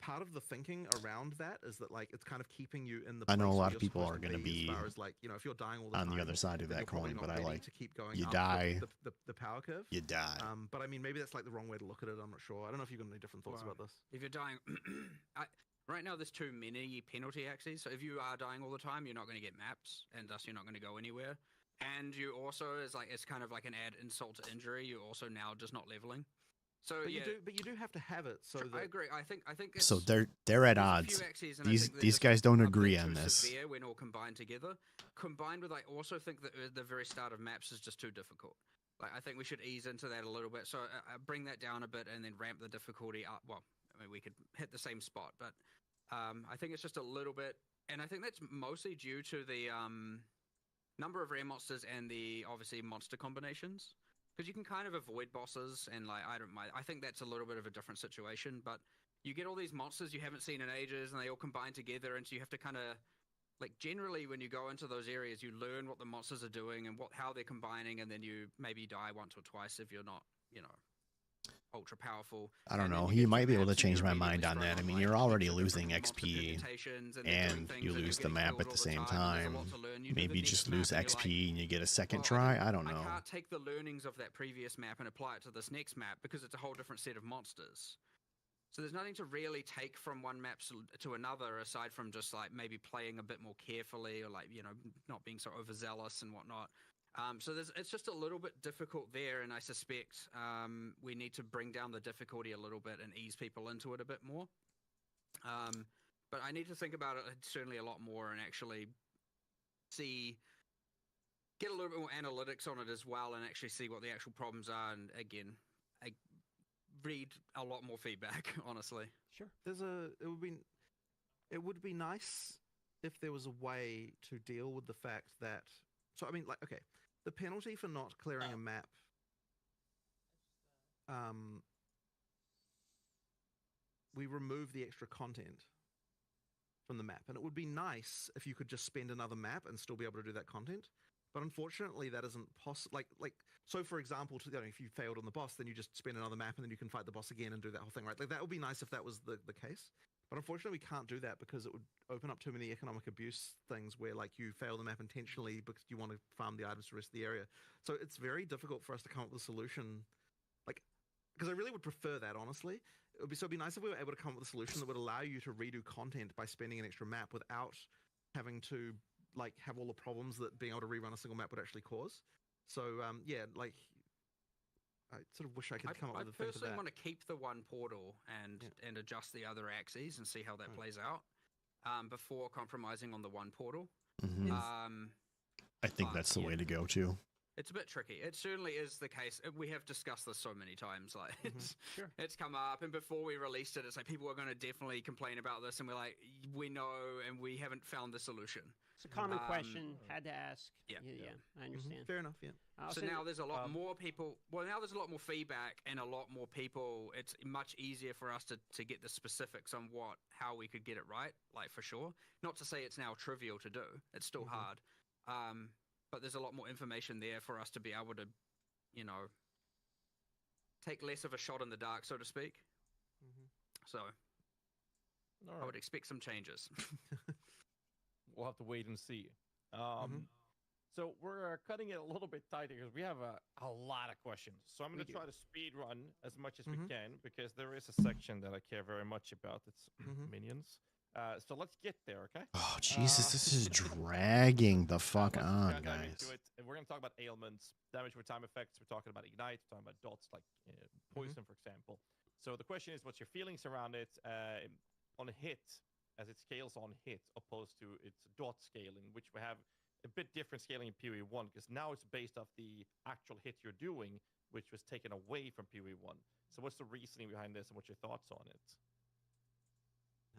Part of the thinking around that is that like it's kind of keeping you in the. I know a place lot where of you're people supposed are to going to be as far as like if you're dying all the on time, the other side of then that you're probably coin, not but I ready like to keep going. you up die. the power curve. You die. But I mean, maybe that's like the wrong way to look at it. I'm not sure. I don't know if you've got any different thoughts about this. If you're dying, right now there's too many penalty axes. So if you are dying all the time, you're not going to get maps, and thus you're not going to go anywhere. And you also it's kind of like an add insult to injury. You're also now just not leveling. So but you do have to have it. So I agree. I think it's, so they're at odds. These guys don't agree on this. Severe when all combined together. Combined with, I also think that the very start of maps is just too difficult. Like I think we should ease into that a little bit. So bring that down a bit and then ramp the difficulty up. Well, I mean we could hit the same spot, but I think it's just a little bit, and I think that's mostly due to the number of rare monsters and the obviously monster combinations. Because you can kind of avoid bosses, and like I don't mind. I think that's a little bit of a different situation. But you get all these monsters you haven't seen in ages, and they all combine together, and so you have to kind of like generally when you go into those areas, you learn what the monsters are doing and how they're combining, and then you maybe die once or twice if you're not, ultra powerful. I don't know. You might be able to change my mind on that. I mean, you're already losing XP and you lose the map at the same time. Maybe just lose XP and you get a second try. I don't know. I can't take the learnings of that previous map and apply it to this next map because it's a whole different set of monsters. So there's nothing to really take from one map to another aside from just like maybe playing a bit more carefully or like, not being so overzealous and whatnot. So it's just a little bit difficult there, and I suspect we need to bring down the difficulty a little bit and ease people into it a bit more. But I need to think about it certainly a lot more and actually get a little bit more analytics on it as well and actually see what the actual problems are. And again, I read a lot more feedback, honestly. Sure. It would be nice if there was a way to deal with the fact that, so I mean, like, okay, the penalty for not clearing a map, we remove the extra content from the map, and it would be nice if you could just spend another map and still be able to do that content. But unfortunately, that isn't possible. Like, so for example, if you failed on the boss, then you just spend another map and then you can fight the boss again and do that whole thing, right? Like that would be nice if that was the case. But unfortunately, we can't do that because it would open up too many economic abuse things where, like, you fail the map intentionally because you want to farm the items for the rest of the area. So it's very difficult for us to come up with a solution, like, because I really would prefer that, honestly. It'd be nice if we were able to come up with a solution that would allow you to redo content by spending an extra map without having to, like, have all the problems that being able to rerun a single map would actually cause. So, yeah, like, I sort of wish I could come up with a thing for that. I personally want to keep the one portal and adjust the other axes and see how that plays out before compromising on the one portal. Mm-hmm. I think that's the way to go too. It's a bit tricky. It certainly is the case. We have discussed this so many times. Like it's come up, and before we released it, it's like people are going to definitely complain about this, and we're like, we know, and we haven't found the solution. It's a common question. Had to ask. Yeah, I understand. Fair enough. Yeah. So now there's a lot more people. Well, now there's a lot more feedback and a lot more people. It's much easier for us to get the specifics on how we could get it right. Like for sure. Not to say it's now trivial to do. It's still hard. But there's a lot more information there for us to be able to, take less of a shot in the dark, so to speak. So I would expect some changes. We'll have to wait and see. So we're cutting it a little bit tighter because we have a lot of questions. So I'm going to try to speed run as much as we can because there is a section that I care very much about. It's minions. So let's get there, okay? Oh Jesus, this is dragging the fuck Let's on, dive guys. into it. And we're going to talk about ailments, damage over time effects. We're talking about ignite. We're talking about dots like poison, for example. So the question is, what's your feelings around it on a hit, as it scales on hit, opposed to its dot scaling, which we have a bit different scaling in PoE 1, because now it's based off the actual hit you're doing, which was taken away from PoE 1. So what's the reasoning behind this, and what's your thoughts on it?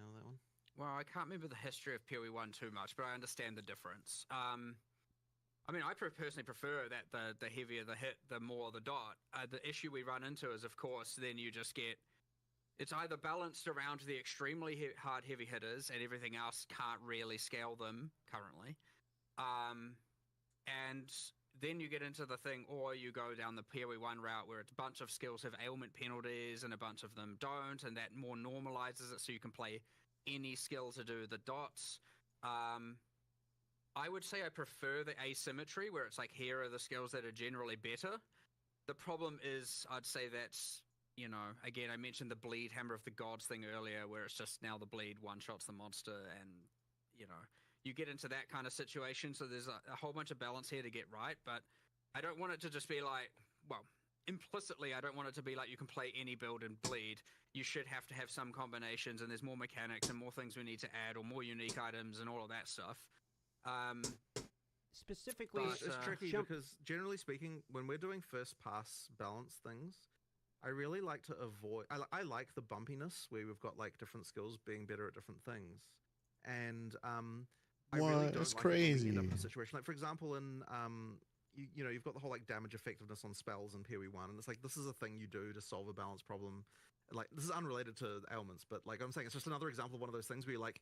Know that one? Well, I can't remember the history of PoE 1 too much, but I understand the difference. I mean, I personally prefer that the heavier the hit, the more the dot. The issue we run into is, of course, then you just get... It's either balanced around the extremely hard heavy hitters, and everything else can't really scale them currently. And then you get into the thing, or you go down the PoE 1 route where it's a bunch of skills have ailment penalties and a bunch of them don't, and that more normalizes it so you can play any skill to do the dots. I would say I prefer the asymmetry where it's like, here are the skills that are generally better. The problem is, I'd say that's, you know, again, I mentioned the bleed Hammer of the Gods thing earlier, where it's just now the bleed one-shots the monster, and, you know, you get into that kind of situation. So there's a whole bunch of balance here to get right, but I don't want it to just be like, well, implicitly, I don't want it to be like you can play any build and bleed. You should have to have some combinations, and there's more mechanics and more things we need to add, or more unique items and all of that stuff. Specifically, It's tricky because, generally speaking, when we're doing first pass balance things, I really like to avoid... I like the bumpiness where we've got like different skills being better at different things. And I really don't It's like it when we end up in crazy. a situation like, for example, in you know, you've got the whole like damage effectiveness on spells in PoE 1, and it's like, this is a thing you do to solve a balance problem. Like, this is unrelated to ailments, but like I'm saying, it's just another example of one of those things where you like,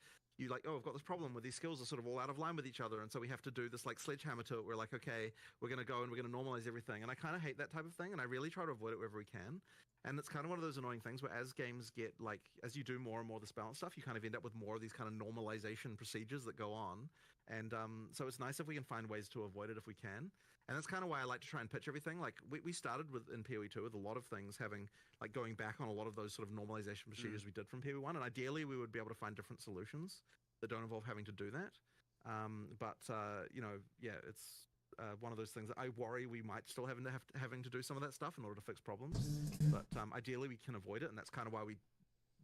oh, I've got this problem where these skills are sort of all out of line with each other, and so we have to do this like sledgehammer to it. We're like, okay, we're gonna go and we're gonna normalize everything, and I kind of hate that type of thing, and I really try to avoid it wherever we can. And it's kind of one of those annoying things where, as games get like, as you do more and more of this balance stuff, you kind of end up with more of these kind of normalization procedures that go on. And so it's nice if we can find ways to avoid it if we can. And that's kind of why I like to try and pitch everything. Like, we started with in PoE 2 with a lot of things having, like, going back on a lot of those sort of normalization procedures we did from PoE 1. And ideally, we would be able to find different solutions that don't involve having to do that. You know, yeah, it's one of those things that I worry we might still having to do some of that stuff in order to fix problems. But ideally, we can avoid it. And that's kind of why we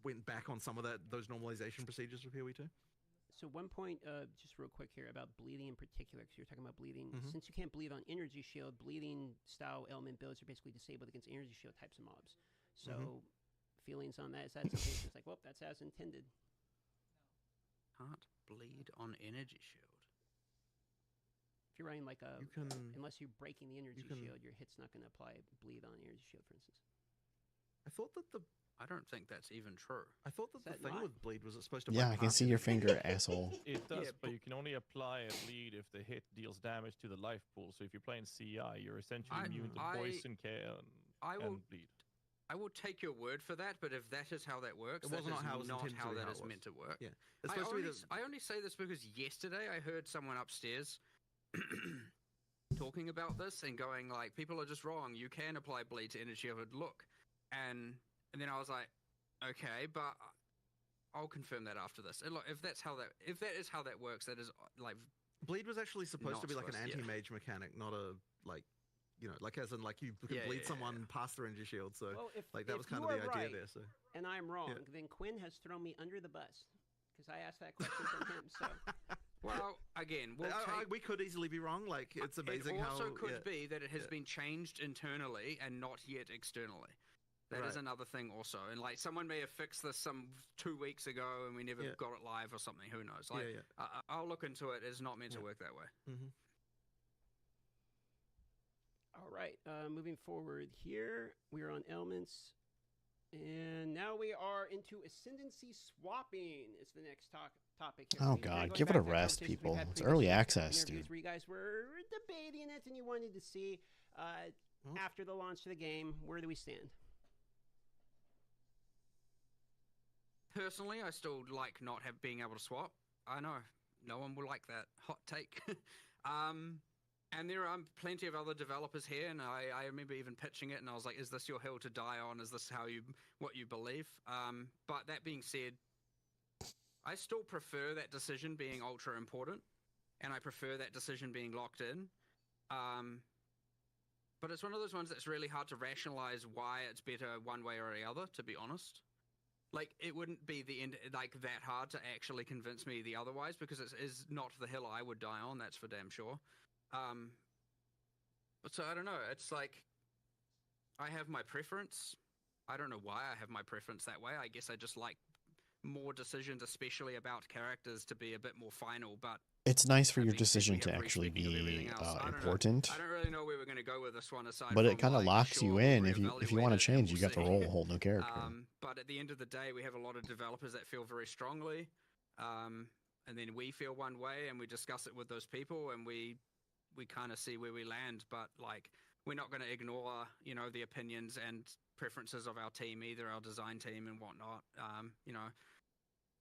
went back on some of those normalization procedures for PoE 2. So one point, just real quick here about bleeding in particular, because you're talking about bleeding. Since you can't bleed on energy shield, bleeding style element builds are basically disabled against energy shield types of mobs. So feelings on that? Is that something that's like, well, that's as intended? Can't bleed on energy shield. If you're running like a, unless you're breaking the energy shield, your hit's not going to apply bleed on energy shield, for instance. I thought that I don't think that's even true. I thought that the thing with bleed was it's supposed to... Yeah, I can see your finger, asshole. It does, but you can only apply a bleed if the hit deals damage to the life pool. So if you're playing CI, you're essentially immune to poison, care, and bleed. I will take your word for that, but if that is how that works, It wasn't that is how it was not intended how to be, that how is it was. meant to work. Yeah, it's supposed to be I only say this because yesterday I heard someone upstairs talking about this and going like, people are just wrong. You can apply bleed to energy shield. Look, and then I was like, okay, but I'll confirm that after this. And look, if that is how that works, that is like... Bleed was actually supposed to be like an supposed- anti-mage mechanic, not a, like, you know, like as in like you can bleed someone past their energy shield. So Well, if, like that if was kind you of the are idea right, there. So and I'm wrong, then Quinn has thrown me under the bus because I asked that question from him. So, Well, again, we could easily be wrong. Like, it's amazing how... It also could be that it has been changed internally and not yet externally. That is another thing also. And like, someone may have fixed this some 2 weeks ago and we never got it live or something. Who knows? Like, I'll look into it. It's not meant to work that way. all right, moving forward here, we are on elements. And now we are into ascendancy swapping. Is the next topic here. Oh, We've been God, going give it back a to rest, conversations we've people. had It's previously, early access, interviews dude. where you guys were debating it and you wanted to see, after the launch of the game, where do we stand? Personally, I still like not being able to swap. I know no one will like that hot take. And there are plenty of other developers here, and I remember even pitching it, and I was like, is this your hill to die on? Is this what you believe? But that being said, I still prefer that decision being ultra important, and I prefer that decision being locked in. But it's one of those ones that's really hard to rationalize why it's better one way or the other, to be honest. Like, it wouldn't be that hard to actually convince me the otherwise, because it is not the hill I would die on, that's for damn sure. But so I don't know, it's like, I have my preference. I don't know why I have my preference that way. I guess I just like more decisions, especially about characters, to be a bit more final, but it's nice for your decision to actually be important. I don't really know where we're going to go with this one, aside but from, it kind of like, locks sure, you we'll in. If you want to reevaluate it change, and you got to we'll roll see. a whole new character. But at the end of the day, we have a lot of developers that feel very strongly, and then we feel one way, and we discuss it with those people, and we kind of see where we land. But like, we're not going to ignore, you know, the opinions and preferences of our team, either our design team and whatnot. You know,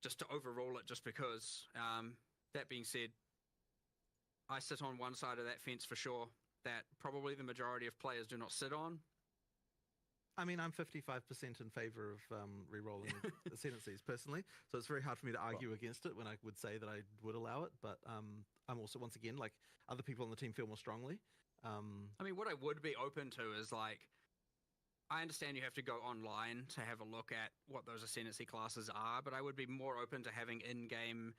just to overrule it, just because. That being said, I sit on one side of that fence for sure, that probably the majority of players do not sit on. I mean, I'm 55% in favor of re-rolling ascendancies personally, so it's very hard for me to argue against it when I would say that I would allow it, but I'm also, once again, like, other people on the team feel more strongly. I mean, what I would be open to is, like, I understand you have to go online to have a look at what those ascendancy classes are, but I would be more open to having in-game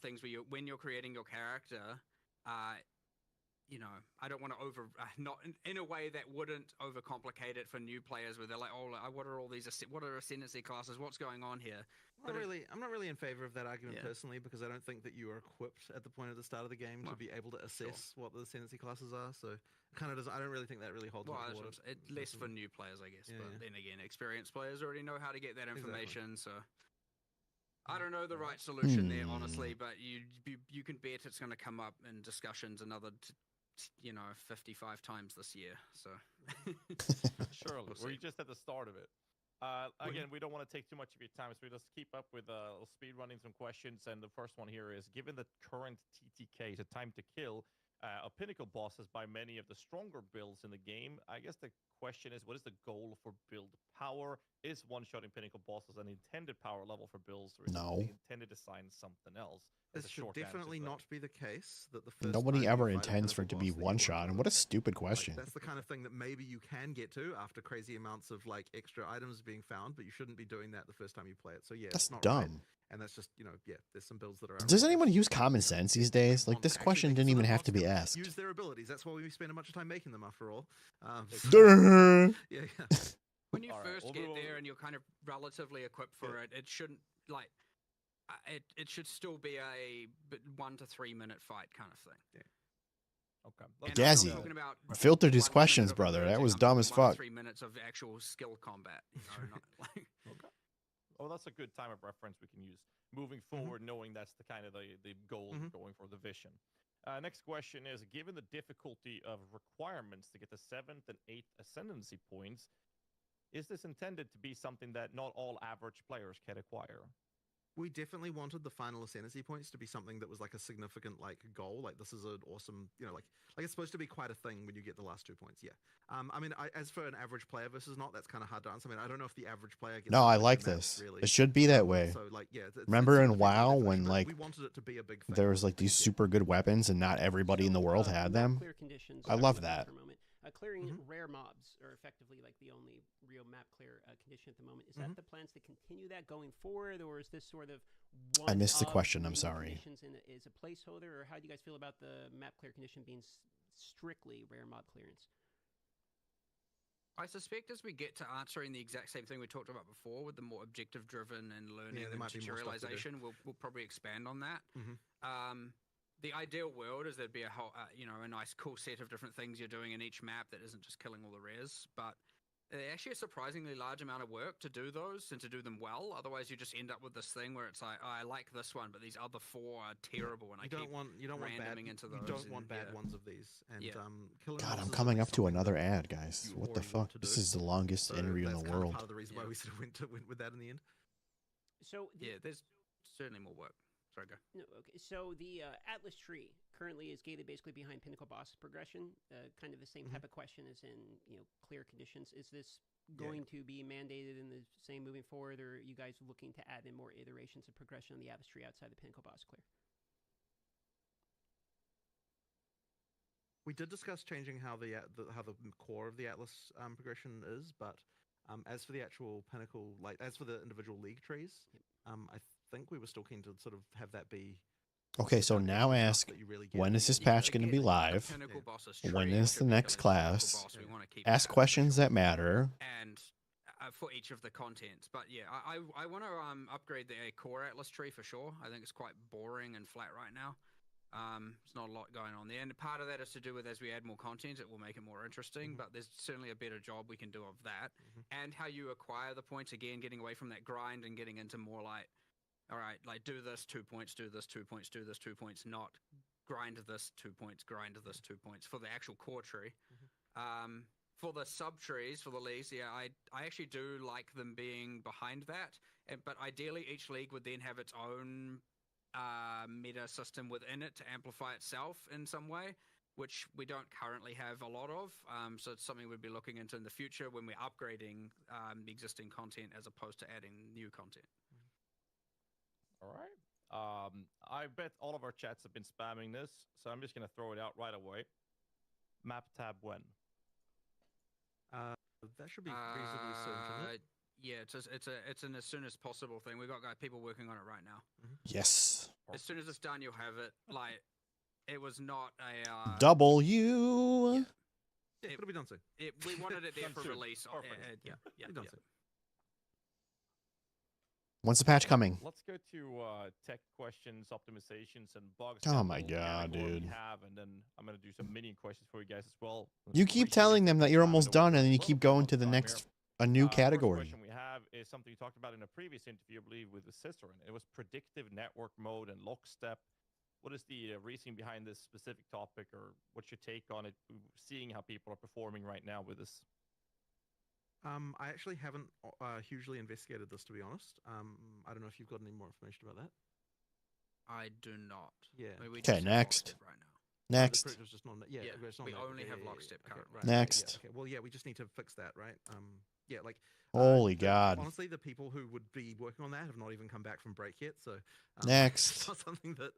things where when you're creating your character, you know, I don't want to not in a way that wouldn't overcomplicate it for new players, where they're like, oh, what are all these, what are ascendancy classes? What's going on here? I'm not really in favor of that argument personally, because I don't think that you are equipped at the point of the start of the game to be able to assess what the ascendancy classes are. So kind of I don't really think that really holds water. Less for new players, I guess. But then again, experienced players already know how to get that information. So I don't know the right solution there, honestly. But you can bet it's going to come up in discussions another 55 times this year. So surely we're just at the start of it. Again, we don't want to take too much of your time, so we just keep up with speed running some questions. And the first one here is: given the current TTK, so time to kill, of pinnacle bosses by many of the stronger builds in the game, I guess the question is, what is the goal for build power? Is one-shotting pinnacle bosses an intended power level for builds, or is it intended to assign something else? This should definitely not be the case. That the first nobody ever intends for it to be one shot, and what a stupid question. Like, that's the kind of thing that maybe you can get to after crazy amounts of like extra items being found, but you shouldn't be doing that the first time you play it. So yeah, that's it's not dumb. Right. And that's just, there's some builds that are. Does anyone use common sense these days? Like, this question didn't even have to be asked. Use their abilities. That's why we spend a bunch of time making them, after all. Yeah. When you first get there and you're kind of relatively equipped for it, it shouldn't like. It should still be a 1 to 3 minute fight kind of thing. Yeah. Okay. Gazzy, filtered his questions, brother. That was dumb as fuck. 3 minutes of actual skill combat. Not like... Okay. Oh, that's a good time of reference we can use moving forward, knowing that's the kind of the goal going for the vision. Next question is: given the difficulty of requirements to get the 7th and 8th ascendancy points, is this intended to be something that not all average players can acquire? We definitely wanted the final ascendancy points to be something that was like a significant goal. Like, this is an awesome, like it's supposed to be quite a thing when you get the last 2 points. Yeah. I mean, as for an average player versus not, that's kind of hard to answer. I mean, I don't know if the average player gets. No, I like this. Really. It should be that way. So remember in WoW when we wanted it to be a big thing. There was these super good weapons and not everybody in the world had them. I love that. Clearing rare mobs are effectively like the only real map clear condition at the moment. Is that the plans to continue that going forward, or is this sort of I missed the question, I'm sorry. Is a placeholder, or how do you guys feel about the map clear condition being strictly rare mob clearance? I suspect as we get to answering the exact same thing we talked about before, with the more objective driven and learning and tutorialization, we'll probably expand on that. The ideal world is there'd be a whole, a nice cool set of different things you're doing in each map that isn't just killing all the rares, but actually a surprisingly large amount of work to do those and to do them well. Otherwise, you just end up with this thing where it's like, oh, I like this one, but these other 4 are terrible, and you don't want bad ones of these. And God, I'm coming up to another ad, guys. What the fuck? This is the longest interview in the world. Part of the reason why we sort of went with that in the end. So there's certainly more work. Sorry, go. No, okay. So the Atlas tree currently is gated basically behind Pinnacle boss progression. Kind of the same type of question as in clear conditions. Is this going to be mandated in the same moving forward, or are you guys looking to add in more iterations of progression on the Atlas tree outside the Pinnacle boss clear? We did discuss changing how the core of the Atlas progression is, but as for the actual Pinnacle, as for the individual league trees, I think we were still keen to sort of have that be. Okay, so now ask, when is this patch going to be live? When is the next class? Ask questions that matter. And for each of the contents. But yeah, I want to upgrade the core Atlas tree for sure. I think it's quite boring and flat right now. There's not a lot going on there. And part of that is to do with as we add more content, it will make it more interesting. But there's certainly a better job we can do of that. And how you acquire the points, again, getting away from that grind and getting into more like, all right, like do this 2 points, do this 2 points, do this 2 points, not grind this 2 points, grind this 2 points for the actual core tree. For the sub trees, for the leagues, yeah, I actually do like them being behind that. But ideally, each league would then have its own meta system within it to amplify itself in some way, which we don't currently have a lot of. So it's something we'd be looking into in the future when we're upgrading the existing content as opposed to adding new content. All right. I bet all of our chats have been spamming this, so I'm just going to throw it out right away. Map tab when? That should be reasonably soon, shouldn't it? Yeah, it's an as soon as possible thing. We've got people working on it right now. Yes. As soon as it's done, you'll have it. Like, it was not a W. Yeah, it'll be done soon. We wanted it there for soon. release. Yeah, done soon. When's the patch coming? Let's go to tech questions, optimizations, and bugs. Oh my god, dude. We have, and then I'm going to do some mini questions for you guys as well. You keep telling them that you're almost done, and then you keep going to the next, a new category. First question we have is something you talked about in a previous interview, I believe, with the sister, and it was predictive network mode and lockstep. What is the reasoning behind this specific topic, or what's your take on it, seeing how people are performing right now with this? I actually haven't hugely investigated this, to be honest. I don't know if you've got any more information about that. I do not. Yeah. I mean, we Okay, just have next. lockstep right now. Next. The just not, yeah, it's not we that. only have Yeah, lockstep okay, currently. right, Next. Yeah, okay. Well, yeah, we just need to fix that, right? Yeah, like. Holy God. Honestly, the people who would be working on that have not even come back from break yet, so. Next. It's not something that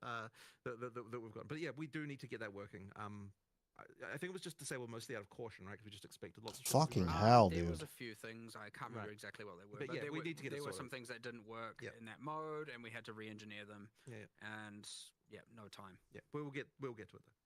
we've got. But yeah, we do need to get that working. I think it was just disabled mostly out of caution, right? Because we just expected lots of shit to be Fucking running. hell, There dude. was a few things. I can't remember exactly what they were. But yeah, we were, need to get it there were sorted. some things that didn't work in that mode, and we had to re-engineer them. Yeah. And yeah, no time. Yeah, we'll get to it though.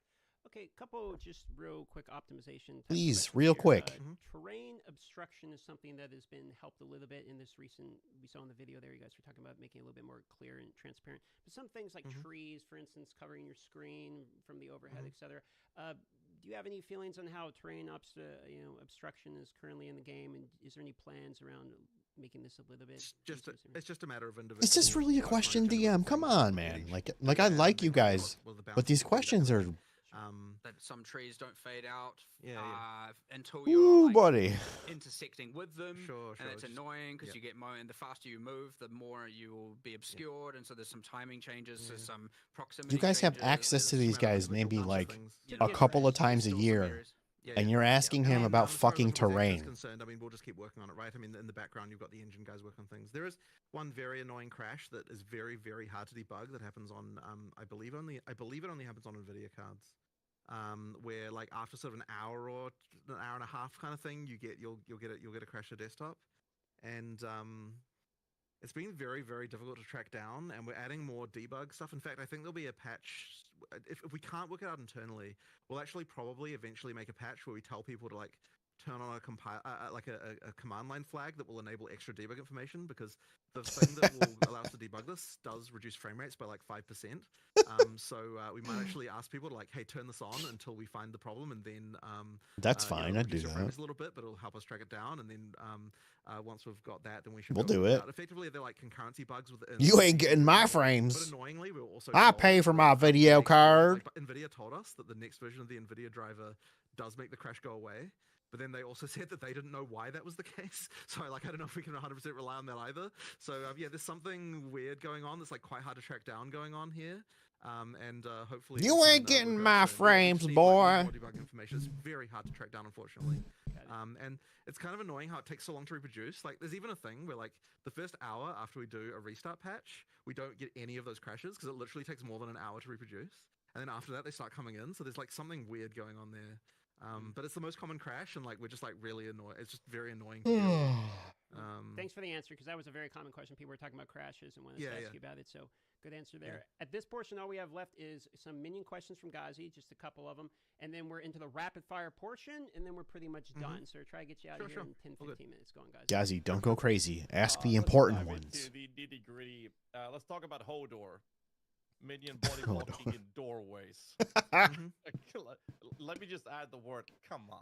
Okay, couple just real quick optimization. type Please, questions real here. quick. Terrain obstruction is something that has been helped a little bit in this recent. We saw in the video there, you guys were talking about making it a little bit more clear and transparent. But some things like trees, for instance, covering your screen from the overhead, etc. Do you have any feelings on how terrain obstruction is currently in the game, and is there any plans around making this a little bit? It's just a matter of individual. Is this really a question, DM? Come on, man. Like I like you guys, but these questions are. That some trees don't fade out until Ooh, you're buddy. intersecting with them. Sure, and it's just- annoying because you get more, and the faster you move, the more you will be obscured, and so there's some timing changes, there's some proximity. You guys have changes, access to there's these guys There's maybe bunch of like things. a couple of times a still some year, areas. and you're asking him about as far as fucking the visual effects is terrain. concerned, I mean, we'll just keep working on it, right? I mean, in the background, you've got the engine guys working on things. There is one very annoying crash that is very, very hard to debug that happens on, I believe it only happens on NVIDIA cards. Where like after sort of an hour or an hour and a half kind of thing, you'll get a crash to desktop, and it's been very, very difficult to track down. And we're adding more debug stuff. In fact, I think there'll be a patch. If we can't work it out internally, we'll actually probably eventually make a patch where we tell people to like turn on a command line flag that will enable extra debug information, because the thing that will allow us to debug this does reduce frame rates by like 5%. So we might actually ask people to like, hey, turn this on until we find the problem, and then That's fine. I'd do reduce your frame that. rates a little bit, but it'll help us track it down. And then once we've got that, then we should. We'll be able do to it. out. Effectively, they're like concurrency bugs within. You ain't getting my But frames. annoyingly, we'll also. I told pay for that my the video next version- card. like, NVIDIA told us that the next version of the NVIDIA driver does make the crash go away. But then they also said that they didn't know why that was the case. So I don't know if we can 100% rely on that either. So yeah, there's something weird going on that's like quite hard to track down going on here. and hopefully You we can, ain't getting work my out soon. We frames, just need, boy. more debug information. It's very hard to track down, unfortunately. And it's kind of annoying how it takes so long to reproduce. Like, there's even a thing where, like, the first hour after we do a restart patch, we don't get any of those crashes because it literally takes more than an hour to reproduce. And then after that, they start coming in. So there's, like, something weird going on there. But it's the most common crash, and, like, we're just, like, really annoyed. It's just very annoying to deal with. Thanks for the answer, because that was a very common question. People were talking about crashes and wanted to ask you about it. So good answer there. At this portion, all we have left is some minion questions from Ghazi, just a couple of them. And then we're into the rapid fire portion, and then we're pretty much done. So try to get you out of here in 10, 15 minutes. Going, guys. Ghazi, don't go crazy. Ask the Let's important dive ones. into the nitty-gritty. Let's talk about Hodor. Minion body blocking in doorways. Let me just add the word, come on.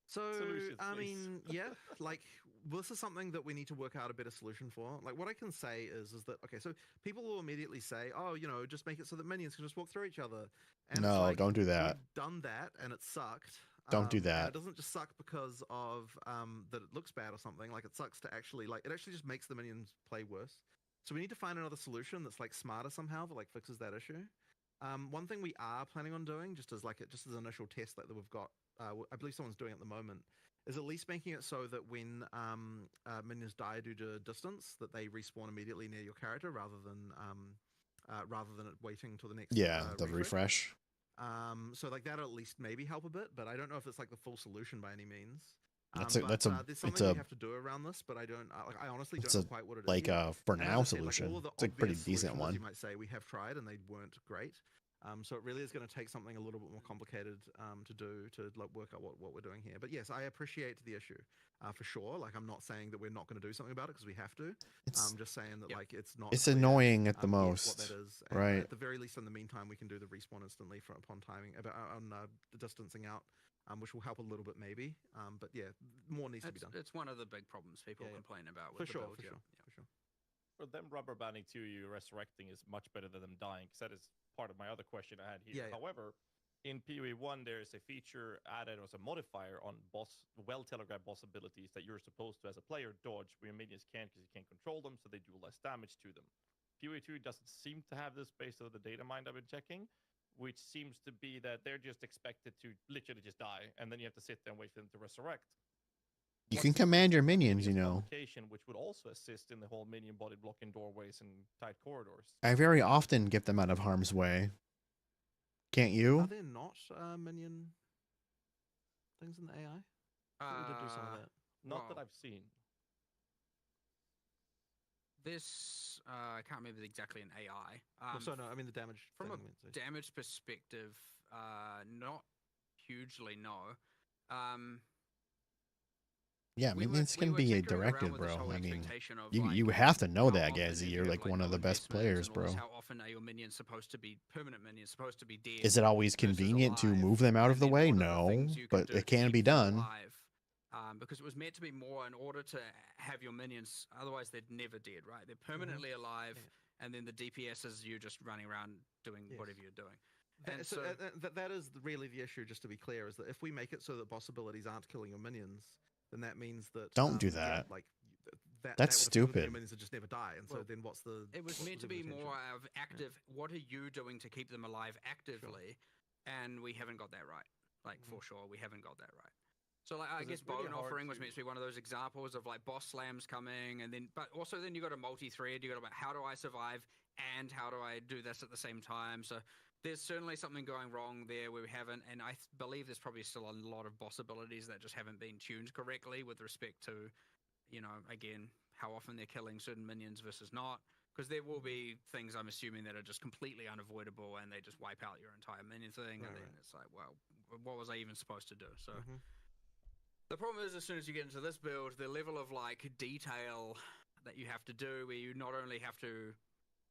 So, Solutions, I please. mean, yeah, like, this is something that we need to work out a better solution for. Like, what I can say is that, okay, so people will immediately say, oh, you know, just make it so that minions can just walk through each other. And No, it's like, don't do that. We've done that, and it sucked. Don't do And that. it doesn't just suck because of that it looks bad or something. Like, it sucks to actually, like, it actually just makes the minions play worse. So we need to find another solution that's, like, smarter somehow that, like, fixes that issue. One thing we are planning on doing, just as an initial test that we've got, I believe someone's doing at the moment, is at least making it so that when minions die due to distance, that they respawn immediately near your character rather than it waiting until the next The refresh. So like that'll at least maybe help a bit, but I don't know if it's like the full solution by any means. There's something we have to do around this, but I honestly don't know quite what it is. Like for And as now I said, solution. all of the It's a pretty obvious decent solutions, one. you might say, we have tried and they weren't great. So it really is going to take something a little bit more complicated to do to work out what we're doing here. But yes, I appreciate the issue for sure. Like, I'm not saying that we're not going to do something about it because we have to. I'm just saying that like it's not. It's clear, annoying at the yet most, what that is. And, right? at the very least, in the meantime, we can do the respawn instantly upon timing on the distancing out. Which will help a little bit maybe. But yeah, more needs to be done. It's one of the big problems people complain about with For the build. sure. For them rubber banding to you, resurrecting is much better than them dying, because that is part of my other question I had here. However, in PoE 1, there is a feature added as a modifier on well-telegraphed boss abilities that you're supposed to, as a player, dodge where your minions can't because you can't control them, so they do less damage to them. PoE 2 doesn't seem to have this based on the data mine I've been checking, which seems to be that they're just expected to literally just die, and then you have to sit there and wait for them to resurrect. You can command your minions, you know. Which would also assist in the whole minion body blocking doorways and tight corridors. I very often get them out of harm's way. Can't you? Are there not minion things in the AI? We did do some of that. Not that I've seen. This I can't remember exactly an AI. No, I mean the damage. From a damage perspective, not hugely, no. Yeah, minions can be directed, bro. I mean, you have to know that, Gazzy. You're like one of the best players, bro. How often are your minions supposed to be permanent minions, supposed to be dead? Is it always convenient to move them out of the way? No, but it can be done. Because it was meant to be more in order to have your minions, otherwise they're never dead, right? They're permanently alive, and then the DPS is you just running around doing whatever you're doing. That is really the issue, just to be clear, is that if we make it so that boss abilities aren't killing your minions, then that means that... Don't do that. That's that stupid. Your minions that just never die, and so then what's the... It was meant to be more of active, what are you doing to keep them alive actively? And we haven't got that right. Like, for sure, we haven't got that right. So, like, I guess Bone Offering was meant to be one of those examples of, like, boss slams coming, and then... But also then you got a multi-thread, you got about how do I survive, and how do I do this at the same time? So there's certainly something going wrong there where we haven't, and I believe there's probably still a lot of boss abilities that just haven't been tuned correctly with respect to, you know, again, how often they're killing certain minions versus not. Because there will be things, I'm assuming, that are just completely unavoidable, and they just wipe out your entire minion thing, and then it's like, well, what was I even supposed to do? So... The problem is, as soon as you get into this build, the level of, like, detail that you have to do, where you not only have to...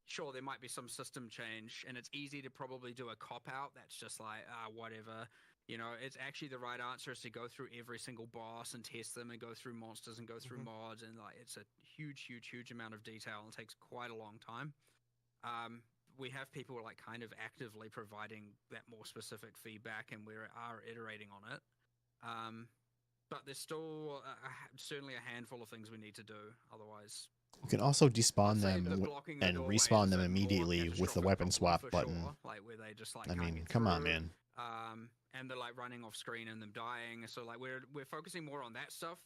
Sure, there might be some system change, and it's easy to probably do a cop-out that's just like, whatever. You know, it's actually the right answer is to go through every single boss and test them and go through monsters and go through mods, and, like, it's a huge, huge, huge amount of detail, and it takes quite a long time. We have people, like, kind of actively providing that more specific feedback, and we are iterating on it. But there's still certainly a handful of things we need to do. Otherwise, You can also despawn I'd say them the w- blocking the and doorway respawn is them a more immediately with the catastrophic weapon problem swap for button. sure, like where they just like I can't mean, get come on, through, man. and they're like running off screen and them dying. So like we're focusing more on that stuff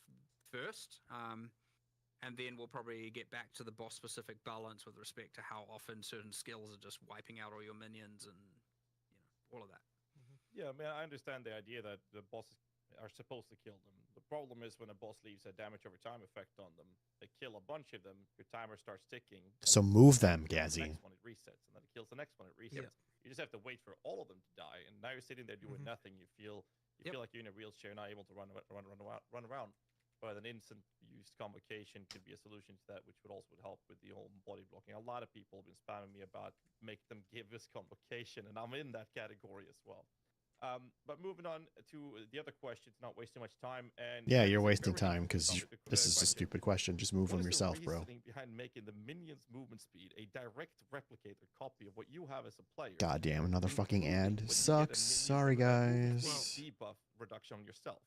first, and then we'll probably get back to the boss specific balance with respect to how often certain skills are just wiping out all your minions and all of that. Yeah, I mean, I understand the idea that the bosses are supposed to kill them. The problem is when a boss leaves a damage over time effect on them, they kill a bunch of them, your timer starts ticking. So move them, The Gazzy. next one it resets, and then it kills the next one it resets. Yeah. You just have to wait for all of them to die, and now you're sitting there doing nothing. You feel like you're in a wheelchair, not able to run around. But an instant use convocation could be a solution to that, which would also help with the whole body blocking. A lot of people have been spamming me about make them give us convocation, and I'm in that category as well. But moving on to the other questions, not wasting much time. And Yeah, this you're is a wasting very time interesting because topic, this is a question. stupid question. Just move What them is yourself, the bro. reasoning behind making the minions' movement speed a direct replicator copy of what you have as a player? Goddamn, another fucking including when ad. you get a Sucks. minion Sorry, movement guys. speed debuff reduction on yourself.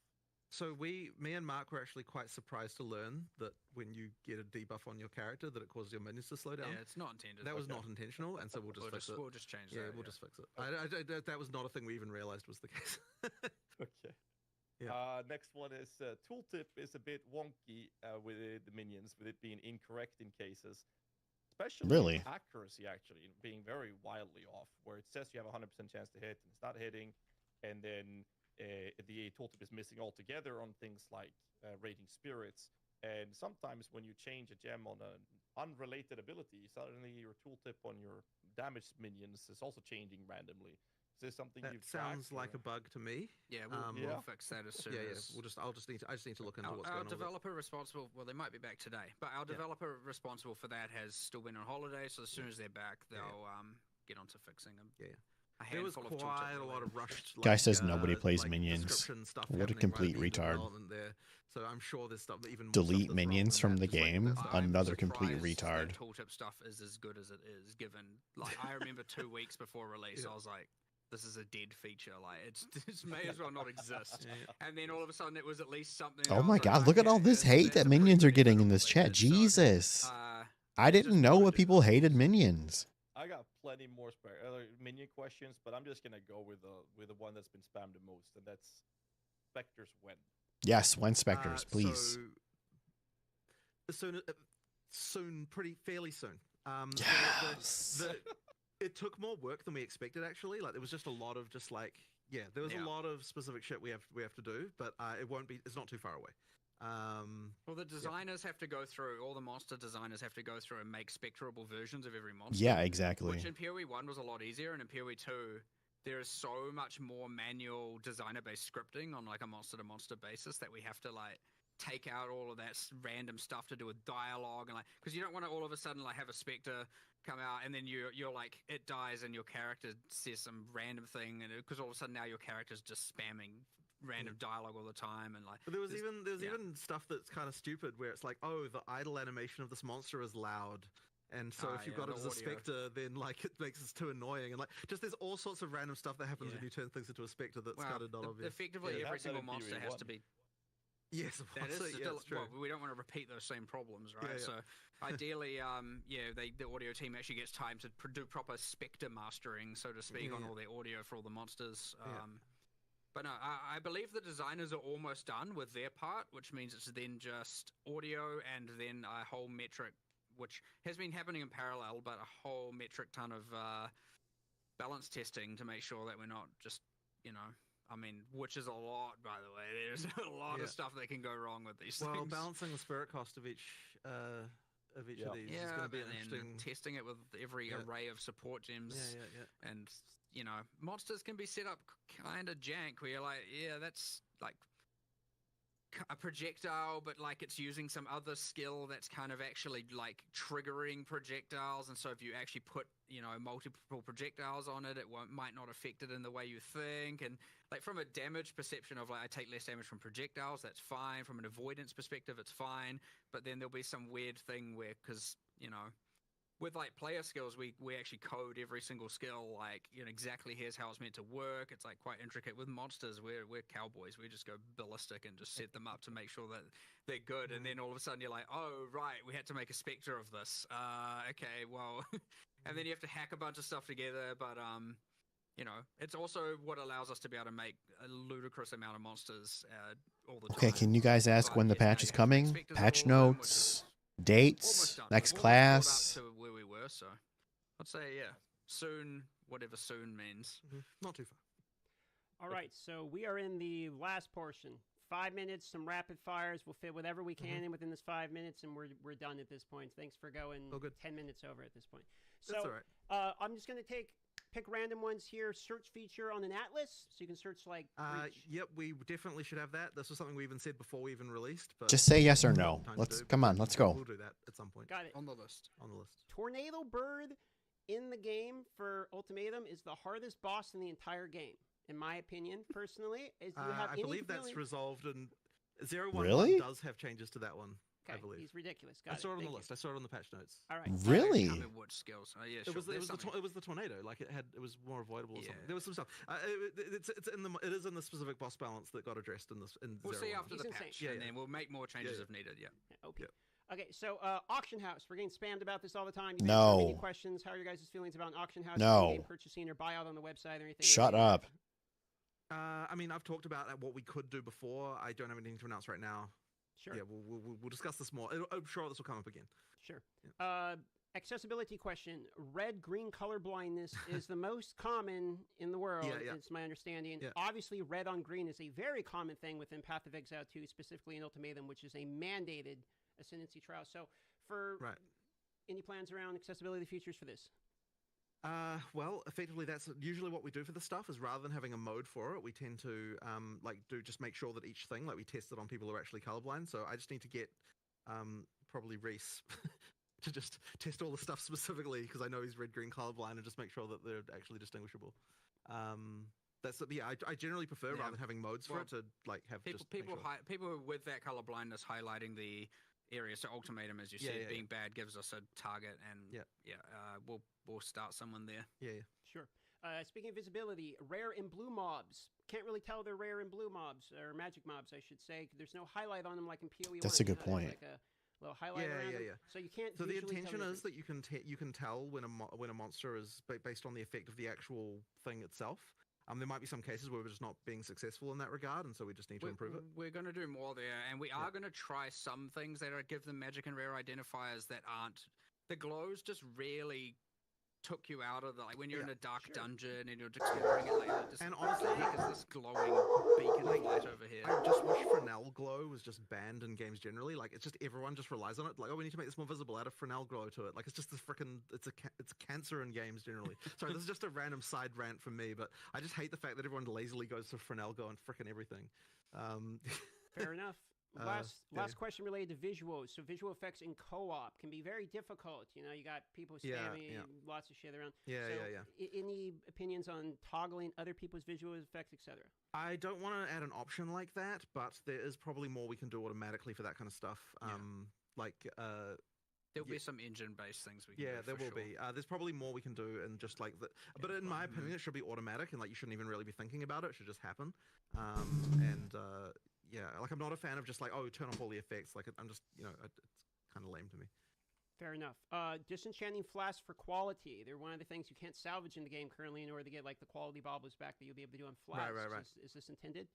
So me and Mark were actually quite surprised to learn that when you get a debuff on your character, that it causes your minions to slow down. Yeah, it's not intended. That was not intentional, and so we'll just fix it. We'll just change Yeah, that. we'll just fix it. That was not a thing we even realized was the case. Okay. Yeah. Next one is tooltip is a bit wonky with the minions, with it being incorrect in cases, especially Really? accuracy actually being very wildly off, where it says you have a 100% chance to hit and it's not hitting, and then the tooltip is missing altogether on things like raging spirits. And sometimes when you change a gem on an unrelated ability, suddenly your tooltip on your damaged minions is also changing randomly. Is this something That you've sounds tracked, like or- a bug to me. Yeah, Yeah. we'll fix that as soon Yeah, as. I just need to look into what's Our going on. developer responsible, well, they might be back today, but our Yeah. developer responsible for that has still been on holiday. So as soon as they're back, Yeah. they'll get onto fixing them. Yeah. A There was handful of quite tooltip a lot of related rushed. Guy says nobody plays like minions. description stuff What a happening complete right at the end of retard. development there. So I'm sure there's stuff even more Delete stuff that's wrong minions than from that, the just like game. that stuff. I'm Another complete surprised retard. that tooltip stuff is as good as it is, given like I remember 2 weeks before release, Yeah. I was like, this is a dead feature. Like it may as well not exist. Yeah. And then all of a sudden, it was at least something. Oh I was my like, god, look at all okay, this hate that's that a pretty minions are good getting in example this of chat. it. So, Jesus. uh, I just didn't know wanted what to people hated minions. I got plenty more minion questions, but I'm just gonna go with the one that's been spammed the most, and that's Spectres when. Yes, when Spectres, please. So, soon, fairly soon. Yes. It took more work than we expected. Actually, like there was just a lot of there was Yeah. a lot of specific shit we have to do, but it won't be. It's not too far away. Well, the designers have to go through, all the monster designers have to go through and make spectrable versions of every monster. Yeah, exactly. Which in PoE 1 was a lot easier, and in PoE 2, there is so much more manual designer-based scripting on like a monster-to-monster basis that we have to like take out all of that random stuff to do with dialogue and like, because you don't want to all of a sudden like have a specter come out and then you're like it dies and your character says some random thing, and because all of a sudden now your character's just spamming random dialogue all the time, and like But there was yeah. even stuff that's kind of stupid where it's like, oh, the idle animation of this monster is loud, and so if you've yeah, got it the as a audio. specter, then like it makes it too annoying, and like just there's all sorts of random stuff that happens Yeah. when you turn things into a specter that's well, kind of not obvious. effectively Yeah, every that's single in monster PoE has 1. to be. Yes, That is yeah, it's true. well, we don't want to repeat those same problems, right? Yeah, yeah. So ideally, the audio team actually gets time to do proper specter mastering, so to speak, Yeah, on yeah. all their audio for all the monsters. Yeah. But no, I believe the designers are almost done with their part, which means it's then just audio and then a whole metric, which has been happening in parallel, but a whole metric ton of balance testing to make sure that we're not just, I mean, which is a lot, by the way. There's a lot Yeah. of stuff that can go wrong with these Well, things. balancing the spirit cost of each Yeah. of these is going Yeah, to be but an then interesting. testing it with every Yeah. array of support gems, Yeah. and monsters can be set up kind of jank. Where you're like, yeah, that's like a projectile, but like it's using some other skill that's kind of actually like triggering projectiles. And so if you actually put multiple projectiles on it, it might not affect it in the way you think. And like from a damage perception of like I take less damage from projectiles, that's fine. From an avoidance perspective, it's fine. But then there'll be some weird thing where because with like player skills, we actually code every single skill, like, you know, exactly here's how it's meant to work. It's like quite intricate. With monsters, we're cowboys. We just go ballistic and just set them up to make sure that they're good. And then all of a sudden you're like, oh right, we had to make a spectre of this. Okay, well, and then you have to hack a bunch of stuff together. But you know, it's also what allows us to be able to make a ludicrous amount of monsters all the time. Okay, can you guys ask But when the yes, now patch you is have to make coming? spectres of Patch all of them, which notes, is almost dates, done. next We've almost class. caught up to where we were, so I'd say yeah, soon, whatever soon means. Not too far. All right, so we are in the last portion. 5 minutes, some rapid fires. We'll fit whatever we can in within this 5 minutes, and we're done at this point. Thanks for going Oh, good. 10 minutes over at this point. So That's all right. I'm just going to pick random ones here. Search feature on an atlas, so you can search like. Breach. Yep, we definitely should have that. This was something we even said before we even released. But Just say yes or not no. time to Let's do, come but on. Let's go. We'll do that at some point Got it. On the list. on the list. Tornado Bird in the game for Ultimatum is the hardest boss in the entire game, in my opinion, personally. Do you have I any believe that's feeling- resolved, and 011 Really? does have changes to that one. I Okay, believe. he's ridiculous. I Got it. saw it on the Thank you. list. I saw it on the patch notes. All right. Really? Tell me what skills. Oh yeah, sure. It was there's something. it was the tornado. Like it was more avoidable or something. Yeah. There was some stuff. It is in the specific boss balance that got addressed in this. We'll see 011. after He's the insane. patch, Yeah, and yeah. then we'll make more changes Yeah. if needed. Yeah. Yeah, OP. Yeah. Okay, so auction house. We're getting spammed about this all the time. You've No. answered many questions. How are your guys' feelings about an auction house? No. In-game purchasing or buyout on the website or anything? Shut like that? up. I mean, I've talked about what we could do before. I don't have anything to announce right now. Sure. Yeah, we'll discuss this more. I'm sure this will come up again. Sure. Accessibility question. Red-green color blindness is the most common in the world. Yeah. It's my understanding. Yeah. Obviously, red on green is a very common thing within Path of Exile 2, specifically in Ultimatum, which is a mandated ascendancy trial. So, for Right. any plans around accessibility features for this? Well, effectively, that's usually what we do for this stuff. Is rather than having a mode for it, we tend to just make sure that each thing, like we test it on people who are actually colorblind. So I just need to get probably Reese to just test all the stuff specifically because I know he's red green colorblind and just make sure that they're actually distinguishable. I generally prefer Yeah. rather than having modes for Well, it to like have People, just make people, sure. people with that color blindness highlighting the area. So ultimatum, as you Yeah, said, yeah, being bad gives us a target, and Yeah. we'll start someone there. Yeah. Sure. Speaking of visibility, rare and blue mobs. Can't really tell they're rare and blue mobs, or magic mobs, I should say. There's no highlight on them like in PoE1. That's a good There's point. Like a little highlight around them. Yeah. So you can't So the visually tell intention the is that you can tell when a monster is based on the effect of the actual thing itself. There might be some cases where we're just not being successful in that regard, and so we just need to improve it. We're going to do more there, and we are going to try some things that are give them magic and rare identifiers that aren't. The glows just really took you out of the, like when you're in a dark dungeon and you're exploring it later. Just, And what the honestly, heck is this glowing beacon of light over here? I just wish Fresnel Glow was just banned in games generally. Like it's just everyone just relies on it. Like, oh, we need to make this more visible. Add a Fresnel Glow to it. Like it's just this freaking it's cancer in games generally. Sorry, this is just a random side rant from me, but I just hate the fact that everyone lazily goes to Fresnel Glow and freaking everything. Fair enough. yeah. Last question related to visuals. So visual effects in co-op can be very difficult. You know, you got people spamming lots of shit around. Yeah. Any opinions on toggling other people's visual effects, etc.? I don't want to add an option like that, but there is probably more we can do automatically for that kind of stuff. There'll be some engine-based things we can do. there for will sure. be. There's probably more we can do, and just like that. But in my opinion, it should be automatic, and like you shouldn't even really be thinking about it. It should just happen. Like I'm not a fan of just like turn off all the effects. Like I'm just it's kind of lame to me. Fair enough. Disenchanting flasks for quality. They're one of the things you can't salvage in the game currently in order to get like the quality baubles back that you'll be able to do on flasks. Right. Is this intended?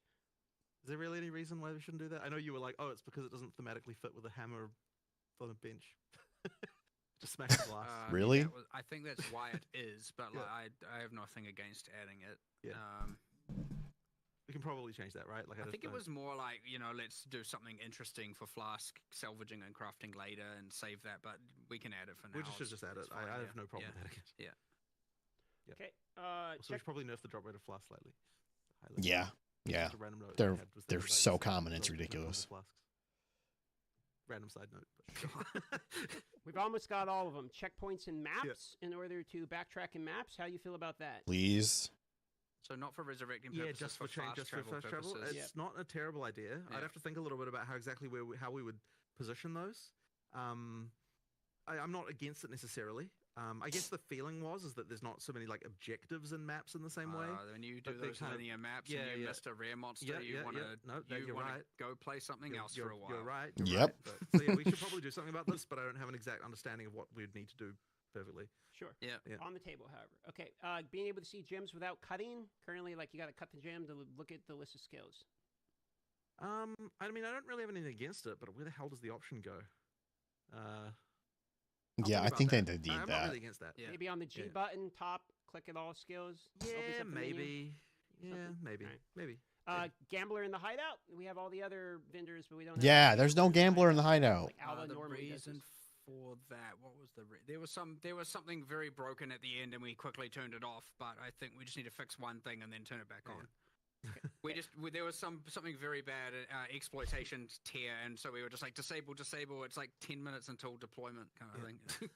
Is there really any reason why we shouldn't do that? I know you were like, it's because it doesn't thematically fit with a hammer on a bench. Just smash the glass. Really? I think that's why it is, but Yeah. like, I have nothing against adding it. Yeah. We can probably change that, right? Like I think it was more like, let's do something interesting for flask salvaging and crafting later and save that, but we can add it for now. We should just add it. It's fine, I have no problem with adding it. Yeah. Yep. Okay. So we should probably nerf the drop rate of flask slightly. Yeah. Just a random note They're I had was thinking about so using common, it's the ridiculous. flasks. Random side note. But We've almost got all of them. Checkpoints and maps in order to backtrack in maps. How do you feel about that? Please. So not for resurrecting purposes, just for fast just for travel fast travel. purposes. It's not a terrible idea. Yeah. I'd have to think a little bit about how we would position those. I'm not against it necessarily. I guess the feeling is that there's not so many like objectives in maps in the same way. When you do but they're those kind of- linear maps yeah, and you yeah. missed a rare monster, Yeah, you yeah, want to yeah. No, that- you're right. go play something else for a while. You're right. You're Yep. right. But, so yeah, we should probably do something about this, but I don't have an exact understanding of what we'd need to do perfectly. Sure. Yeah. Yeah. On the table, however. Okay. Being able to see gems without cutting. Currently, like you got to cut the gem to look at the list of skills. I mean, I don't really have anything against it, but where the hell does the option go? I'll Yeah, I about think they that. need I'm not that. really against that. Yeah. Maybe on the G Yeah. button top, click at all skills. opens Yeah, up the menu. maybe. Yeah, Something. maybe. Alright. Maybe. Gambler in the hideout. We have all the other vendors, but we don't. Yeah, have there's no gambler in the hideout. Like Alva The normally does reason this. for that, what was there was something very broken at the end, and we quickly turned it off. But I think we just need to fix one thing and then turn it back Yeah. on. There was something very bad exploitation tier, and so we were just like disable. It's like 10 minutes until deployment kind of thing.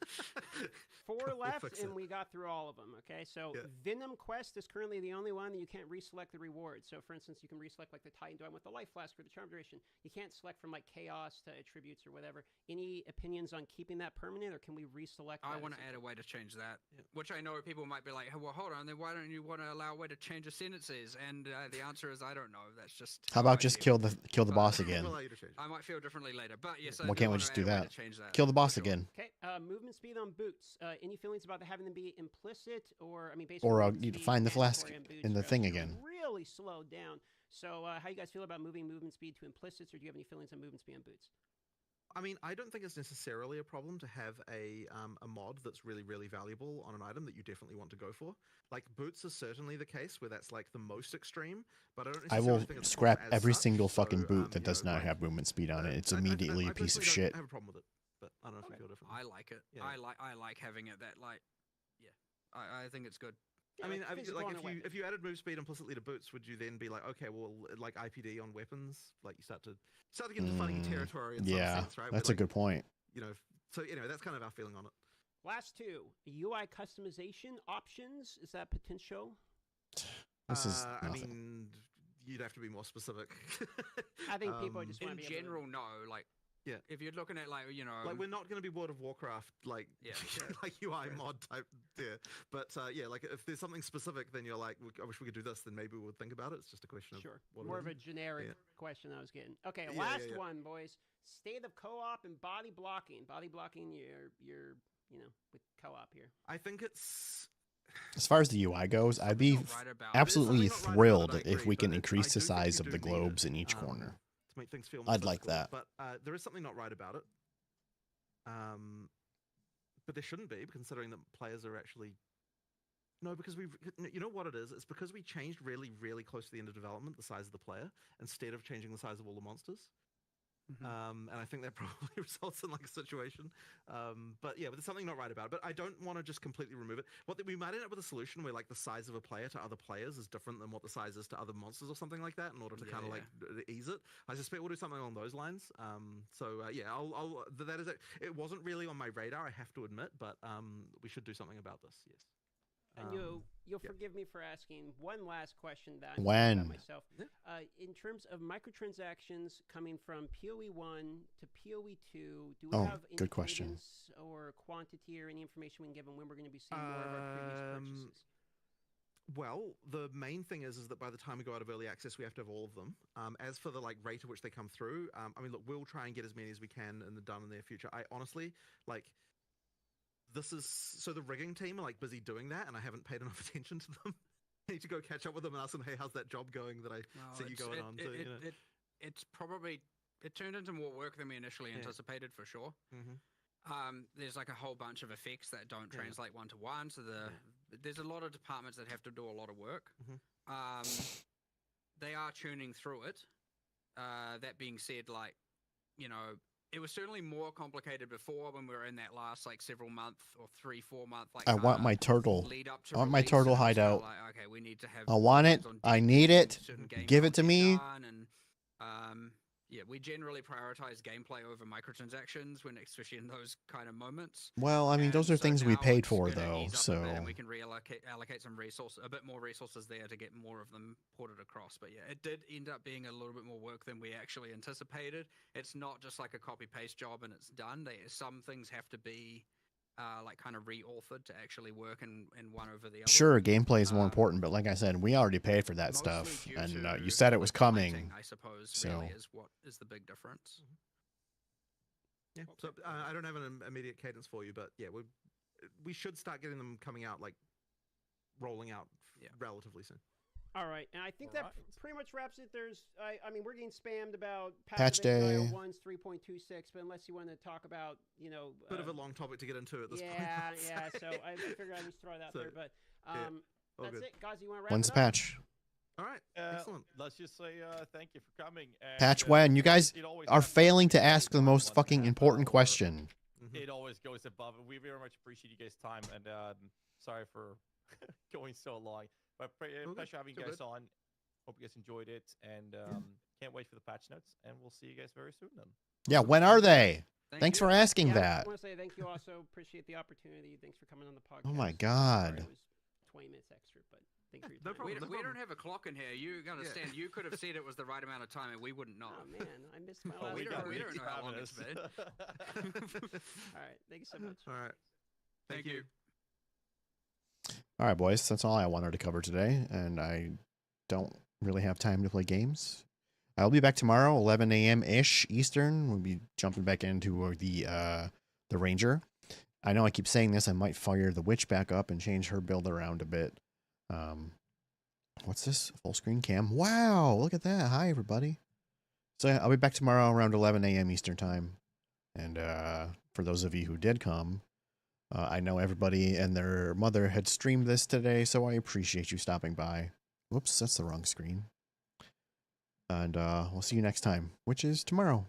4 We'll left, fix and it. we got through all of them. Okay, so Yeah. Venom Quest is currently the only one that you can't reselect the rewards. So, for instance, you can reselect like the Titan Dome with the Life Flask or the Charm Duration. You can't select from like Chaos to Attributes or whatever. Any opinions on keeping that permanent, or can we reselect? I that want as to a- add a way to change that, Yeah. which I know people might be like, well, hold on, then why don't you want to allow a way to change the sentences? And the answer is, I don't know. That's just How I about just feel. kill the boss again? We'll allow you to change. I might feel differently later, but yes, I Why do can't we wanna just add do a way that? to change that. Kill the boss for sure. again. Okay, movement speed on boots. Any feelings about having them be implicit, or I mean, basically, Or movement you speed find the flask mandatory on boots, in the or thing else again. Really slowed down. So, how you guys feel about moving movement speed to implicits, or do you have any feelings on movement speed on boots? I mean, I don't think it's necessarily a problem to have a mod that's really, really valuable on an item that you definitely want to go for. Like, boots is certainly the case where that's like the most extreme, but I don't I necessarily will think it's a scrap problem as every such. single fucking So, boot that you does know, not like, have movement speed on it. It's I immediately a piece of personally shit. don't have a problem with it, but I don't know if you feel differently. I like it. Yeah. I like having it that like, yeah, I think it's good. I mean, physical on a if weapon. you added move speed implicitly to boots, would you then be like, okay, well, like IPD on weapons, like you start to get into funny territory in some Yeah, sense, right? that's Where, a good point. you know. So anyway, that's kind of our feeling on it. Last two, UI customization options. Is that potential? This is I nothing. mean, you'd have to be more specific. I think people just want In to be able to- general, no. Like, Yeah. if you're looking at like, like we're not going to be World of Warcraft like Yeah. like UI mod type there, but yeah, like if there's something specific, then you're like, I wish we could do this. Then maybe we would think about it. It's just a question of Sure. what it More is. of a generic Yeah. question I was getting. Okay, Yeah, last yeah. one, boys. State of co-op and body blocking. Body blocking, you're with co-op here. I think it's As far as the UI goes, I'd be not right about absolutely There's something not right thrilled about it, I if agree, we can but increase I the do think size you of do the need it, globes in each corner. to make things feel more I'd like physical, that. but there is something not right about it. But there shouldn't be, considering that players are actually. No, because you know what it is? It's because we changed really, really close to the end of development the size of the player instead of changing the size of all the monsters. And I think that probably results in like a situation. But yeah, but there's something not right about it. But I don't want to just completely remove it. We might end up with a solution where like the size of a player to other players is different than what the size is to other monsters or something like that in order to Yeah, kind of like ease it. I suspect we'll do something along those lines. Yeah, I'll that is it. It wasn't really on my radar, I have to admit, but we should do something about this. Yes. And you'll yeah. forgive me for asking one last question that I'm When? thinking about myself. Yeah. In terms of microtransactions coming from PoE 1 to PoE 2, do we Oh, have any good question. cadence or quantity or any information we can give them when we're going to be seeing more of our previous purchases? Well, the main thing is that by the time we go out of early access, we have to have all of them. As for the like rate at which they come through, I mean, look, we'll try and get as many as we can done in the near future. I honestly like. This is so the rigging team are like busy doing that, and I haven't paid enough attention to them. I need to go catch up with them and ask them, hey, how's that job going that I see you going on? So, It's probably it turned into more work than we initially Yeah. anticipated for sure. Mhm. There's like a whole bunch of effects that don't Yeah. translate one to one, so there's a lot of departments that have to do a lot of work. They are tuning through it. That being said, like, it was certainly more complicated before when we were in that last like several month or 3-4 month like I want my turtle. lead up to I want my release, turtle and it was kinda hideout. like, okay, we need to have I want it. hands on I deck need when it. certain game Give it modes to get me. done, and Yeah, we generally prioritize gameplay over microtransactions when, especially in those kind of moments. Well, I mean, those And are so things we now paid it's for, gonna though. ease up a So bit and we can allocate some resources, a bit more resources there to get more of them ported across. But yeah, it did end up being a little bit more work than we actually anticipated. It's not just like a copy paste job and it's done. Some things have to be like kind of re-authored to actually work in one over the other. sure, gameplay is more important, but like I said, we already paid for that Mostly stuff, due and to you said it the was lighting, coming. I suppose, so- really is what is the big difference. Yeah. So I don't have an immediate cadence for you, but yeah, we should start getting them coming out, like rolling out relatively soon. All right, and I think that Alright. pretty much wraps it. I mean, we're getting spammed about Patch Passive Exile day. 1's 3.26, but unless you want to talk about, Bit of a long topic to get into at this point. yeah, I'd yeah. say. So I figured I'd just throw that So, there, but all that's good. it, guys. You want to wrap When's it the up? patch? All right, excellent. Let's just say thank you for coming. And, Patch when? You guys it always are happens failing to every ask the time most one fucking half important hour. question. It always goes above. We very much appreciate you guys' time, and sorry for going so long. But pleasure having you guys on. Hope you guys enjoyed it, and can't wait for the patch notes. And we'll see you guys very soon then. Yeah, when are they? Thank Thanks you. for asking Yeah, I that. want to say thank you. Also appreciate the opportunity. Thanks for coming on the podcast. Oh my Sorry God. it was 20 minutes extra, but thanks for your No time. problem. We don't have a clock in here. You understand? You could have said it was the right amount of time, and we wouldn't know. Oh man, I missed my Oh, last we don't- part. we don't know how long it's been. All right, thank you so much. All right. Thank you. All right, boys. That's all I wanted to cover today, and I don't really have time to play games. I'll be back tomorrow, 11 a.m. ish Eastern. We'll be jumping back into the Ranger. I know I keep saying this. I might fire the Witch back up and change her build around a bit. What's this? Full screen cam. Wow, look at that. Hi, everybody. So I'll be back tomorrow around 11 a.m. Eastern time. And for those of you who did come, I know everybody and their mother had streamed this today, so I appreciate you stopping by. Whoops, that's the wrong screen. And we'll see you next time, which is tomorrow.